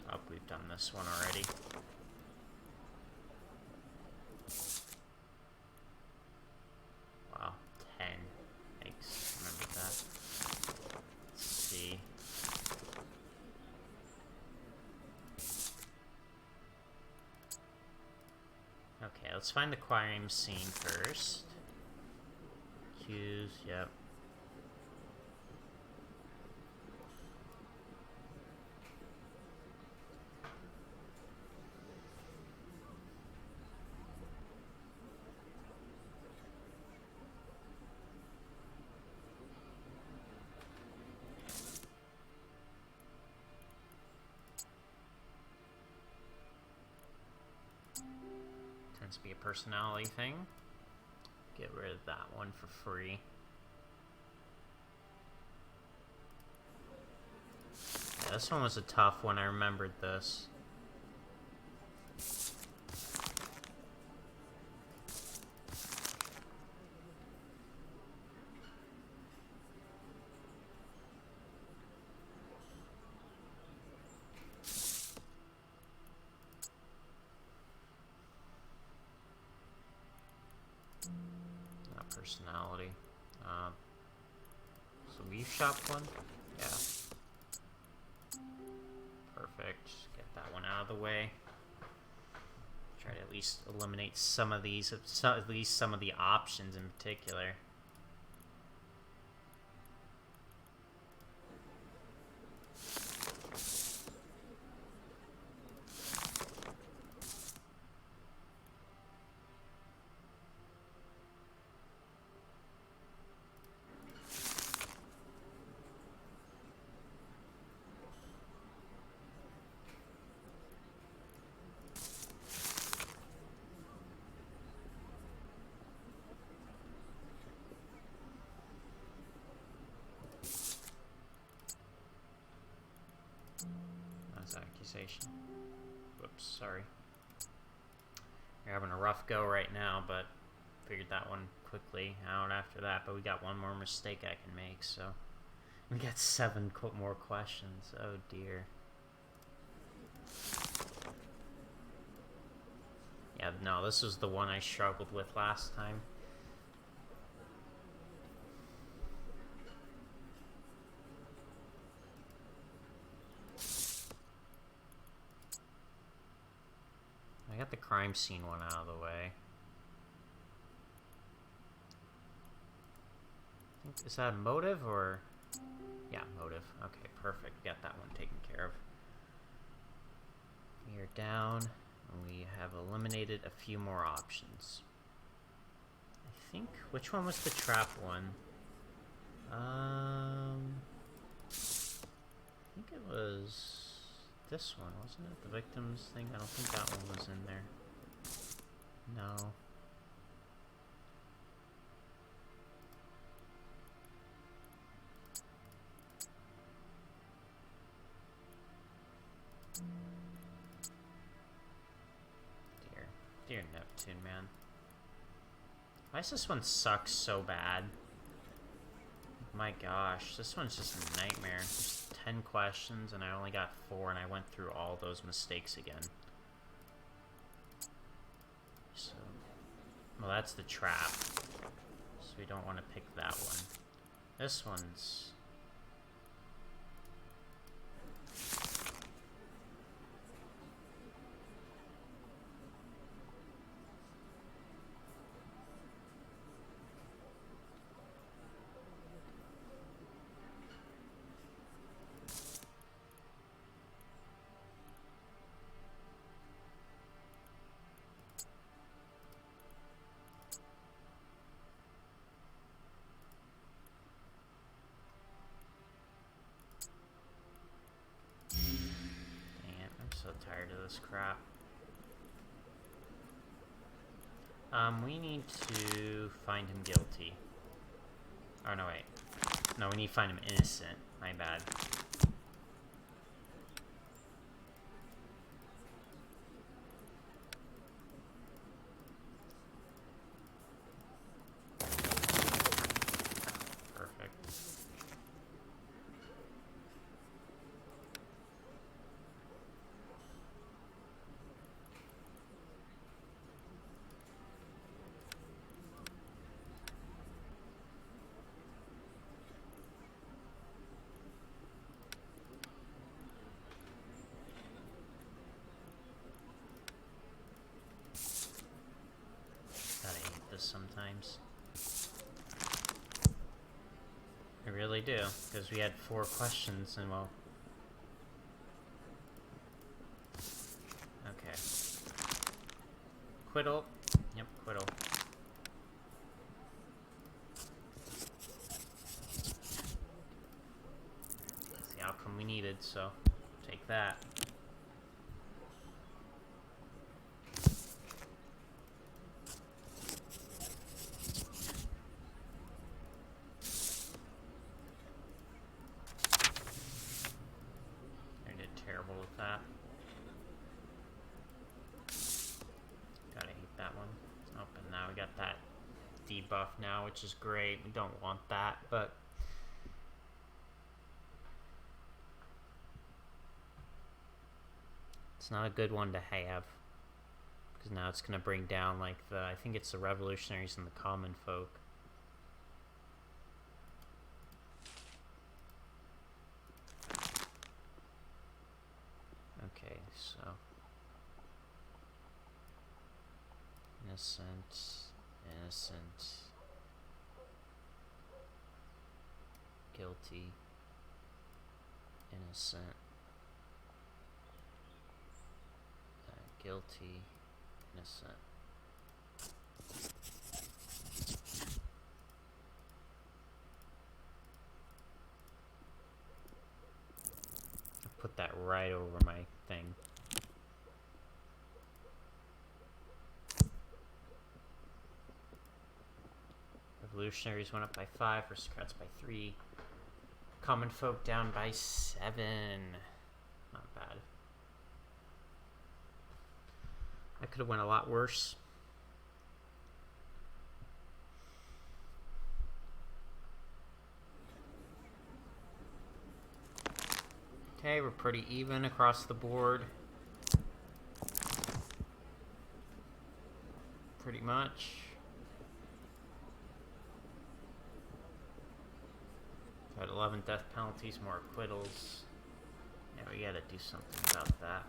Oh, we've done this one already. Wow, 10. Thanks. Remember that. Let's see. Okay, let's find the crime scene first. Cues, yep. Tends to be a personality thing. Get rid of that one for free. Yeah, this one was a tough one. I remembered this. Not personality. So we shop one? Yeah. Perfect. Just get that one out of the way. Try to at least eliminate some of these, at least some of the options in particular. Accusation. Whoops, sorry. We're having a rough go right now, but figured that one quickly out after that. But we got one more mistake I can make, so we got 7 more questions. Oh dear. Yeah, no, this was the one I struggled with last time. I got the crime scene one out of the way. Is that a motive or... Yeah, motive. Okay, perfect. Got that one taken care of. We are down, and we have eliminated a few more options. I think... Which one was the trap one? I think it was... this one, wasn't it? The victim's thing? I don't think that one was in there. No. Dear Neptune, man. Why does this one suck so bad? My gosh, this one's just a nightmare. There's 10 questions and I only got 4 and I went through all those mistakes again. So, well, that's the trap. So we don't want to pick that one. This one's... this crap. We need to find him guilty. Oh, no, wait. No, we need to find him innocent. My bad. Sometimes I really do, because we had 4 questions and well, okay, acquittal. Yep, acquittal. That's the outcome we needed, so take that. Debuff now, which is great. We don't want that, but it's not a good one to have, because now it's going to bring down like the, I think it's the revolutionaries and the common folk. Okay, so innocent, guilty, innocent, guilty, innocent. I'll put that right over my thing. Revolutionaries went up by 5, aristocrats by 3, common folk down by 7. Not bad. That could have went a lot worse. Okay, we're pretty even across the board. Pretty much. Got 11 death penalties, more acquittals. Yeah, we gotta do something about that.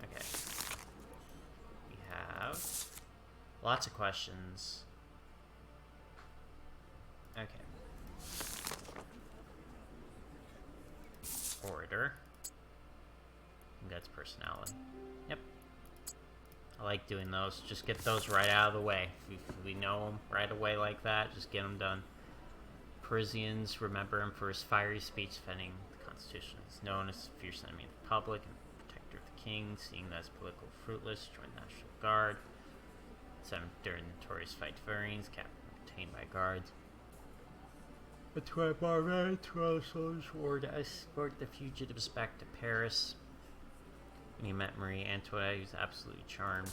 Okay. We have lots of questions. Okay. Orator. That's personality. Yep. I like doing those. Just get those right out of the way. If we know them right away like that, just get them done. Parisians remember him for his fiery speech defending the Constitution. He's known as a fierce enemy of the public and protector of the king. Seeing that as political fruitless, joined the National Guard. Sent him during the notorious fight to Varians, captured and detained by guards. A 12 soldiers were to escort the fugitives back to Paris. When he met Marie Antoinette, he was absolutely charmed.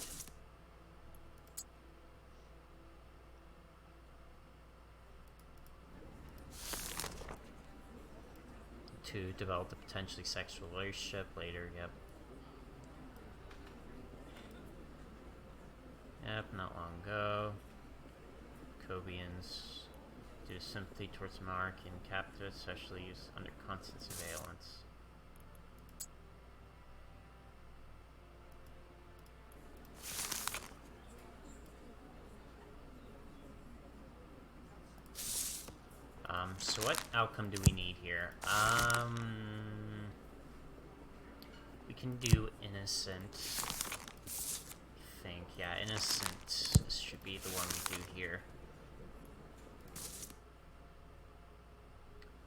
The two developed a potentially sexual relationship later, yep. Yep, not long ago. Cobians. Due to sympathy towards monarchy and captives, especially used under constant surveillance. So what outcome do we need here? We can do innocent. think. Yeah, innocent should be the one we do here.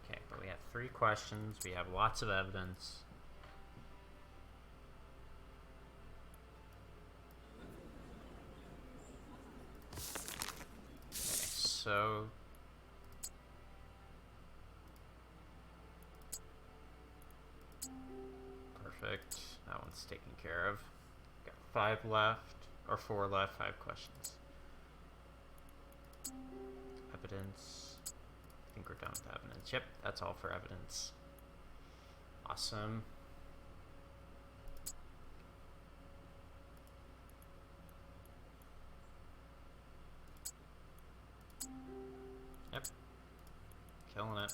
Okay, but we have 3 questions. We have lots of evidence. Okay, so... Perfect. That one's taken care of. Got 5 left, or 4 left, 5 questions. Evidence. I think we're done with evidence. Yep, that's all for evidence. Awesome. Yep. Killing it.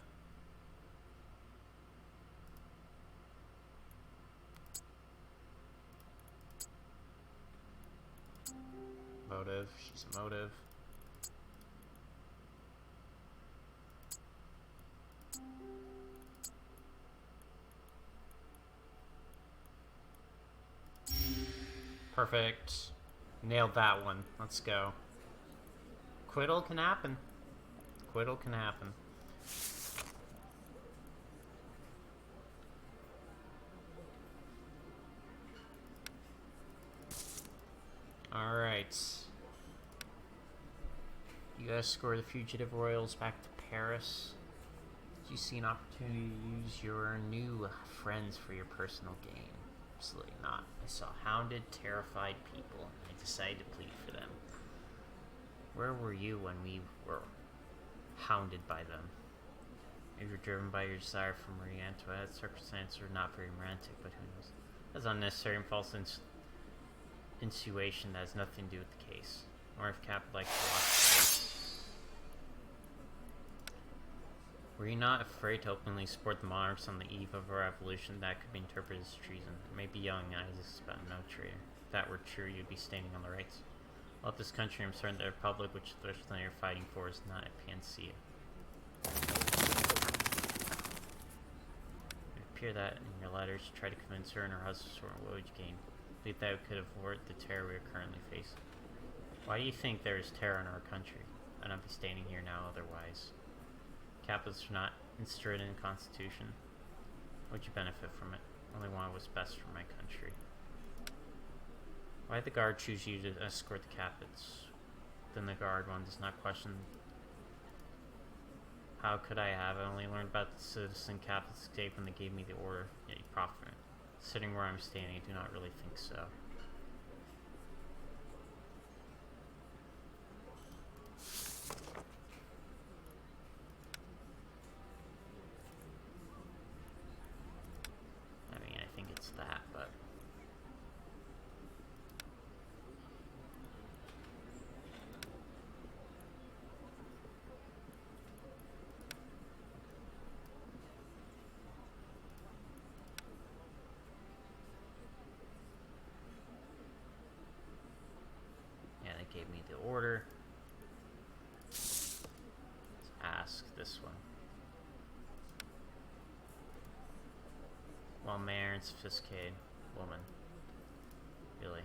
Motive. She's a motive. Perfect. Nailed that one. Let's go. Acquittal can happen. Acquittal can happen. Alright. You escort the fugitive royals back to Paris. Did you see an opportunity to use your new friends for your personal gain? Absolutely not. I saw hounded, terrified people, and I decided to plead for them. Where were you when we were hounded by them? If you're driven by your desire for Marie Antoinette, circumstances are not very romantic, but who knows? That's unnecessary and false insinuation that has nothing to do with the case. Or if Cap likes to watch this. Were you not afraid to openly support the monarchs on the eve of a revolution that could be interpreted as treason? I may be young, I suspect I'm no traitor. If that were true, you'd be standing on the rights. Well, this country, I'm certain the republic which the you're fighting for is not a panacea. It appeared that in your letters you tried to convince her and her husband to what would you gain? Believe that we could avoid the terror we are currently facing. Why do you think there is terror in our country? I'd not be standing here now otherwise. Capitalists are not inserted in the Constitution. Would you benefit from it? Only want what's best for my country. Why did the guard choose you to escort the captives? Then the guard one does not question. How could I have? I only learned about the citizen captain's escape when they gave me the order. Yet you profit. Sitting where I'm standing, I do not really think so. I mean, I think it's that, but... yeah, they gave me the order. Let's ask this one. Well-mannered and sophisticated woman. Really.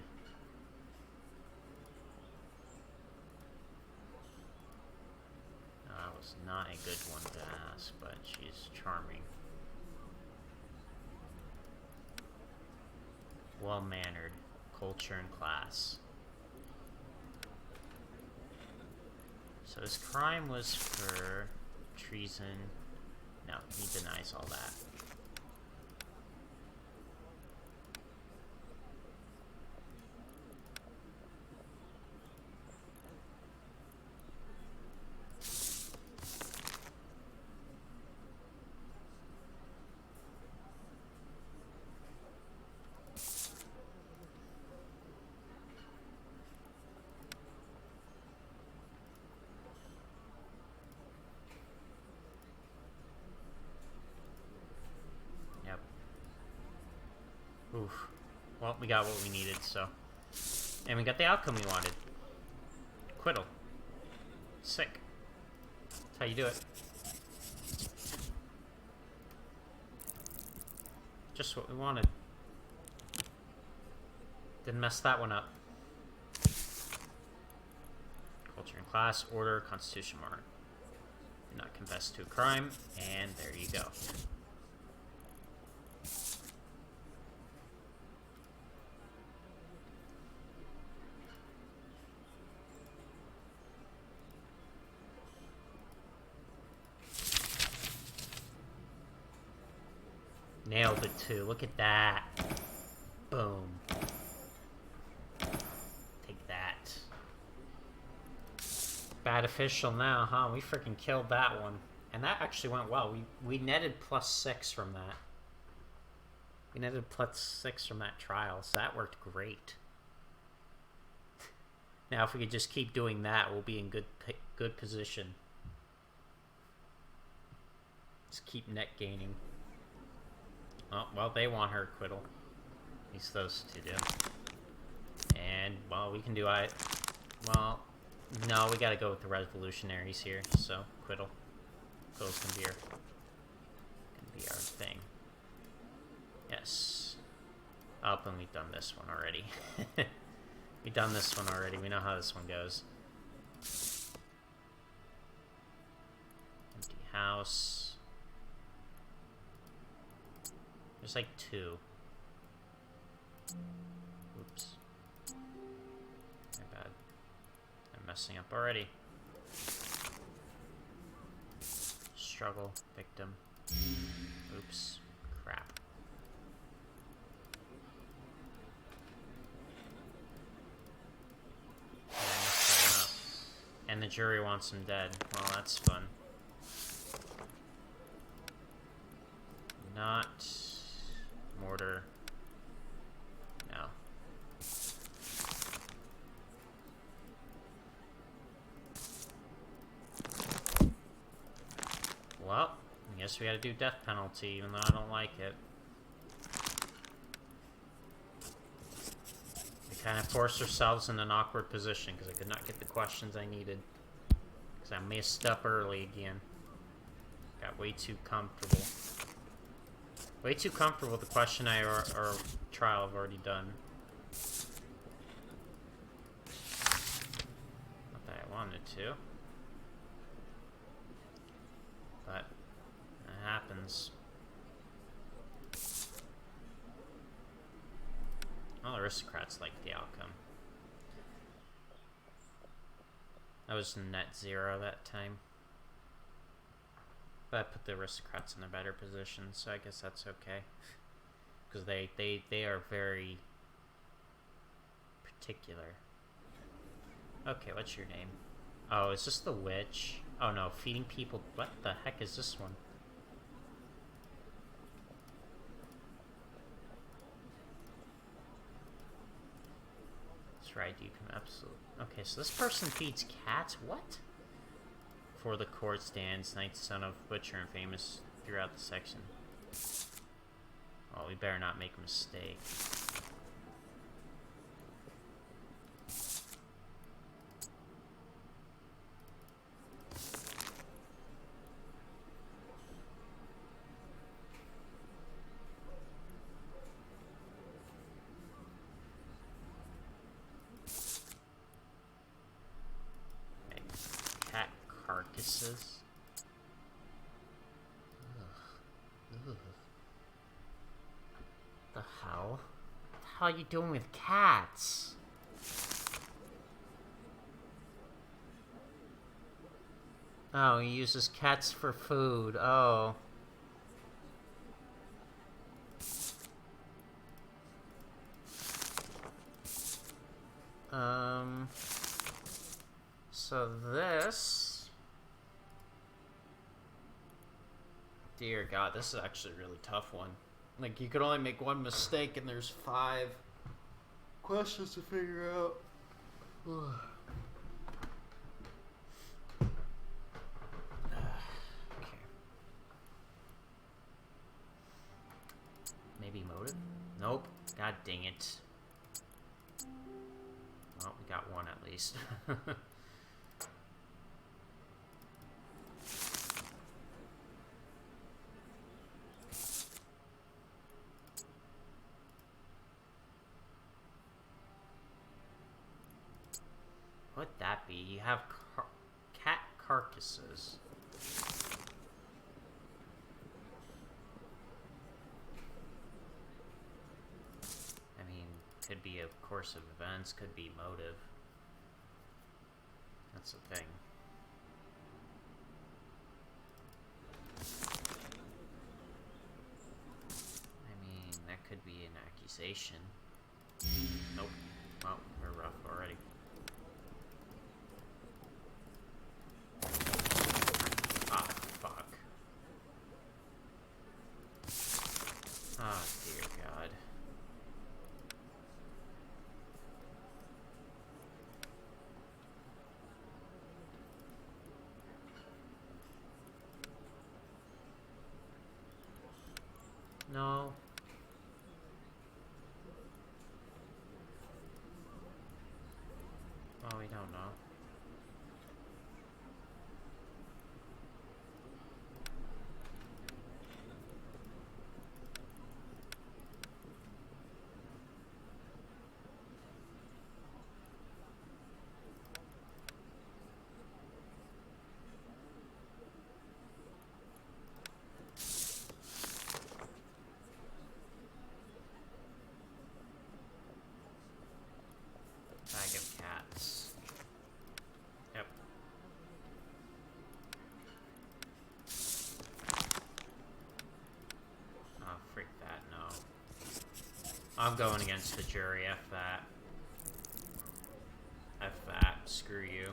That was not a good one to ask, but she's charming. Well-mannered, culture and class. So his crime was for treason. No, he denies all that. Oof. Well, we got what we needed, so. And we got the outcome we wanted. Acquittal. Sick. That's how you do it. Just what we wanted. Didn't mess that one up. culture and class, order, constitution mark. Do not confess to a crime, and there you go. Nailed it too. Look at that. Boom. Take that. Bad official now, huh? We freaking killed that one. And that actually went well. We netted +6 from that. We netted +6 from that trial, so that worked great. Now if we could just keep doing that, we'll be in good position. Just keep net gaining. Oh, well, they want her acquittal. At least those two do. And, well, we can do well, no, we gotta go with the revolutionaries here, so acquittal. Acquittal's gonna be our thing. Yes. Oh, and we've done this one already. We've done this one already. We know how this one goes. Empty house. There's like 2. Oops. My bad. I'm messing up already. Struggle. Victim. Oops. Crap. Yeah, I messed that up. And the jury wants him dead. Well, that's fun. Not... mortar. No. Well, I guess we gotta do death penalty, even though I don't like it. We kind of forced ourselves in an awkward position because I could not get the questions I needed. Because I messed up early again. Got way too comfortable. Way too comfortable with the question or trial I've already done. Not that I wanted to. But that happens. All aristocrats like the outcome. I was net 0 that time. But I put the aristocrats in a better position, so I guess that's okay. Because they are very particular. Okay, what's your name? Oh, is this the witch? Oh no, feeding people. What the heck is this one? That's right, you can absolutely... Okay, so this person feeds cats? What? For the court stands, knight, son of butcher, and famous throughout the section. Well, we better not make a mistake. Carcasses. Ugh. Ugh. The hell? What the hell are you doing with cats? Oh, he uses cats for food. Oh. So this... Dear God, this is actually a really tough one. Like, you could only make one mistake and there's 5 questions to figure out. Okay. Maybe motive? Nope. God dang it. Well, we got one at least. What would that happy. You have cat carcasses. I mean, could be a course of events, could be motive. That's the thing. I mean, that could be an accusation. Nope. Well, we're rough already. Ah, fuck. Oh, dear God. No. Well, we don't know. Bag of cats. Yep. Oh, freak that, no. I'm going against the jury, F that. F that, screw you.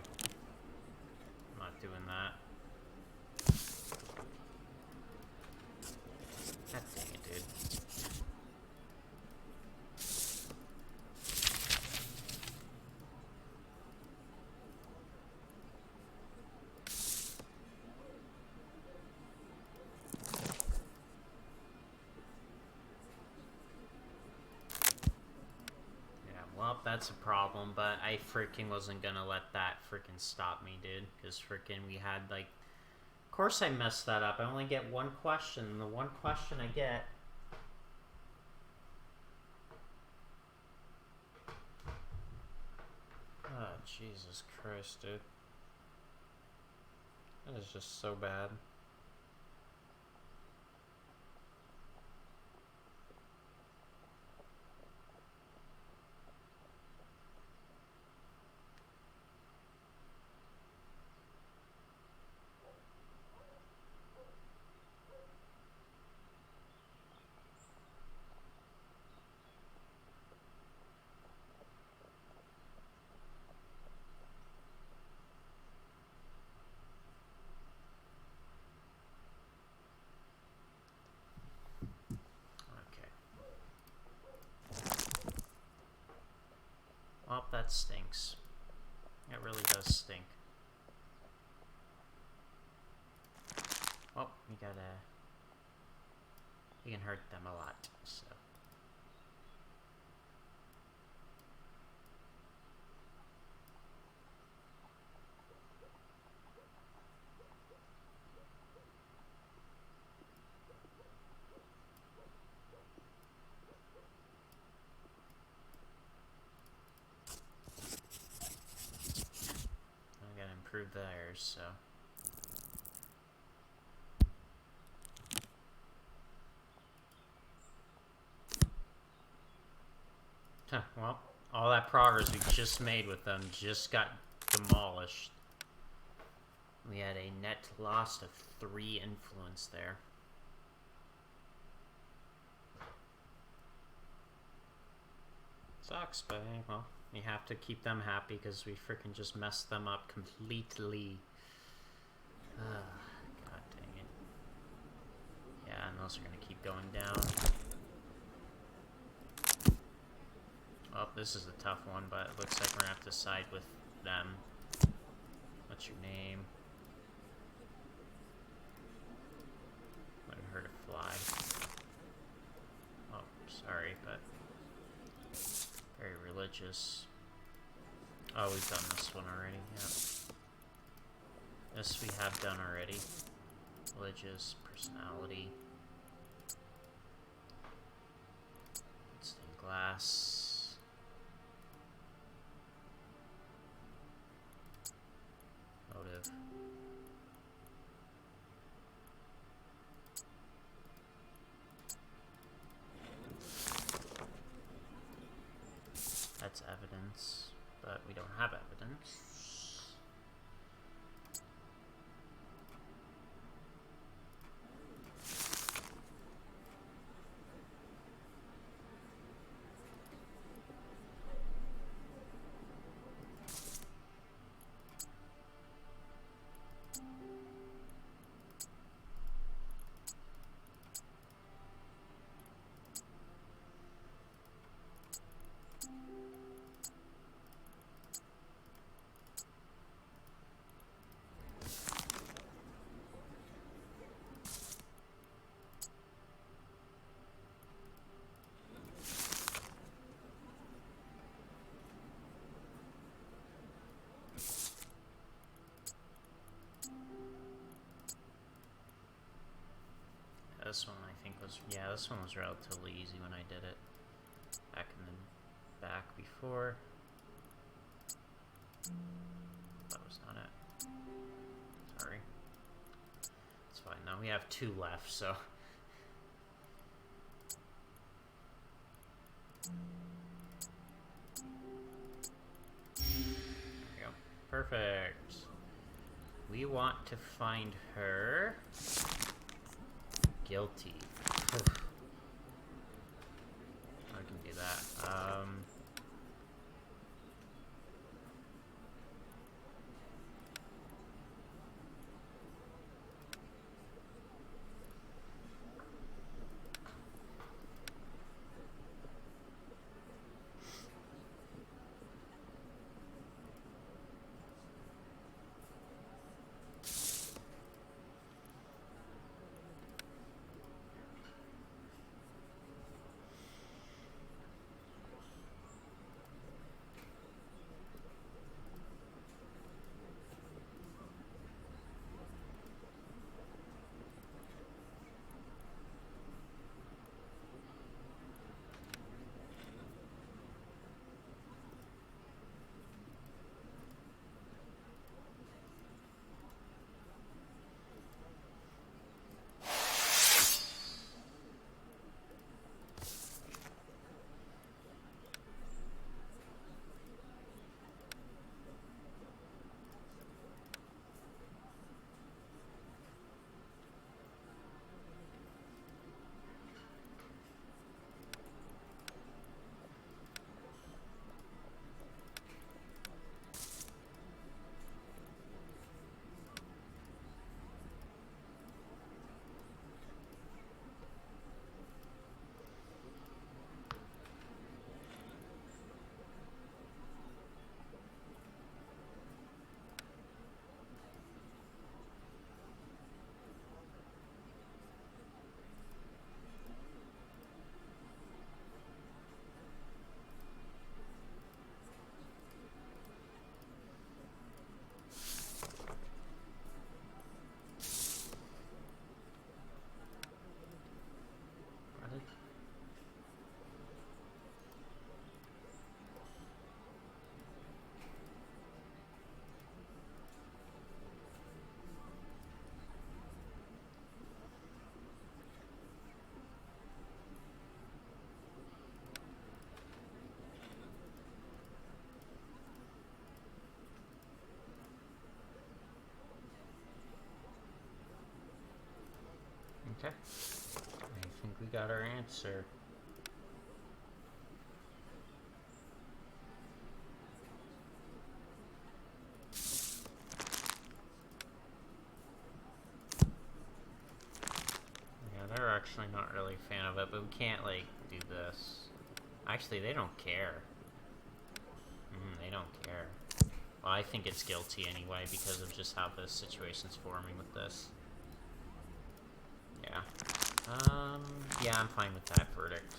I'm not doing that. God dang it, dude. Well, that's a problem, but I freaking wasn't gonna let that freaking stop me, dude. Because freaking we had, like... Of course I messed that up. I only get one question, and the one question I get... Oh, Jesus Christ, dude. That is just so bad. Well, that stinks. It really does stink. Well, you can hurt them a lot, so. I gotta improve theirs, so. Huh, well, all that progress we just made with them just got demolished. We had a net loss of 3 influence there. Sucks, but well, we have to keep them happy because we freaking just messed them up completely. God dang it. Yeah, and those are gonna keep going down. Well, this is a tough one, but it looks like we're gonna have to side with them. What's your name? Let her to fly. Oh, sorry, but very religious. Oh, we've done this one already, yeah. This we have done already. Religious, personality. Stained glass. evidence, but we don't have evidence. This one I think was, yeah, this one was relatively easy when I did it back in the back before. That was not it. Sorry. It's fine now. We have 2 left, so. There we go. Perfect. We want to find her. Guilty. Oof. I can do that. Okay. I think we got our answer. Yeah, they're actually not really a fan of it, but we can't, like, do this. Actually, they don't care. They don't care. Well, I think it's guilty anyway because of just how the situation's forming with this. Yeah. Yeah, I'm fine with that verdict.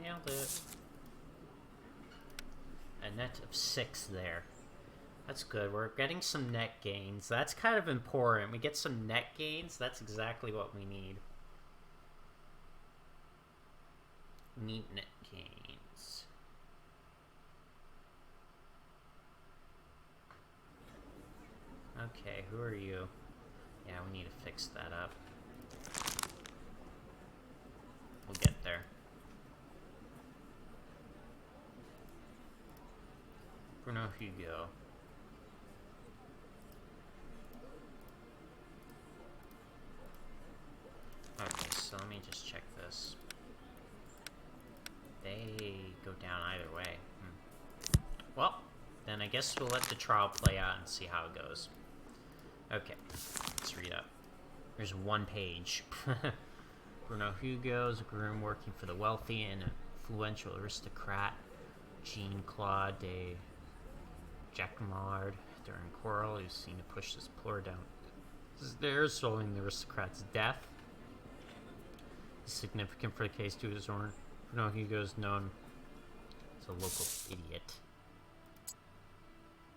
Nailed it. A net of 6 there. That's good. We're getting some net gains. That's kind of important. We get some net gains. That's exactly what we need. We need net gains. Okay, who are you? Yeah, we need to fix that up. We'll get there. Bruno Hugo. Okay, so let me just check this. They go down either way. Well, then I guess we'll let the trial play out and see how it goes. Okay, let's read up. There's one page. Bruno Hugo is a groom working for the wealthy and influential aristocrat Jean-Claude de Jacquemart. During a quarrel, he was seen to push his employer down the stairs, following the aristocrat's death. It's significant for the case to his owner. Bruno Hugo is known as a local idiot.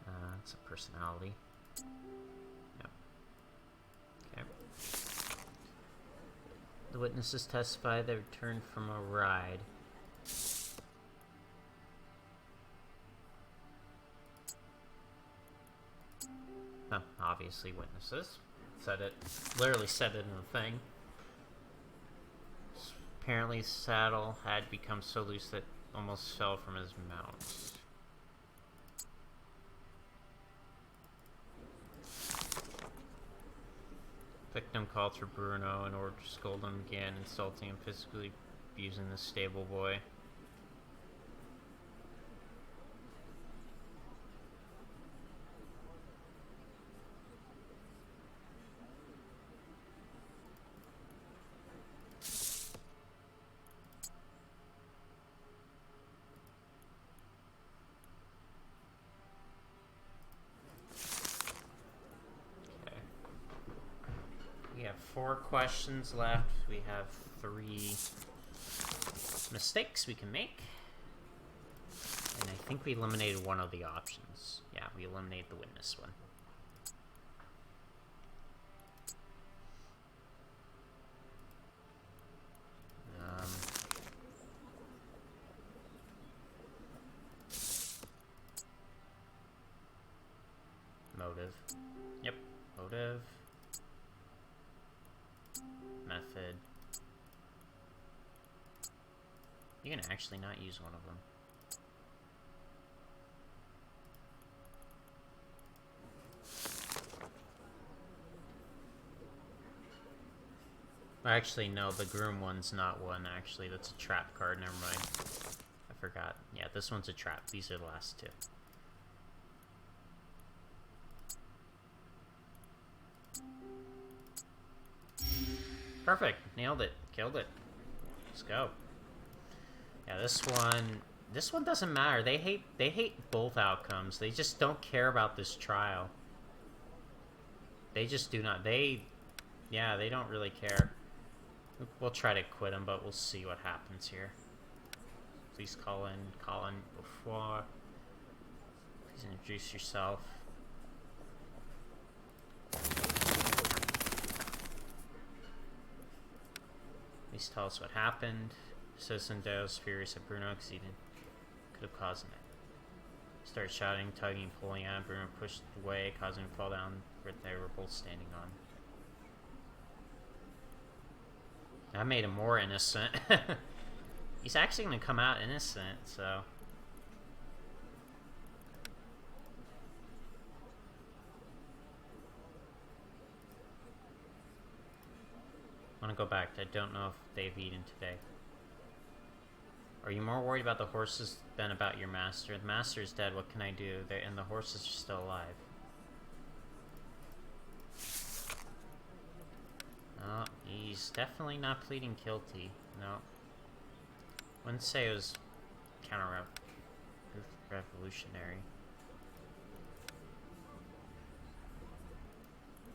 That's a personality. Yep. Okay. The witnesses testify they returned from a ride. Oh, obviously witnesses. Said it. Literally said it in the thing. Apparently his saddle had become so loose that it almost fell from his mount. Victim called for Bruno in order to scold him again, insulting and physically abusing the stable boy. We have 4 questions left. We have 3 mistakes we can make. And I think we eliminated one of the options. Yeah, we eliminated the witness one. Motive. Yep, motive. Method. You can actually not use one of them. Actually, no, the groom one's not one, actually. That's a trap card, never mind. I forgot. Yeah, this one's a trap. These are the last 2. Perfect. Nailed it. Killed it. Let's go. Yeah, this one doesn't matter. They hate both outcomes. They just don't care about this trial. They just do not. They don't really care. We'll try to quit him, but we'll see what happens here. Please call in before. Please introduce yourself. Please tell us what happened. Citizen Dale was furious at Bruno because he could have caused it. He started shouting, tugging, and pulling at him. Bruno pushed away, causing him to fall down where they were both standing on. That made him more innocent. He's actually going to come out innocent, so... I want to go back. I don't know if they've eaten today. Are you more worried about the horses than about your master? The master is dead. What can I do? And the horses are still alive. No, he's definitely not pleading guilty. No. Wouldn't say it was counter-revolutionary.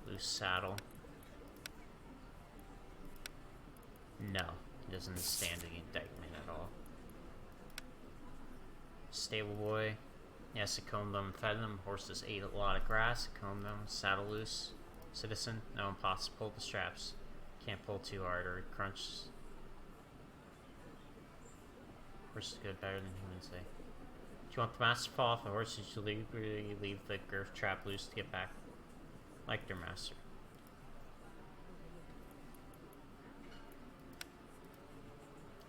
Loose saddle. No, he doesn't stand the indictment at all. Stable boy. Yes, I combed them, fed them. Horses ate a lot of grass. I combed them. Saddle loose. Citizen, no impossible. Pull the straps. Can't pull too hard or it crunches. Horse is good, better than humans say. Do you want the master to fall off the horse? You should leave the girth trap loose to get back. Like their master.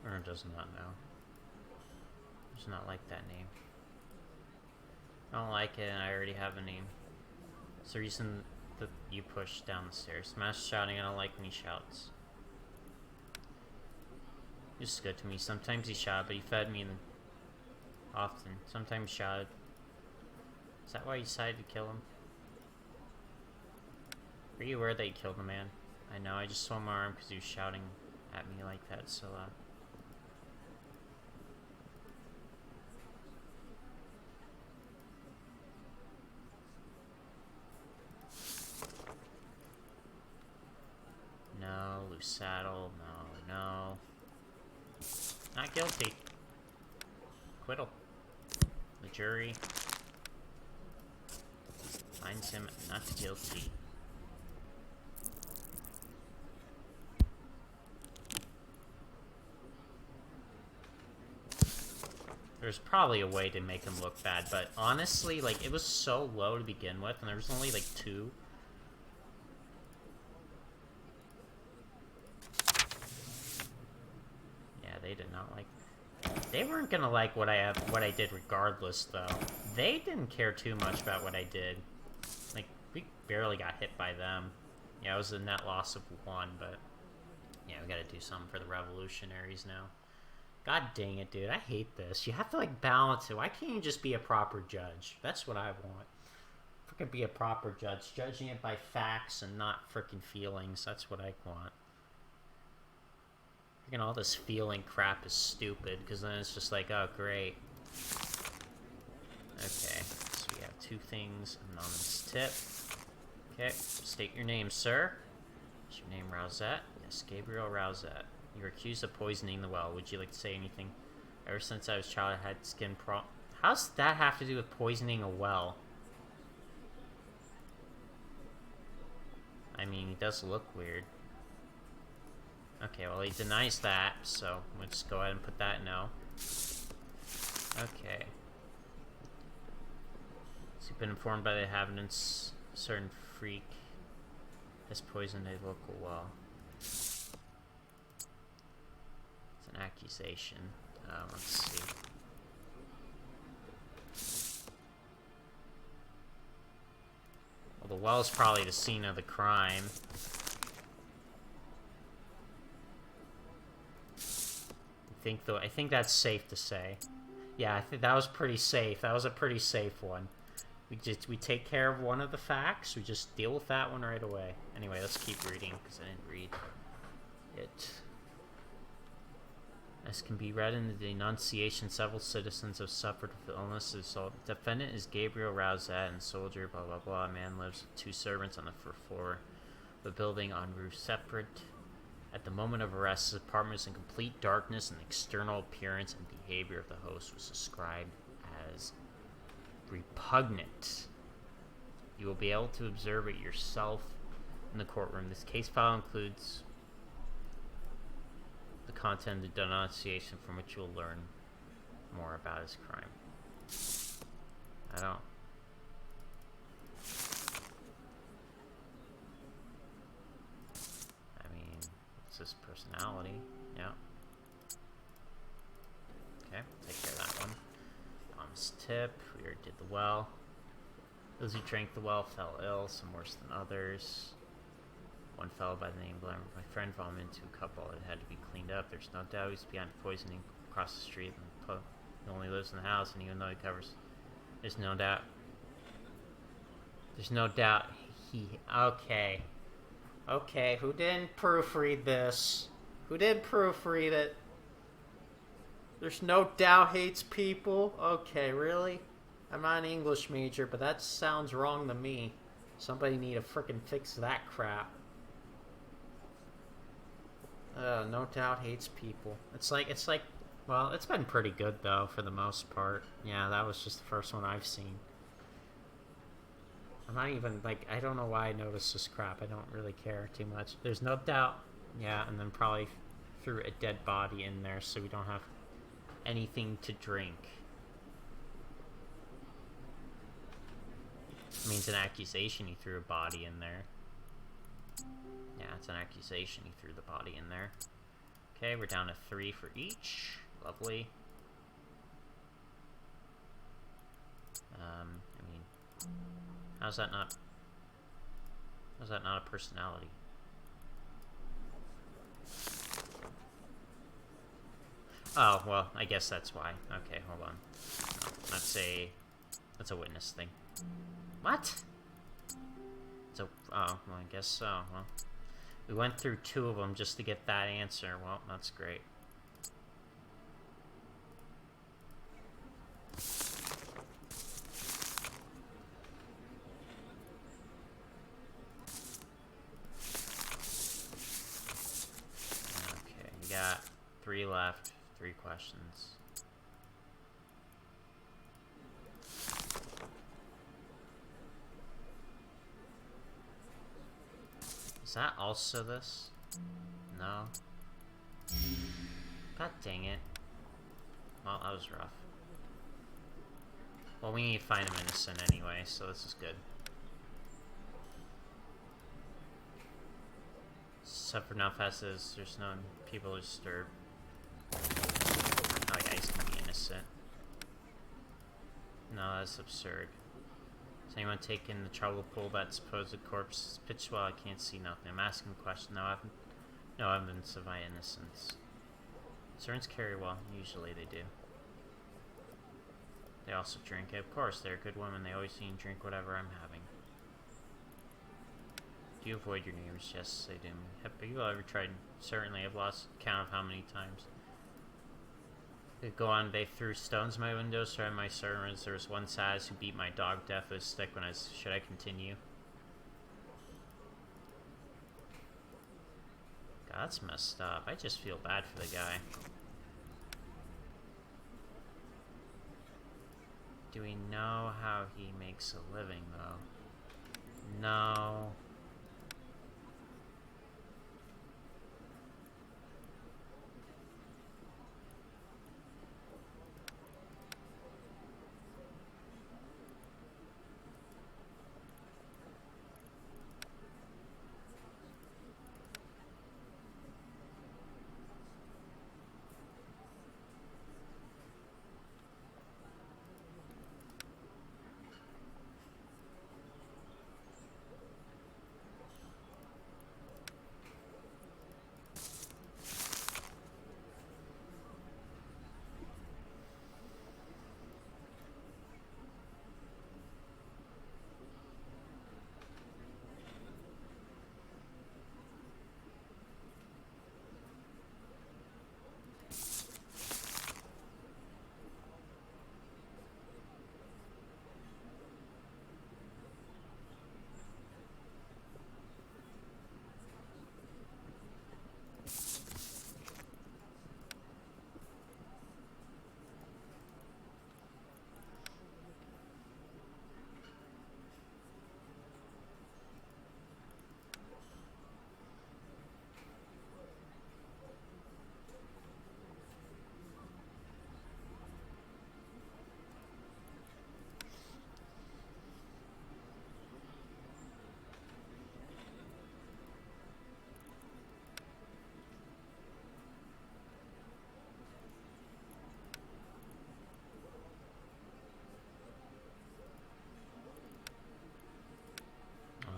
Or does not know. Does not like that name. I don't like it and I already have a name. It's the reason that you push down the stairs. Master shouting, I don't like when he shouts. He's good to me. Sometimes he shouted, but he fed me often. Sometimes he shouted. Is that why you decided to kill him? Were you aware that he killed the man? I know, I just swung my arm because he was shouting at me like that so loud. No, loose saddle, no. Not guilty. Acquittal. The jury finds him not guilty. There's probably a way to make him look bad, but honestly, like, it was so low to begin with, and there was only, like, 2. Yeah, they did not like... They weren't gonna like what I did regardless, though. They didn't care too much about what I did. Like, we barely got hit by them. Yeah, it was a net loss of 1, but... Yeah, we gotta do something for the revolutionaries now. God dang it, dude. I hate this. You have to, like, balance it. Why can't you just be a proper judge? That's what I want. Freaking be a proper judge. Judging it by facts and not freaking feelings. That's what I want. Freaking all this feeling crap is stupid, because then it's just like, oh, great. Okay, so we have 2 things. Anonymous tip. Okay, state your name, sir. Is your name Rousette? Yes, Gabriel Rousette. You were accused of poisoning the well. Would you like to say anything? Ever since I was a child, I had skin problems. How's that have to do with poisoning a well? I mean, he does look weird. Okay, well, he denies that, so we'll just go ahead and put that no. Okay. So you've been informed by the inhabitants a certain freak has poisoned a local well. An accusation. Let's see. Well, the well is probably the scene of the crime. I think that's safe to say. Yeah, I think that was pretty safe. That was a pretty safe one. We take care of one of the facts. We just deal with that one right away. Anyway, let's keep reading because I didn't read it. As can be read in the denunciation, several citizens have suffered with illness. The defendant is Gabriel Rousette and soldier, blah, blah, blah. A man lives with 2 servants on the first floor of a building on roof separate. At the moment of arrest, his apartment was in complete darkness, and the external appearance and behavior of the host was described as repugnant. You will be able to observe it yourself in the courtroom. This case file includes the content of the denunciation from which you'll learn more about his crime. It's his personality. Yeah. Okay, take care of that one. Honest tip. We already did the well. Those who drank the well fell ill, some worse than others. One fellow by the name of my friend vomited into a cup that had to be cleaned up. There's no doubt he's behind poisoning across the street. And he only lives in the house, and even though he covers, there's no doubt he. Okay, who didn't proofread this? Who did proofread it? There's no doubt hates people? Okay, really? I'm not an English major, but that sounds wrong to me. Somebody need to frickin' fix that crap. No doubt hates people. It's like Well, it's been pretty good, though, for the most part. Yeah, that was just the first one I've seen. I'm not even, like, I don't know why I noticed this crap. I don't really care too much. There's no doubt. Yeah, and then probably threw a dead body in there so we don't have anything to drink. It means an accusation he threw a body in there. Yeah, it's an accusation he threw the body in there. Okay, we're down to 3 for each. Lovely. I mean, how's that not a personality? Oh, well, I guess that's why. Okay, hold on. No, that's a witness thing. What? Oh, well, I guess so. Well, we went through 2 of them just to get that answer. Well, that's great. Okay, we got 3 left, 3 questions. Is that also this? No. God dang it. Well, that was rough. Well, we need to find him innocent anyway, so this is good. Except for now, there's no people disturbed. Oh yeah, he's gonna be innocent. No, that's absurd. Has anyone taken the trouble to pull that supposed corpse? Pitch well, I can't see nothing. I'm asking a question. No evidence of my innocence. Concerns carry well. Usually they do. They also drink. Of course, they're good women. They always eat and drink whatever I'm having. Do you avoid your neighbors? Yes, they do. Have people ever tried? Certainly. I've lost count of how many times. They go on. They threw stones in my windows, threatened my servants. There was one Saz who beat my dog death with a stick when I... Should I continue? God, that's messed up. I just feel bad for the guy. Do we know how he makes a living, though? No.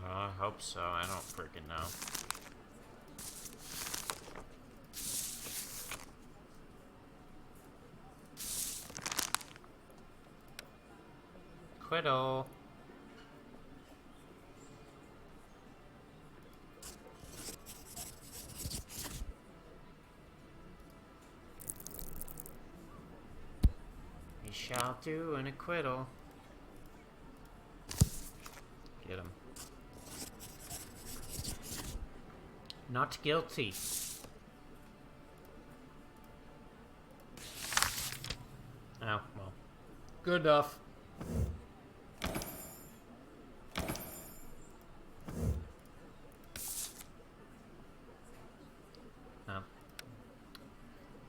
I hope so. I don't freaking know. Acquittal. We shall do an acquittal. Get him. Not guilty. Good enough.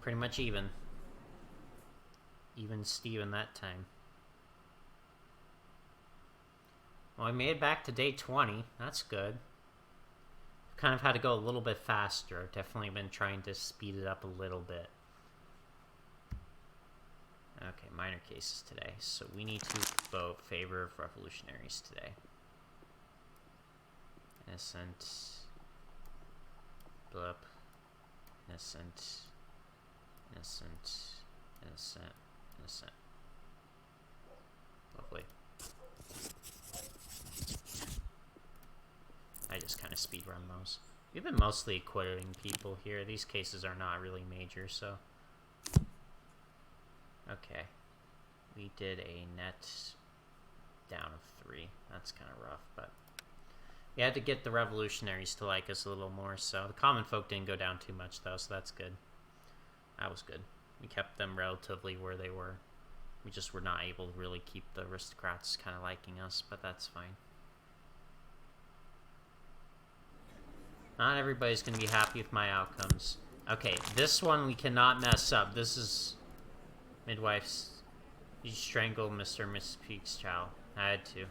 Pretty much even. Even Steven that time. Well, I made it back to day 20. That's good. Kind of had to go a little bit faster. I've definitely been trying to speed it up a little bit. Okay, minor cases today. So we need to vote favor of revolutionaries today. Innocent. Blip. Innocent. Innocent. Innocent. Innocent. Lovely. I just kind of speedrun those. We've been mostly acquitting people here. These cases are not really major, so... Okay. We did a net down of 3. That's kind of rough, but... We had to get the revolutionaries to like us a little more, so... The common folk didn't go down too much, though, so that's good. That was good. We kept them relatively where they were. We just were not able to really keep the aristocrats kind of liking us, but that's fine. Not everybody's going to be happy with my outcomes. Okay, this one we cannot mess up. This is... Midwife's... You strangled Mr. and Mrs. Peake's child. I had to.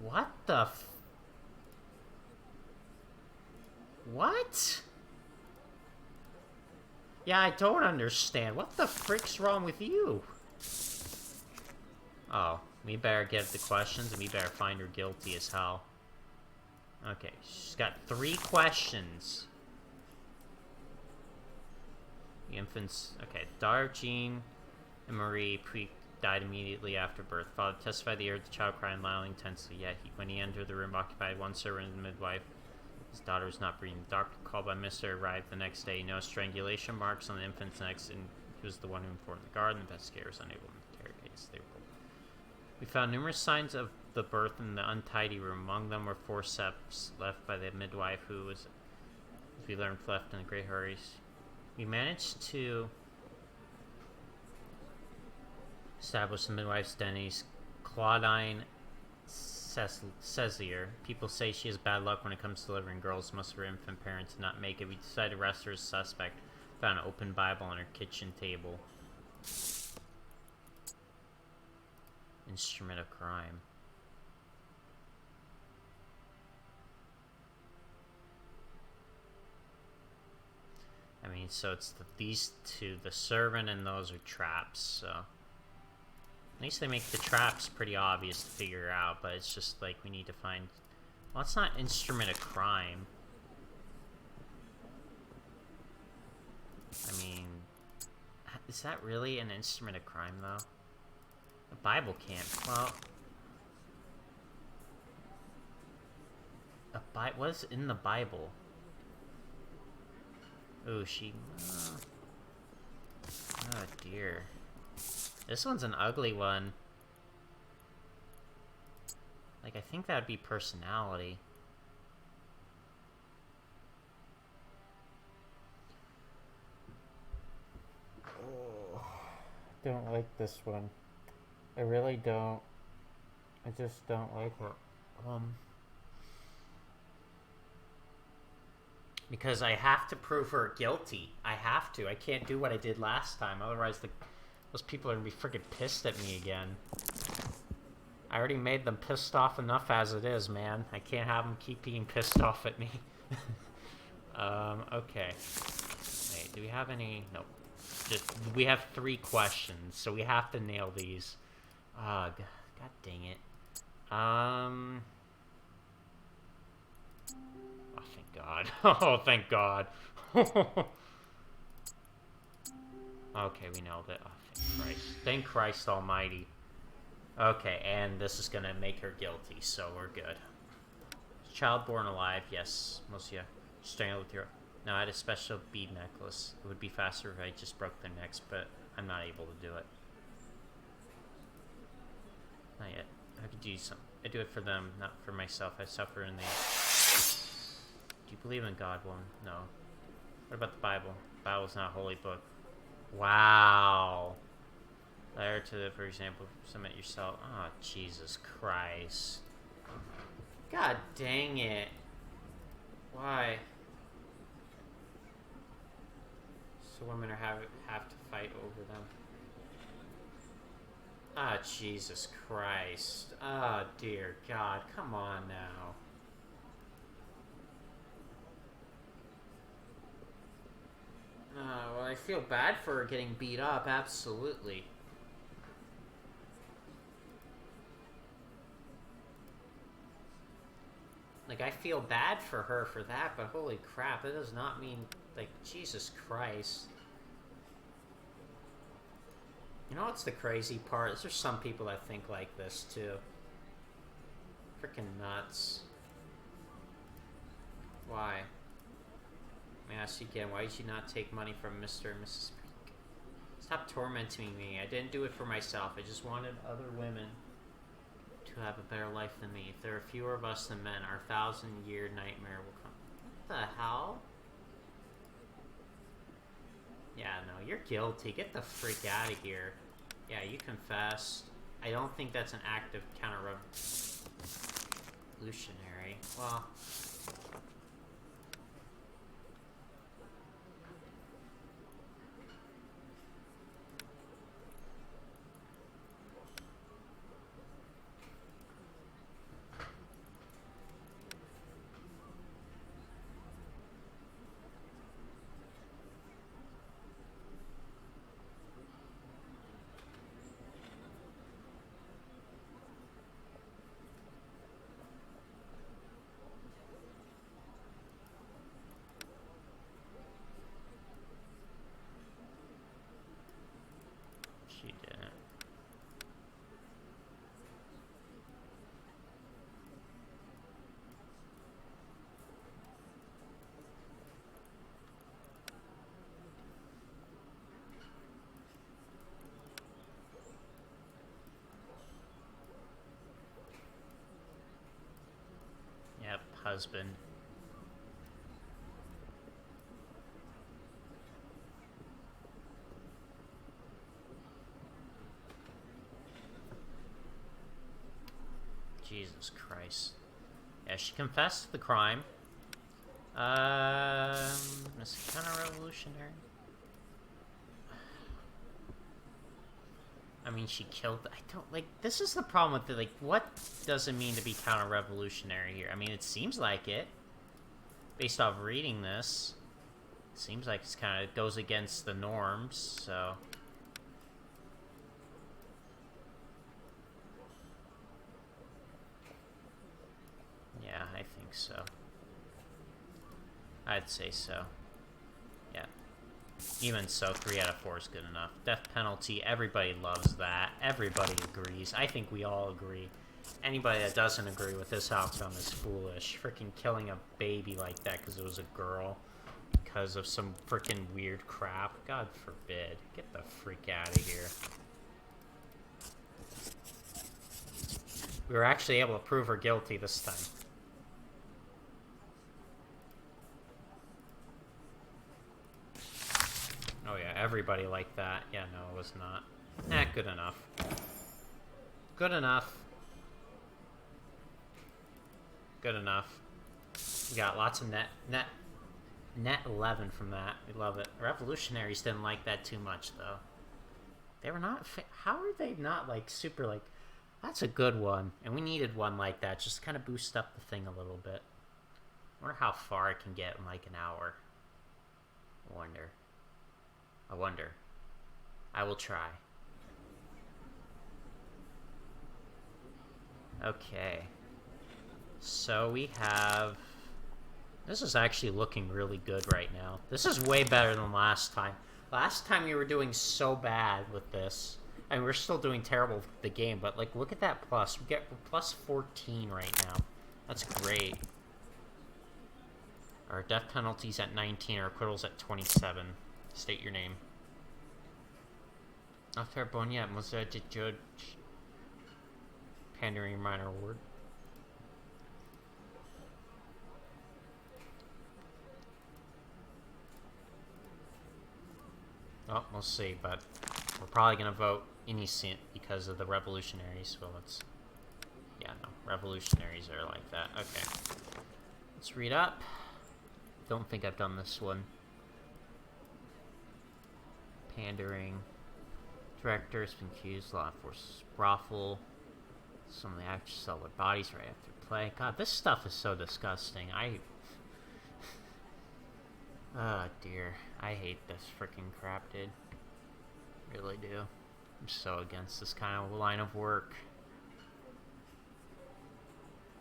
What the f... What? Yeah, I don't understand. What the frick's wrong with you? Oh, we better get the questions and we better find her guilty as hell. Okay, she's got 3 questions. The infants... Okay, daughter Jean and Marie Peake died immediately after birth. Father testified that he heard the child crying loudly intensely, yet when he entered the room occupied one servant and the midwife. His daughter was not breathing. The doctor called by Mr. arrived the next day. No strangulation marks on the infant's neck, and he was the one who informed the guard, and the investigator was unable to interrogate. We found numerous signs of the birth in the untidy room. Among them were forceps left by the midwife, who was, as we learned, left in a great hurry. We managed to establish the midwife's identities. Claudine Cesier. People say she has bad luck when it comes to delivering girls. Most of her infant parents did not make it. We decided to arrest her as a suspect. Found an open Bible on her kitchen table. Instrument of crime. I mean, so it's these two, the servant and those are traps, so... At least they make the traps pretty obvious to figure out, but it's just like we need to find... Well, it's not instrument of crime. I mean... Is that really an instrument of crime, though? The Bible can't. Well... What is in the Bible? Oh, she... Oh, dear. This one's an ugly one. Like, I think that would be personality. Oh, don't like this one. I really don't. I just don't like it. Because I have to prove her guilty. I have to. I can't do what I did last time. Otherwise, those people are going to be freaking pissed at me again. I already made them pissed off enough as it is, man. I can't have them keep being pissed off at me. Okay. Wait, do we have any... Nope. We have 3 questions, so we have to nail these. God dang it. Oh, thank God. Oh, thank God. Okay, we nailed it. Oh, thank Christ. Thank Christ almighty. Okay, and this is gonna make her guilty, so we're good. Child born alive, yes. Monsieur. Strangled with your... No, I had a special bead necklace. It would be faster if I just broke their necks, but I'm not able to do it. Not yet. I could do some. I do it for them, not for myself. I suffer in the... Do you believe in God, woman? No. What about the Bible? The Bible's not a holy book. Wow. Letter to, for example, submit yourself. Oh, Jesus Christ. God dang it. Why? So women have to fight over them. Ah, oh, Jesus Christ. Oh, dear God. Come on now. Well, I feel bad for her getting beat up, absolutely. Like, I feel bad for her for that, but holy crap, that does not mean, like, Jesus Christ. You know what's the crazy part? There's some people that think like this, too. Freaking nuts. Why? Let me ask you again, why did you not take money from Mr. and Mrs. Pink? Stop tormenting me. I didn't do it for myself. I just wanted other women to have a better life than me. If there are fewer of us than men, our 1,000-year nightmare will come. What the hell? Yeah, no, you're guilty. Get the freak out of here. Yeah, you confessed. I don't think that's an act of counter-revolutionary. Well... she didn't. Yep, husband. Jesus Christ. Yeah, she confessed to the crime. Is it counter-revolutionary? I mean, she killed... I don't... Like, this is the problem with it. Like, what does it mean to be counter-revolutionary here? I mean, it seems like it. Based off reading this. It seems like it's kind of... goes against the norms, so... Yeah, I think so. I'd say so. Yeah. Even so, 3 out of 4 is good enough. Death penalty, everybody loves that. Everybody agrees. I think we all agree. Anybody that doesn't agree with this outcome is foolish. Freaking killing a baby like that because it was a girl. Because of some freaking weird crap. God forbid. Get the freak out of here. We were actually able to prove her guilty this time. Oh yeah, everybody liked that. Yeah, no, it was not. Good enough. Good enough. Good enough. We got lots of net 11 from that. We love it. Revolutionaries didn't like that too much, though. They were not... How are they not, like, super, like... That's a good one. And we needed one like that. Just kind of boost up the thing a little bit. I wonder how far I can get in, like, an hour. I wonder. I will try. Okay. So we have... This is actually looking really good right now. This is way better than last time. Last time we were doing so bad with this. I mean, we're still doing terrible with the game, but, like, look at that plus. We get plus 14 right now. That's great. Our death penalty's at 19, our acquittals at 27. State your name. After Bonnet, Monsieur de Judge. Pandering minor award. Oh, we'll see, but We're probably gonna vote innocent because of the revolutionaries, so let's... Yeah, no, revolutionaries are like that. Okay. Let's read up. Don't think I've done this one. Pandering. Director has been accused. Law enforcement brothel. Some of the actors sell their bodies right after play. God, this stuff is so disgusting. Oh, dear. I hate this freaking crap, dude. Really do. I'm so against this kind of line of work.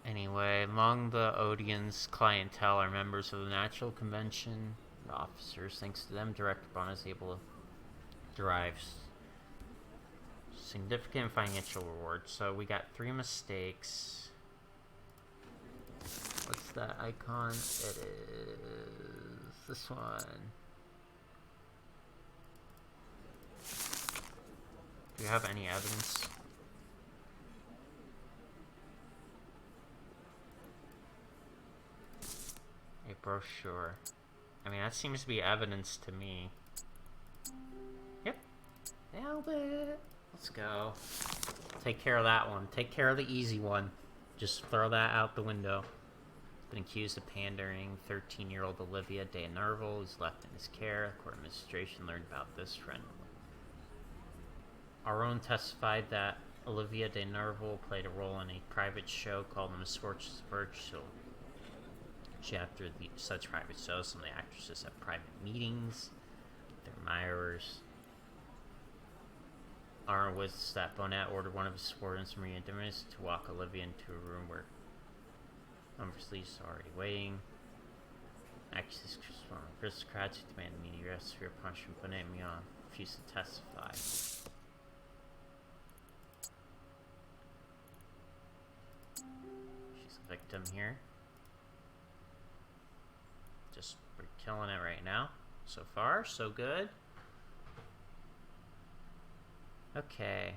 Anyway, among the Odeon's clientele are members of the Natural Convention. The officers, thanks to them, Director Bond is able to derive significant financial reward. So we got 3 mistakes. What's that icon? It is this one. Do you have any evidence? A brochure. I mean, that seems to be evidence to me. Yep. Nailed it. Let's go. Take care of that one. Take care of the easy one. Just throw that out the window. Been accused of pandering. 13-year-old Olivia de Nerval is left in his care. The court administration learned about this friend. Our own testified that Olivia de Nerval played a role in a private show called The Misfortunes of Virgil. After such private shows, some of the actresses have private meetings with their admirers. Our was that Bonnet ordered one of his subordinates, Maria Dimas, to walk Olivia into a room where Umbersley's already waiting. Actresses from aristocrats who demanded immediate arrest for punishment. Bonnet and Mion refused to testify. She's a victim here. Just, we're killing it right now. So far, so good. Okay.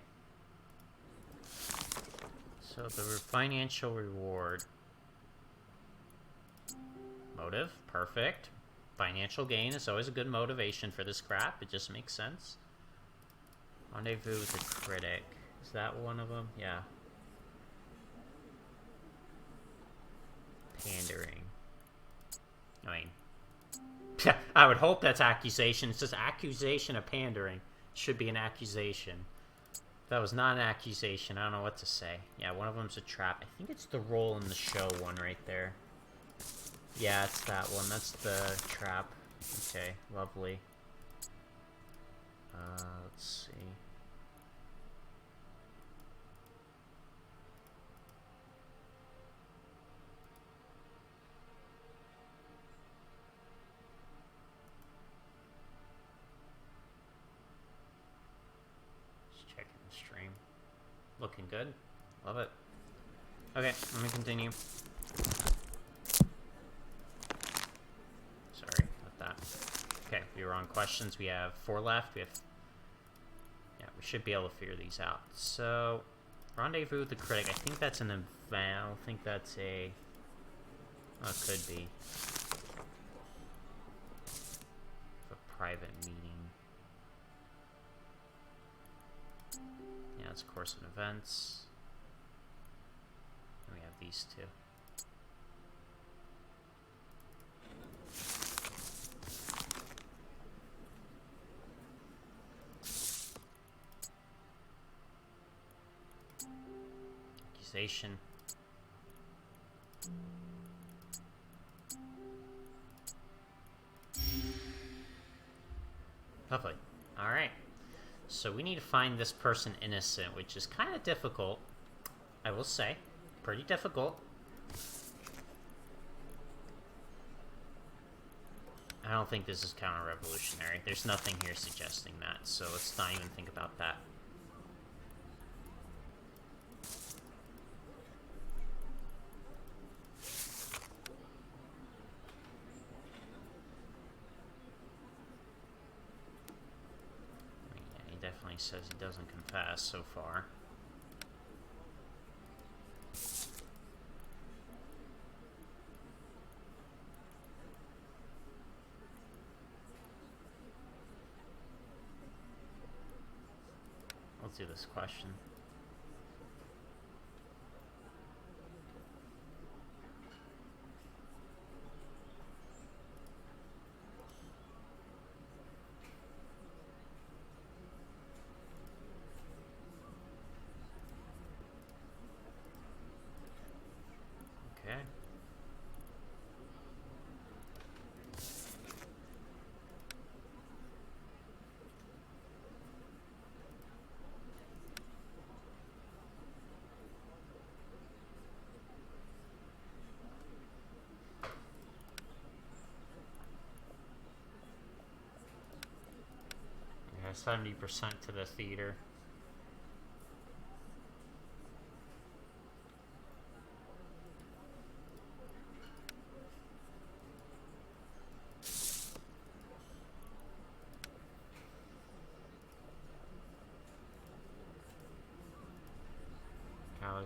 So the financial reward. Motive, perfect. Financial gain is always a good motivation for this crap. It just makes sense. Rendezvous with the critic. Is that one of them? Yeah. Pandering. I mean, I would hope that's accusation. It's just accusation of pandering. Should be an accusation. If that was not an accusation, I don't know what to say. Yeah, one of them's a trap. I think it's the role in the show one right there. Yeah, it's that one. That's the trap. Okay, lovely. Let's see. Stream. Looking good. Love it. Okay, let me continue. Sorry about that. Okay, we were on questions. We have 4 left. We we should be able to figure these out. So, rendezvous with the critic. I think that's an event. I don't think that's a... Oh, it could be. A private meeting. Yeah, it's course of events. And we have these 2. Accusation. Lovely. Alright. So we need to find this person innocent, which is kind of difficult, I will say. Pretty difficult. I don't think this is counter-revolutionary. There's nothing here suggesting that, so let's not even think about that. Definitely says he doesn't confess so far. Let's do this question. Okay. Yeah, 70% to the theater.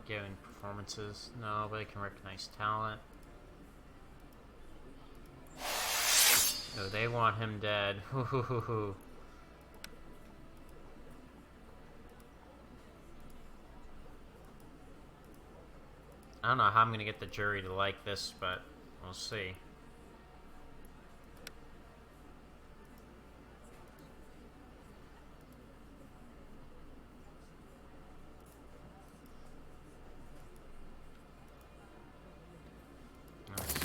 Giving performances. Nobody can recognize talent. Oh, they want him dead. I don't know how I'm gonna get the jury to like this, but we'll see.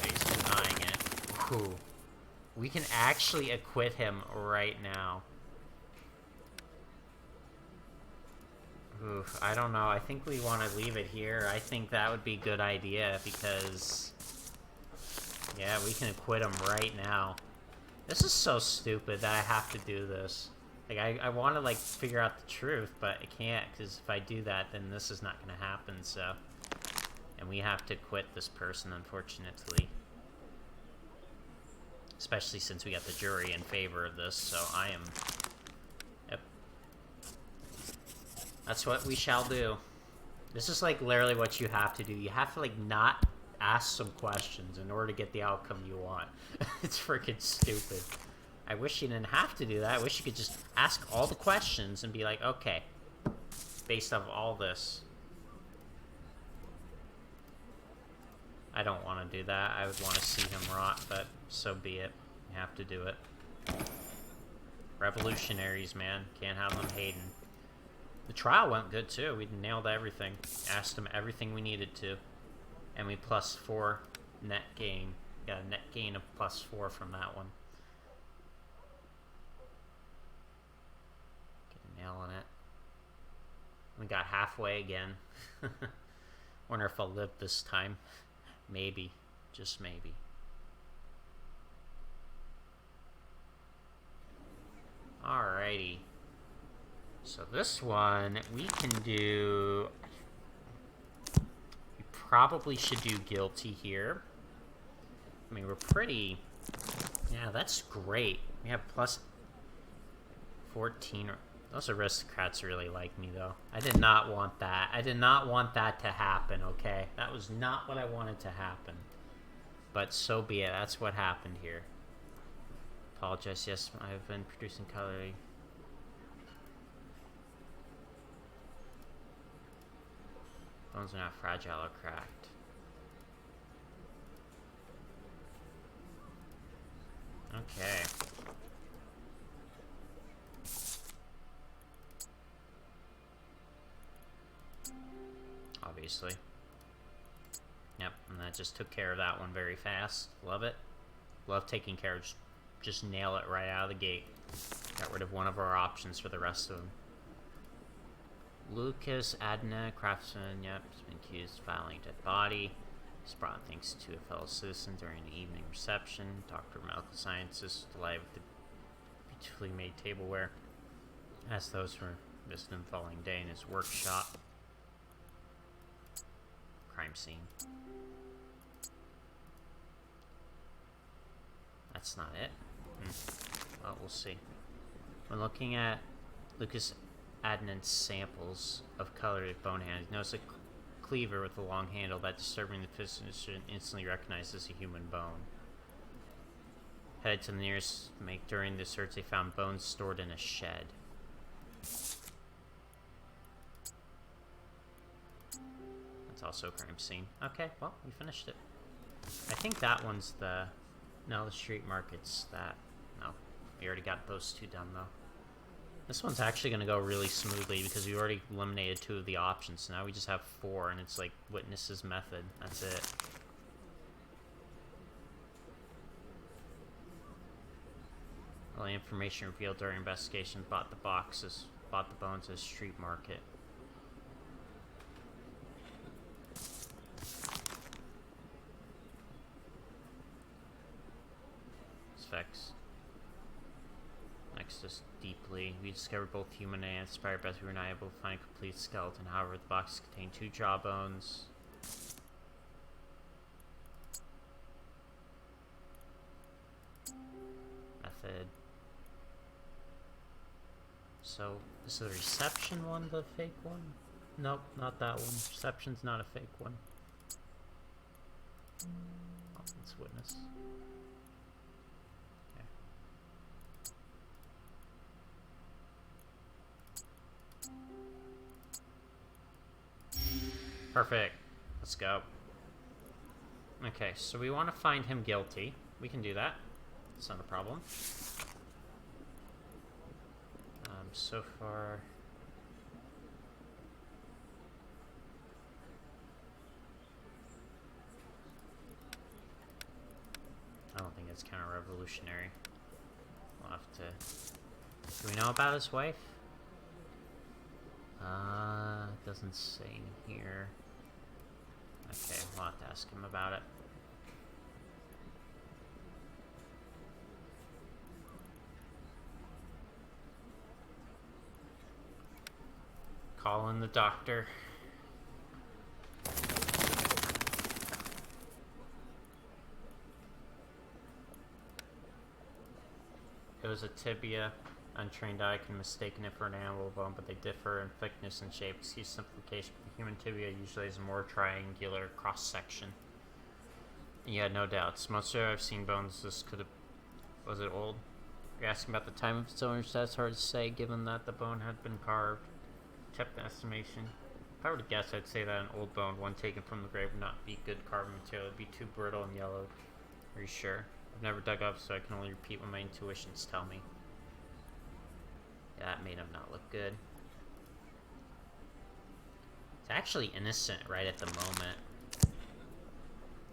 He's denying it. Ooh. We can actually acquit him right now. Oof, I don't know. I think we want to leave it here. I think that would be a good idea because... yeah, we can acquit him right now. This is so stupid that I have to do this. Like, I want to, like, figure out the truth, but I can't, because if I do that, then this is not going to happen, so... and we have to quit this person, unfortunately. Especially since we got the jury in favor of this, so I am... yep. That's what we shall do. This is, like, literally what you have to do. You have to, like, not ask some questions in order to get the outcome you want. It's freaking stupid. I wish you didn't have to do that. I wish you could just ask all the questions and be like, okay, based off all this. I don't want to do that. I would want to see him rot, but so be it. You have to do it. Revolutionaries, man. Can't have them hating. The trial went good, too. We nailed everything. Asked him everything we needed to. And we +4 net gain. Got a net gain of +4 from that one. Nailing it. We got halfway again. Wonder if I'll live this time. Maybe. Just maybe. Alrighty. So this one, we can do... we probably should do guilty here. I mean, we're pretty... yeah, that's great. We have +14... those aristocrats really like me, though. I did not want that. I did not want that to happen, okay? That was not what I wanted to happen. But so be it. That's what happened here. Apologize. Yes, I've been producing coloring. Bones are not fragile or cracked. Okay. Obviously. Yep, and that just took care of that one very fast. Love it. Love taking care of just nail it right out of the gate. Got rid of one of our options for the rest of them. Lucas Adna, craftsman, yep, has been accused of violating a dead body. He's brought things to a fellow citizen during the evening reception. Doctor of Medical Sciences, delighted with the beautifully made tableware. Asked those who missed him the following day in his workshop. Crime scene. That's not it. Well, we'll see. When looking at Lucas Adnan's samples of colored bone hands, notice a cleaver with a long handle that, disturbing the physician, instantly recognized as a human bone. Headed to the nearest make. During the search, they found bones stored in a shed. It's also a crime scene. Okay, well, we finished it. I think that one's the... No, the street market's that. No, we already got those two done, though. This one's actually going to go really smoothly because we already eliminated 2 of the options. So now we just have 4, and it's like witness's method. That's it. All the information revealed during investigation bought the bones as street market. Specs. Next is deeply. We discovered both human and inspired, but we were not able to find a complete skeleton. However, the box contained 2 jawbones. Method. So, is the reception one the fake one? Nope, not that one. Reception's not a fake one. Oh, let's witness. Perfect. Let's go. Okay, so we want to find him guilty. We can do that. It's not a problem. So far... I don't think it's counter-revolutionary. We'll have to... Do we know about his wife? It doesn't say in here. Okay, we'll have to ask him about it. Call in the doctor. It was a tibia. Untrained eye can mistaken it for an animal bone, but they differ in thickness and shape. Excuse simplification, but the human tibia usually has a more triangular cross-section. Yeah, no doubts. Most of I've seen bones, this could have... Was it old? You're asking about the time of its owner's death? It's hard to say, given that the bone had been carved. Kept the estimation. If I were to guess, I'd say that an old bone, one taken from the grave, would not be good carving material. It would be too brittle and yellowed. Are you sure? I've never dug up, so I can only repeat what my intuitions tell me. That made him not look good. It's actually innocent right at the moment.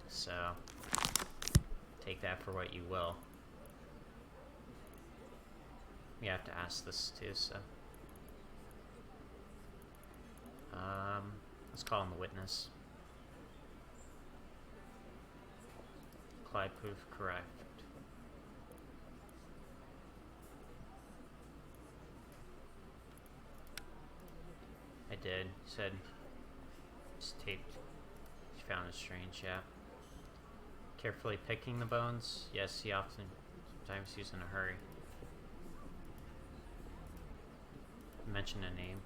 So, take that for what you will. We have to ask this too, so. Let's call him the witness. Clyde proved correct. I did. He said it's taped. She found it strange, yeah. Carefully picking the bones? Yes, he often, sometimes he's in a hurry. Mention a name.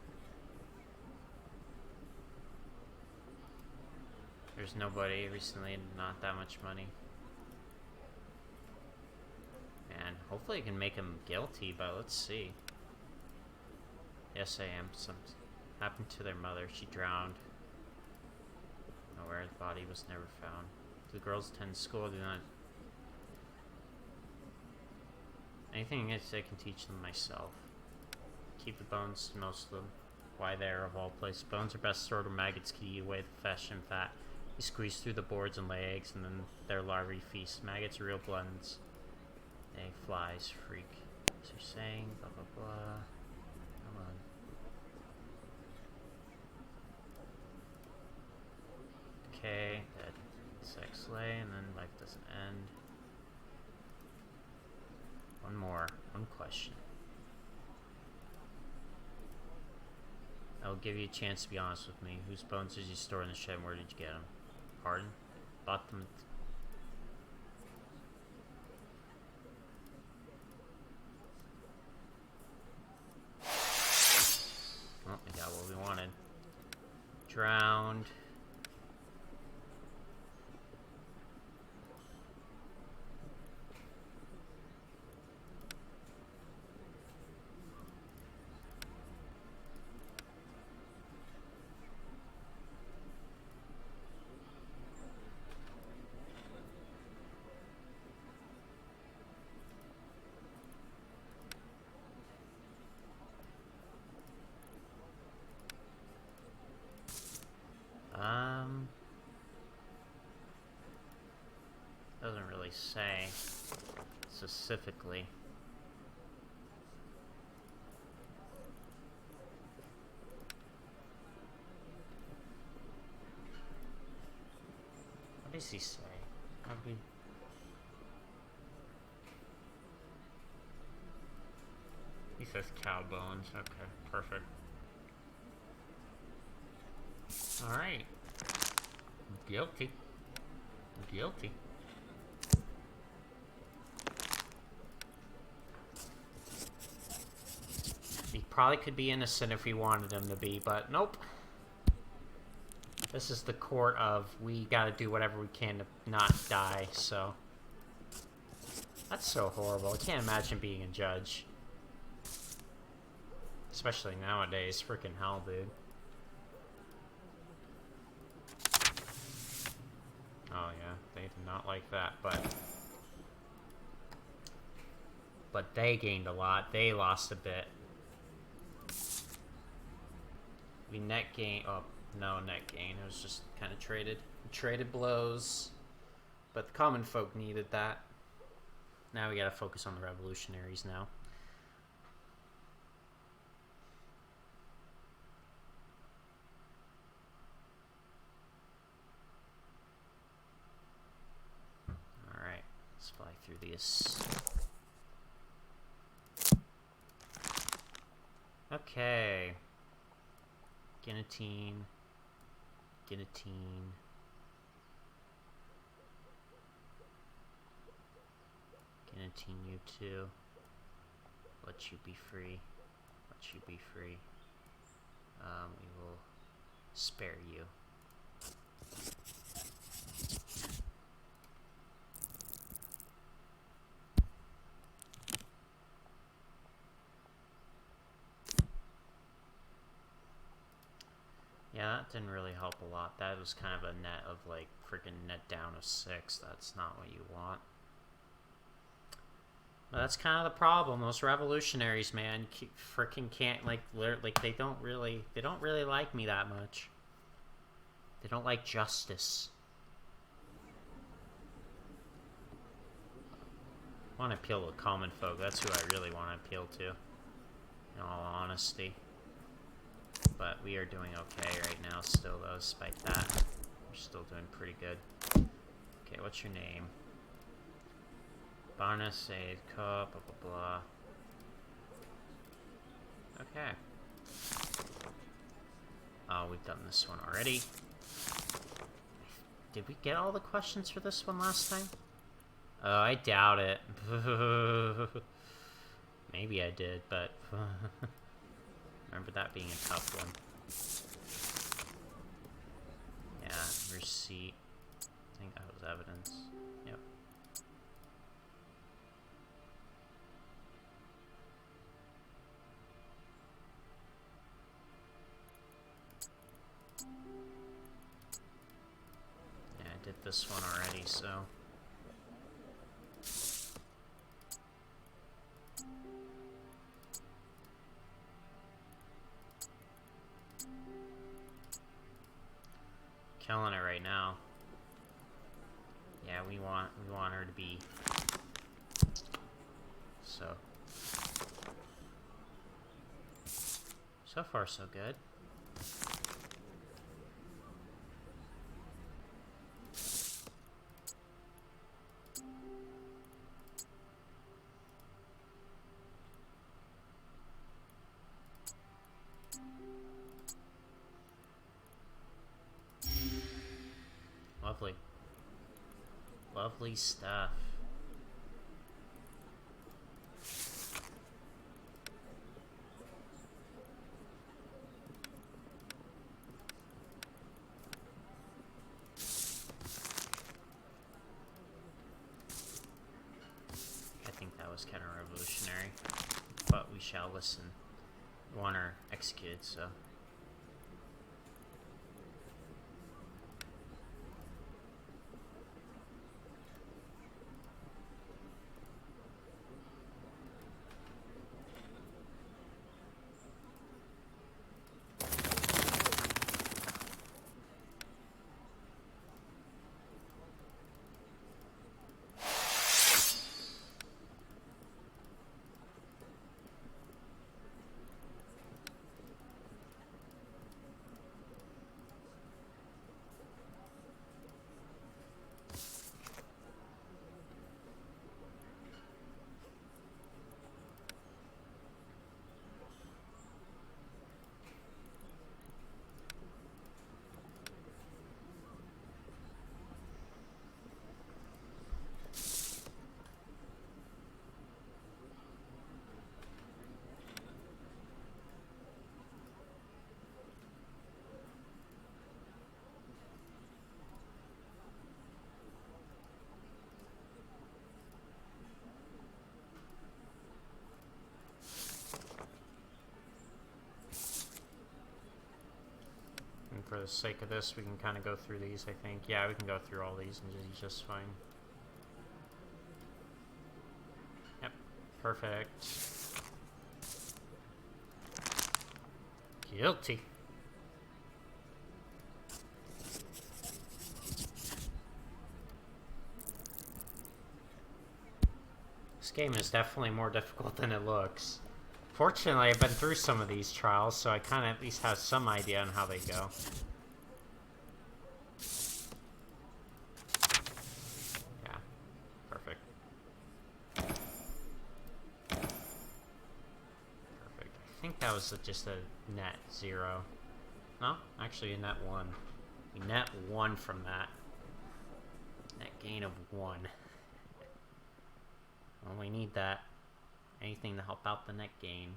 There's nobody recently, not that much money. And hopefully I can make him guilty, but let's see. Yes, I am. Something happened to their mother. She drowned. Nowhere. The body was never found. Do the girls attend school? Do not. Anything I can teach them myself. Keep the bones, most of them. Why there, of all places. Bones are best stored where maggots can eat away the flesh and fat. You squeeze through the boards and lay eggs, and then their larvae feast. Maggots are real blends. Egg flies, freak. So you're saying, blah blah blah. Come on. Okay, dead. Sex lay, and then life doesn't end. One more. One question. I'll give you a chance to be honest with me. Whose bones did you store in the shed and where did you get them? Pardon? Bought them. Oh, we got what we wanted. Drowned. say specifically? What does he say? He says cow bones. Okay, perfect. Alright. Guilty. Guilty. He probably could be innocent if we wanted him to be, but nope. This is the court of we gotta do whatever we can to not die, so. That's so horrible. I can't imagine being a judge. Especially nowadays. Freaking hell, dude. Oh yeah, they did not like that, but they gained a lot. They lost a bit. We net gain. Oh no, net gain. It was just kind of traded blows. But the common folk needed that. Now we gotta focus on the revolutionaries now. Alright, let's fly through these. Okay. Guillotine. Guillotine. Guillotine you too. Let you be free. Let you be free. We will spare you. Yeah, that didn't really help a lot. That was kind of a net of like freaking net down of 6. That's not what you want. But that's kind of the problem. Those revolutionaries, man, freaking can't like they don't really like me that much. They don't like justice. I want to appeal to common folk. That's who I really want to appeal to, in all honesty. But we are doing okay right now still, though, despite that. We're still doing pretty good. Okay, what's your name? Barnes, Aid, blah, blah, blah, blah. Okay. Oh, we've done this one already. Did we get all the questions for this one last time? Oh, I doubt it. Maybe I did, but... remember that being a tough one. Yeah, receipt. I think that was evidence. Yep. Yeah, I did this one already, so... killing it right now. Yeah, we want her to be. So far so good. Lovely. Lovely stuff. I think that was counter-revolutionary, but we shall listen. We want her executed, so... for the sake of this, we can kind of go through these, I think. Yeah, we can go through all these and just fine. Yep, perfect. Guilty. This game is definitely more difficult than it looks. Fortunately, I've been through some of these trials, so I kind of at least have some idea on how they go. Yeah, perfect. Perfect. I think that was just a net 0. No, actually a net 1. We net 1 from that. Net gain of 1. Well, we need that. Anything to help out the net gain.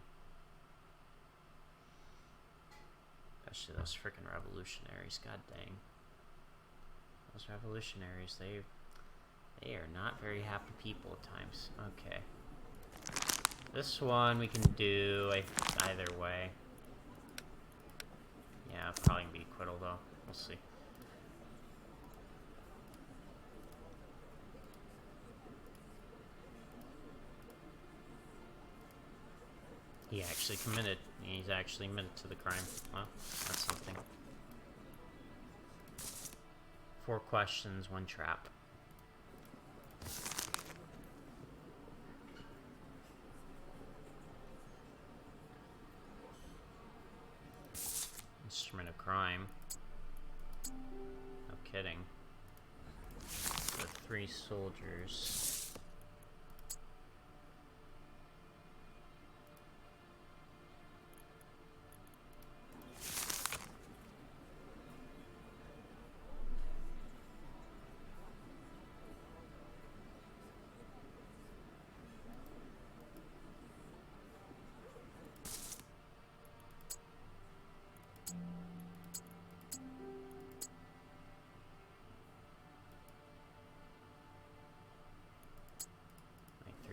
Especially those freaking revolutionaries, god dang. Those revolutionaries, they are not very happy people at times. Okay. This one we can do either way. Yeah, it'll probably be acquittal though. We'll see. He's actually admitted to the crime. Well, that's something. 4 questions, 1 trap. Instrument of crime. No kidding. The 3 soldiers.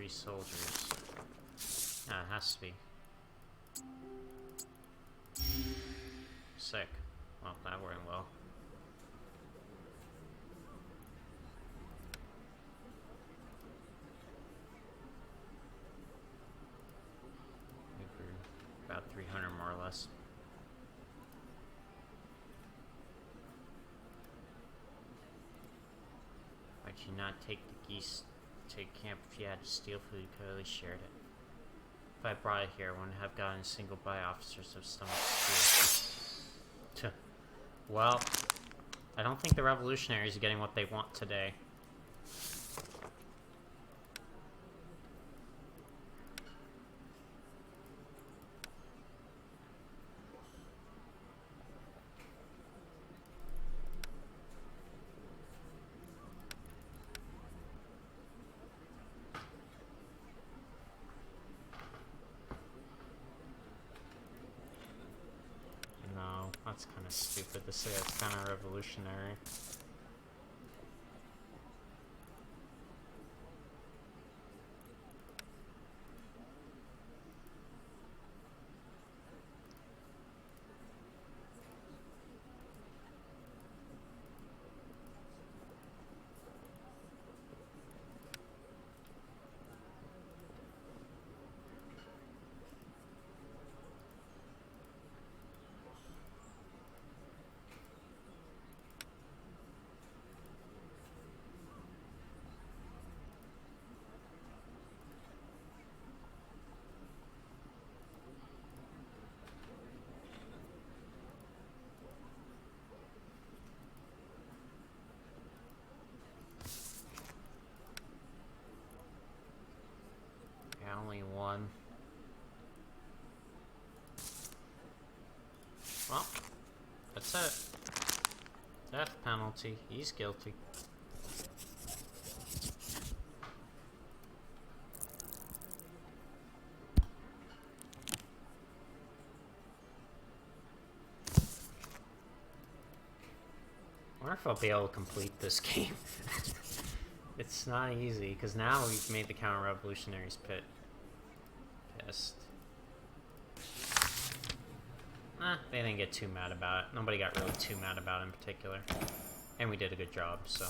Soldiers. Ah, it has to be. Sick. Well, that went well. About 300 more or less. Why'd you not take the geese? Take camp if you had to steal food, you could at least shared it. If I brought it here, I wouldn't have gotten a single by officers of stomachs too. Well, I don't think the revolutionaries are getting what they want today. That's kind of stupid to say. It's kind of revolutionary. Only 1. Well, that's it. Death penalty. He's guilty. I wonder if I'll be able to complete this game. It's not easy, because now we've made the counter-revolutionaries pissed. They didn't get too mad about it. Nobody got really too mad about it in particular. And we did a good job, so.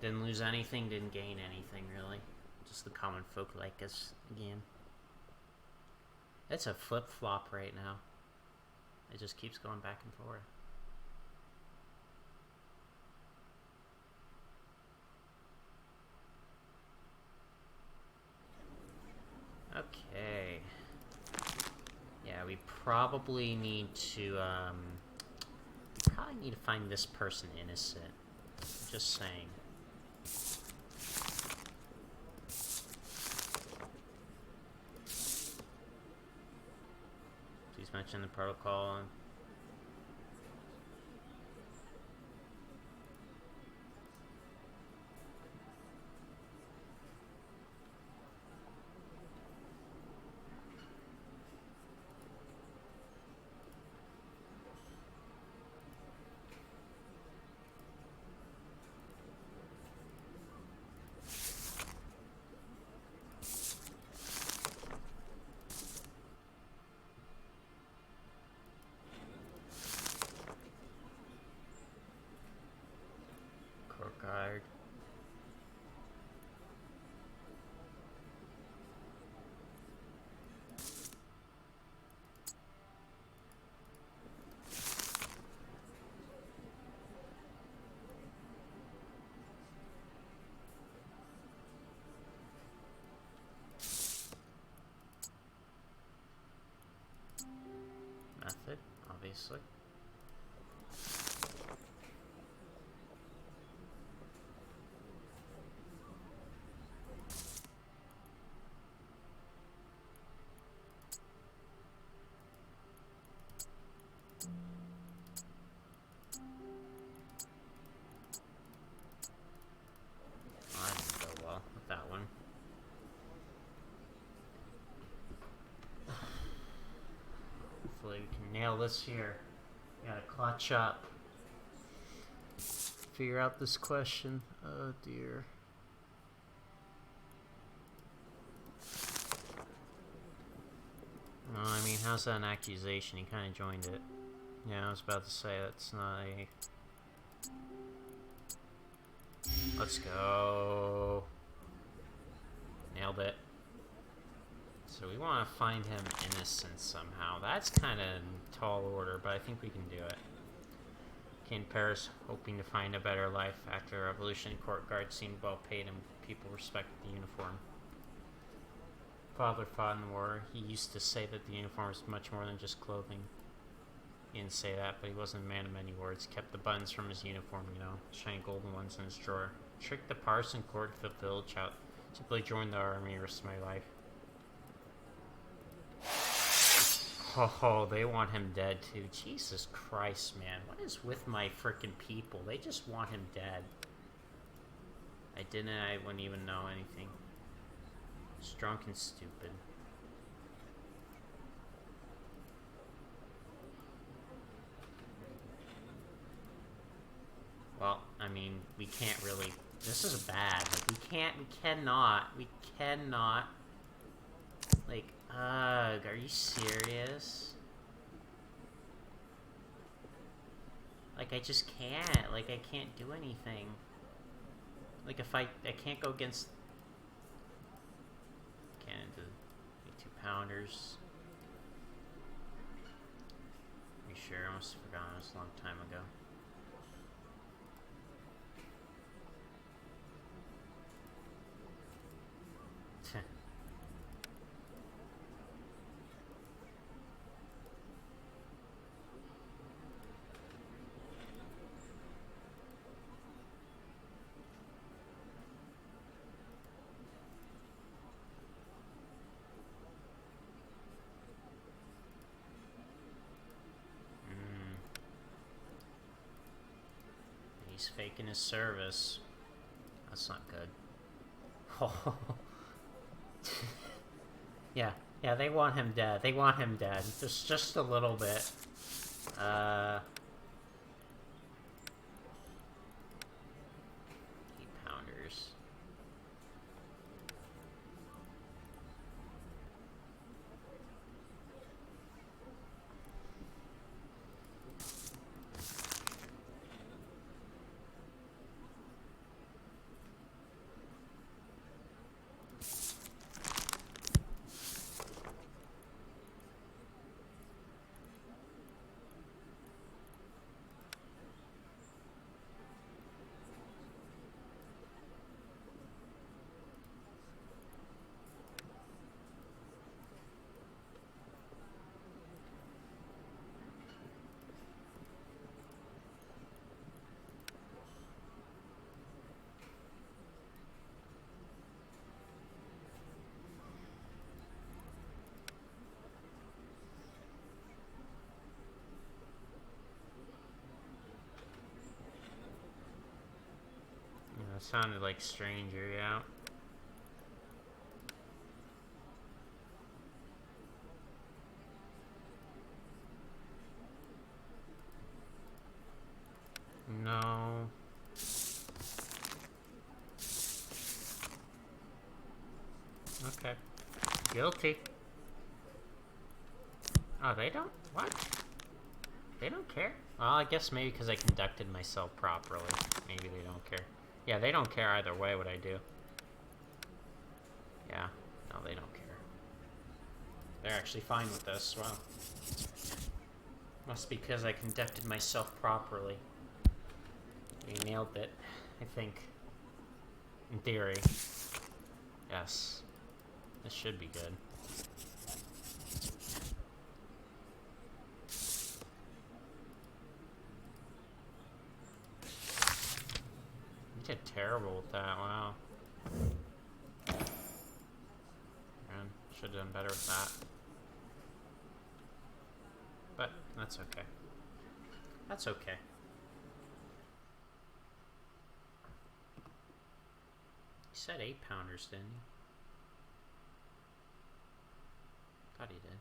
Didn't lose anything, didn't gain anything, really. Just the common folk like us again. It's a flip-flop right now. It just keeps going back and forth. Okay. Yeah, we probably need to, find this person innocent. Just saying. Please mention the protocol. Guard. Method, obviously. Hopefully we can nail this here. Gotta clutch up. Figure out this question. Oh dear. Well, I mean, how's that an accusation? He kind of joined it. Yeah, I was about to say that's not a... Let's go. Nailed it. So we want to find him innocent somehow. That's kind of tall order, but I think we can do it. King Paris hoping to find a better life after the revolution. Court guards seemed well paid and people respected the uniform. Father fought in the war. He used to say that the uniform was much more than just clothing. He didn't say that, but he wasn't a man of many words. Kept the buttons from his uniform, you know, shiny golden ones in his drawer. Tricked the parson court to the village out. Simply joined the army, risked my life. Oh, they want him dead too. Jesus Christ, man. What is with my frickin' people? They just want him dead. I wouldn't even know anything. Just drunk and stupid. Well, I mean, we can't really... This is bad. Like, we cannot... Like, ugh, are you serious? Like, I just can't. Like, I can't do anything. Like, if I can't go against... Can't do 2-pounders. You sure? I almost forgot. It was a long time ago. He's faking his service. That's not good. Oh. Yeah, they want him dead. They want him dead. Just a little bit. 8-pounders. sounded like stranger, yeah. No. Okay. Guilty. Oh, they don't? What? They don't care? Well, I guess maybe because I conducted myself properly. Maybe they don't care. Yeah, they don't care either way what I do. Yeah. No, they don't care. They're actually fine with this. Wow. Must be because I conducted myself properly. We nailed it, I think. In theory. Yes. This should be good. You did terrible with that, wow. Man, should have done better with that. But, that's okay. That's okay. He said 8-pounders, didn't he? Thought he did.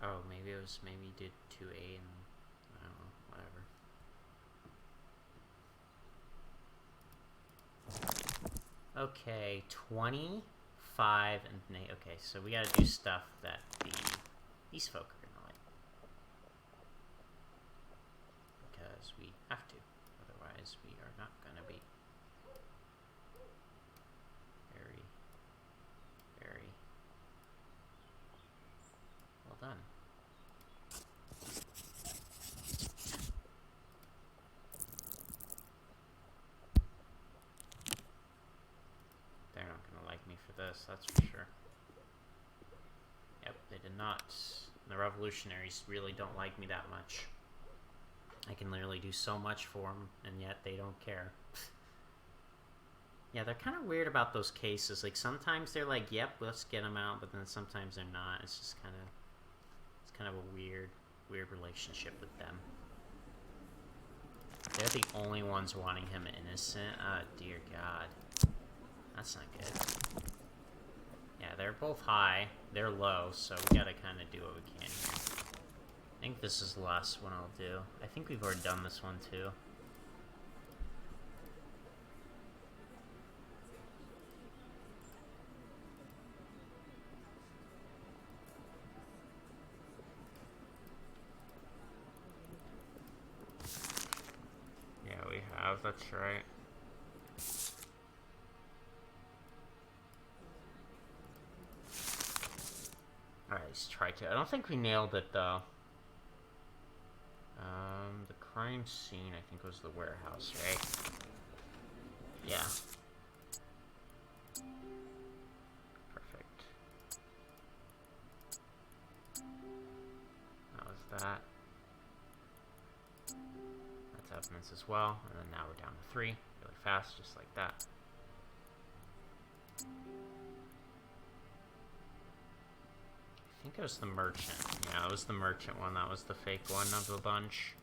Oh, maybe it was, maybe he did 2A and, I don't know, whatever. Okay, 25 and okay, so we gotta do stuff that these folk are gonna like. Because we have to, otherwise we are not gonna be very well done. They're not gonna like me for this, that's for sure. Yep, they did not. The revolutionaries really don't like me that much. I can literally do so much for them, and yet they don't care. Yeah, they're kind of weird about those cases. Like, sometimes they're like, yep, let's get them out, but then sometimes they're not. It's just kind of a weird relationship with them. They're the only ones wanting him innocent. Oh, dear God. That's not good. Yeah, they're both high. They're low, so we gotta kind of do what we can here. I think this is the last one I'll do. I think we've already done this one, too. Yeah, we have. That's right. Alright, let's try to. I don't think we nailed it, though. The crime scene, I think, was the warehouse, right? Yeah. Perfect. That was that. That's evidence as well. And then now we're down to 3. Really fast, just like that. I think it was the merchant. Yeah, it was the merchant one. That was the fake one of the bunch.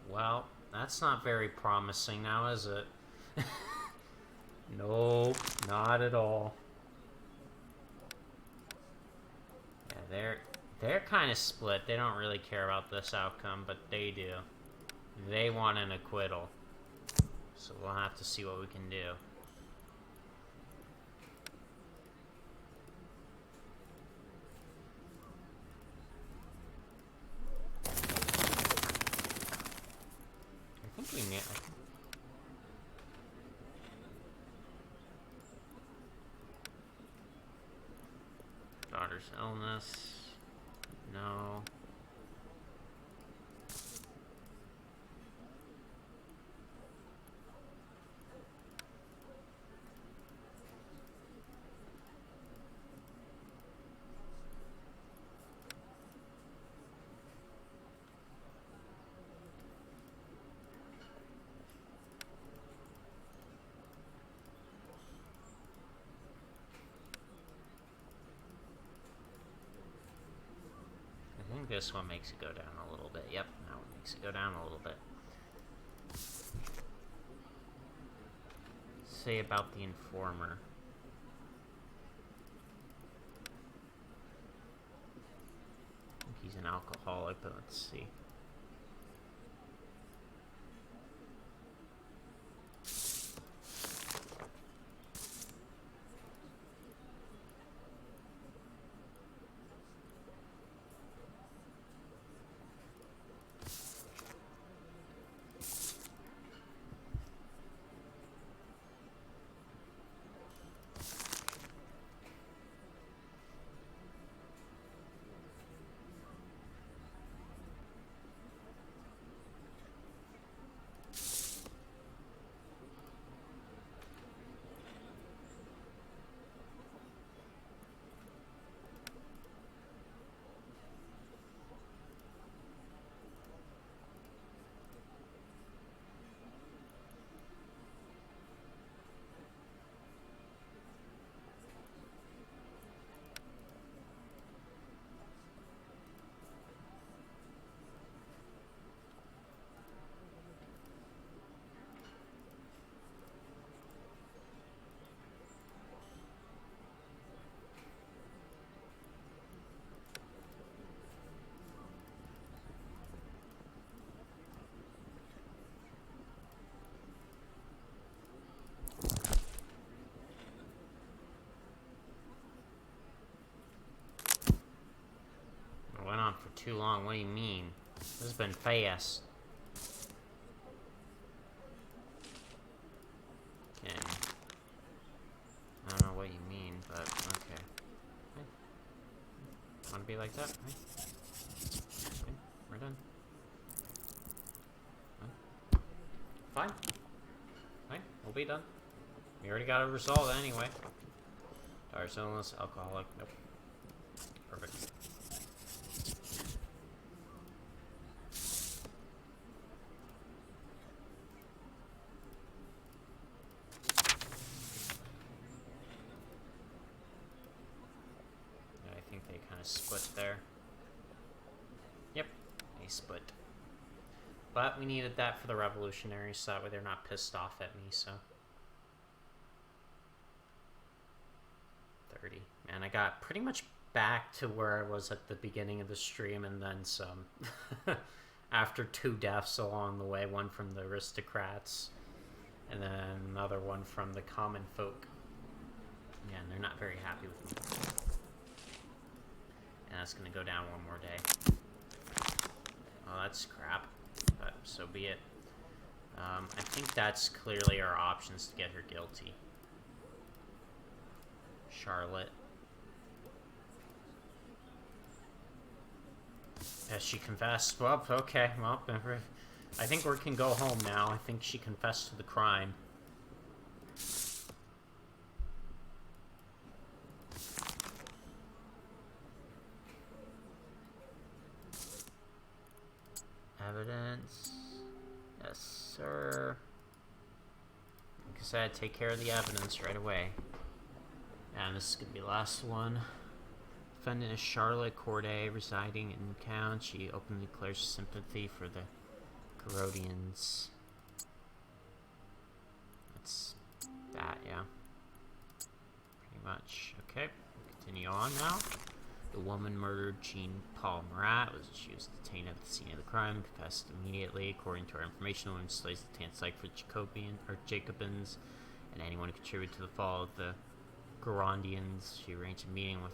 Well, that's not very promising now, is it? Nope, not at all. Yeah, they're kind of split. They don't really care about this outcome, but they do. They want an acquittal. So we'll have to see what we can do. I think we need... Daughter's illness. No. think this one makes it go down a little bit. Yep, that one makes it go down a little bit. Say about the informer. He's an alcoholic, but let's see. Went on for too long. What do you mean? This has been fast. Okay. I don't know what you mean, but okay. Hey. Want to be like that? Hey. Okay. We're done. Huh? Fine. Fine. We'll be done. We already got a result anyway. Tires illness, alcoholic. Nope. Perfect. Split there. Yep, they split. But we needed that for the revolutionaries, so that way they're not pissed off at me, so. 30. Man, I got pretty much back to where I was at the beginning of the stream, and then some. After 2 deaths along the way, one from the aristocrats, and then another one from the common folk. Yeah, and they're not very happy with me. And that's going to go down one more day. Well, that's crap, but so be it. I think that's clearly our options to get her guilty. Charlotte. Has she confessed? Well, okay. Well, I think we can go home now. I think she confessed to the crime. Evidence. Yes, sir. Like I said, take care of the evidence right away. And this is going to be the last one. Defendant is Charlotte Corday, residing in town. She openly declares sympathy for the Garodians. That's that, yeah. Pretty much. Okay, continue on now. The woman murdered Jean Paul Marat. She was detained at the scene of the crime, confessed immediately. According to our information, the woman slays the site for Jacobins and anyone who contributed to the fall of the Girondians. She arranged a meeting with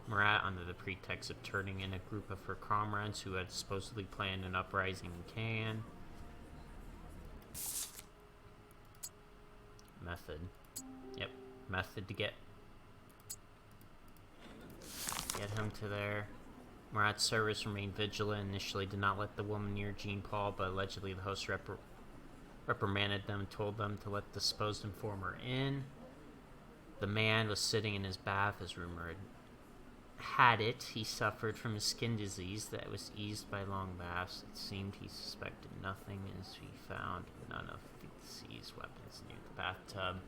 Marat under the pretext of turning in a group of her comrades who had supposedly planned an uprising in Cannes. Method. Yep, method to get him to there. Marat's servers remained vigilant. Initially did not let the woman near Jean Paul, but allegedly the host reprimanded them and told them to let the supposed informer in. The man was sitting in his bath, as rumor had it. He suffered from a skin disease that was eased by long baths. It seemed he suspected nothing, as he found none of the seized weapons near the bathtub.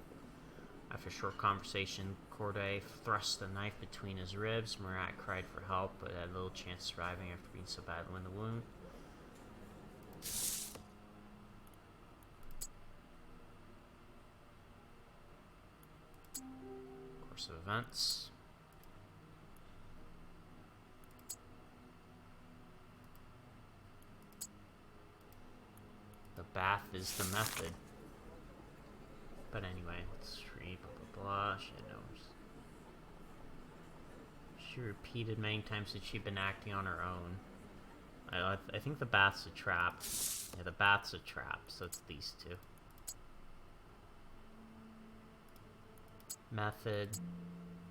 After a short conversation, Corday thrust a knife between his ribs. Marat cried for help, but had little chance of surviving after being so badly in the wound. Course of events. The bath is the method. But anyway, let's read blah blah blah. She knows. She repeated many times that she'd been acting on her own. I think the bath's a trap. Yeah, the bath's a trap, so it's these two. Method.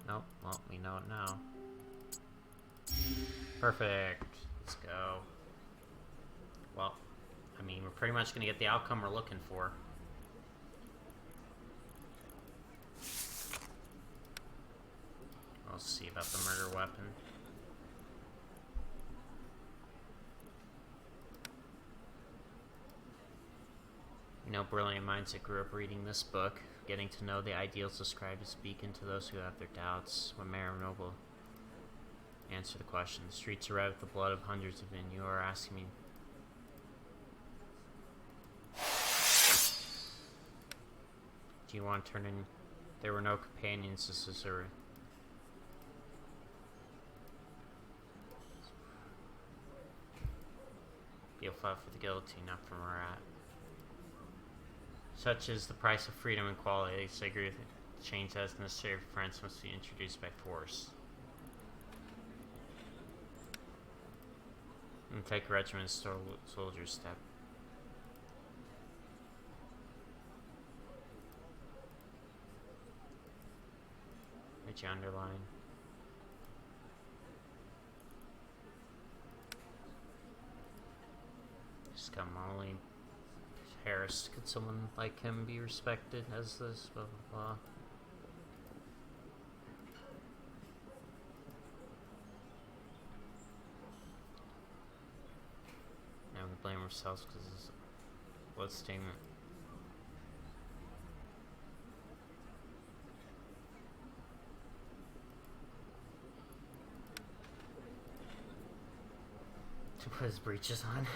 Nope, well, we know it now. Perfect. Let's go. Well, I mean, we're pretty much gonna get the outcome we're looking for. We'll see about the murder weapon. You know, brilliant minds that grew up reading this book, getting to know the ideals described as beacon to those who have their doubts. When Mayor Noble answer the question, the streets are red with the blood of hundreds of men. You are asking me. Do you want to turn in? There were no companions. This is a. You'll fight for the guillotine, not for Marat. Such is the price of freedom and equality. I agree with it. Change as necessary for France must be introduced by force. And take a regiment of soldiers step. Which you underline. Just come only. Harris, could someone like him be respected as this? Blah blah blah. Now we blame ourselves because it's a blood statement. To put his breeches on.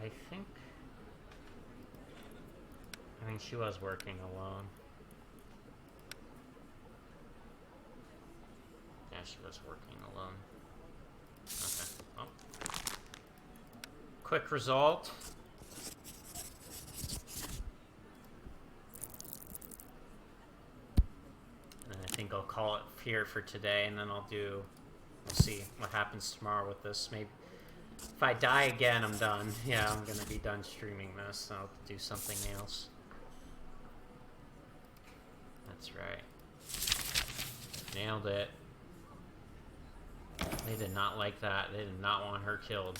I think. I mean, she was working alone. Yeah, she was working alone. Okay. Well. Quick result. And I think I'll call it here for today, and then I'll do. We'll see what happens tomorrow with this. Maybe. If I die again, I'm done. Yeah, I'm gonna be done streaming this. I'll do something else. That's right. Nailed it. They did not like that. They did not want her killed.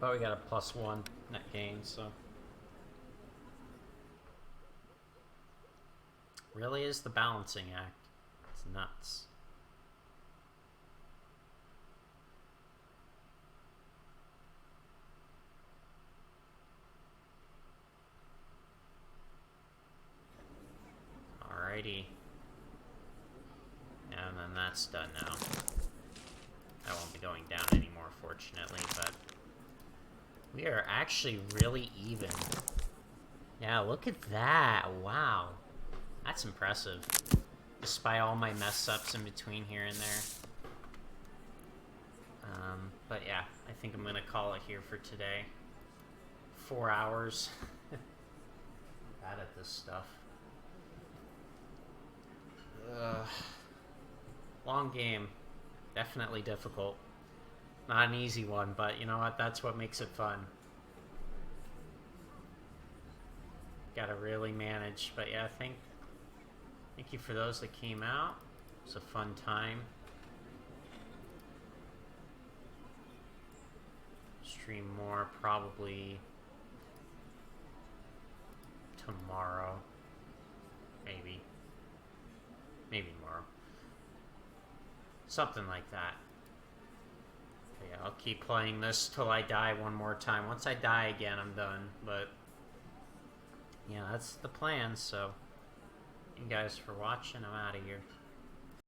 But we got a +1 net gain, so. Really is the balancing act. It's nuts. that's done now. That won't be going down anymore, fortunately, but we are actually really even. Yeah, look at that. Wow. That's impressive. Despite all my mess-ups in between here and there. But yeah, I think I'm going to call it here for today. 4 hours. Bad at this stuff. Long game. Definitely difficult. Not an easy one, but you know what? That's what makes it fun. Gotta really manage. But yeah, thank you for those that came out. It was a fun time. Stream more probably tomorrow. Maybe tomorrow. Something like that. But yeah, I'll keep playing this till I die one more time. Once I die again, I'm done. But yeah, that's the plan. So, thank you guys for watching. I'm out of here.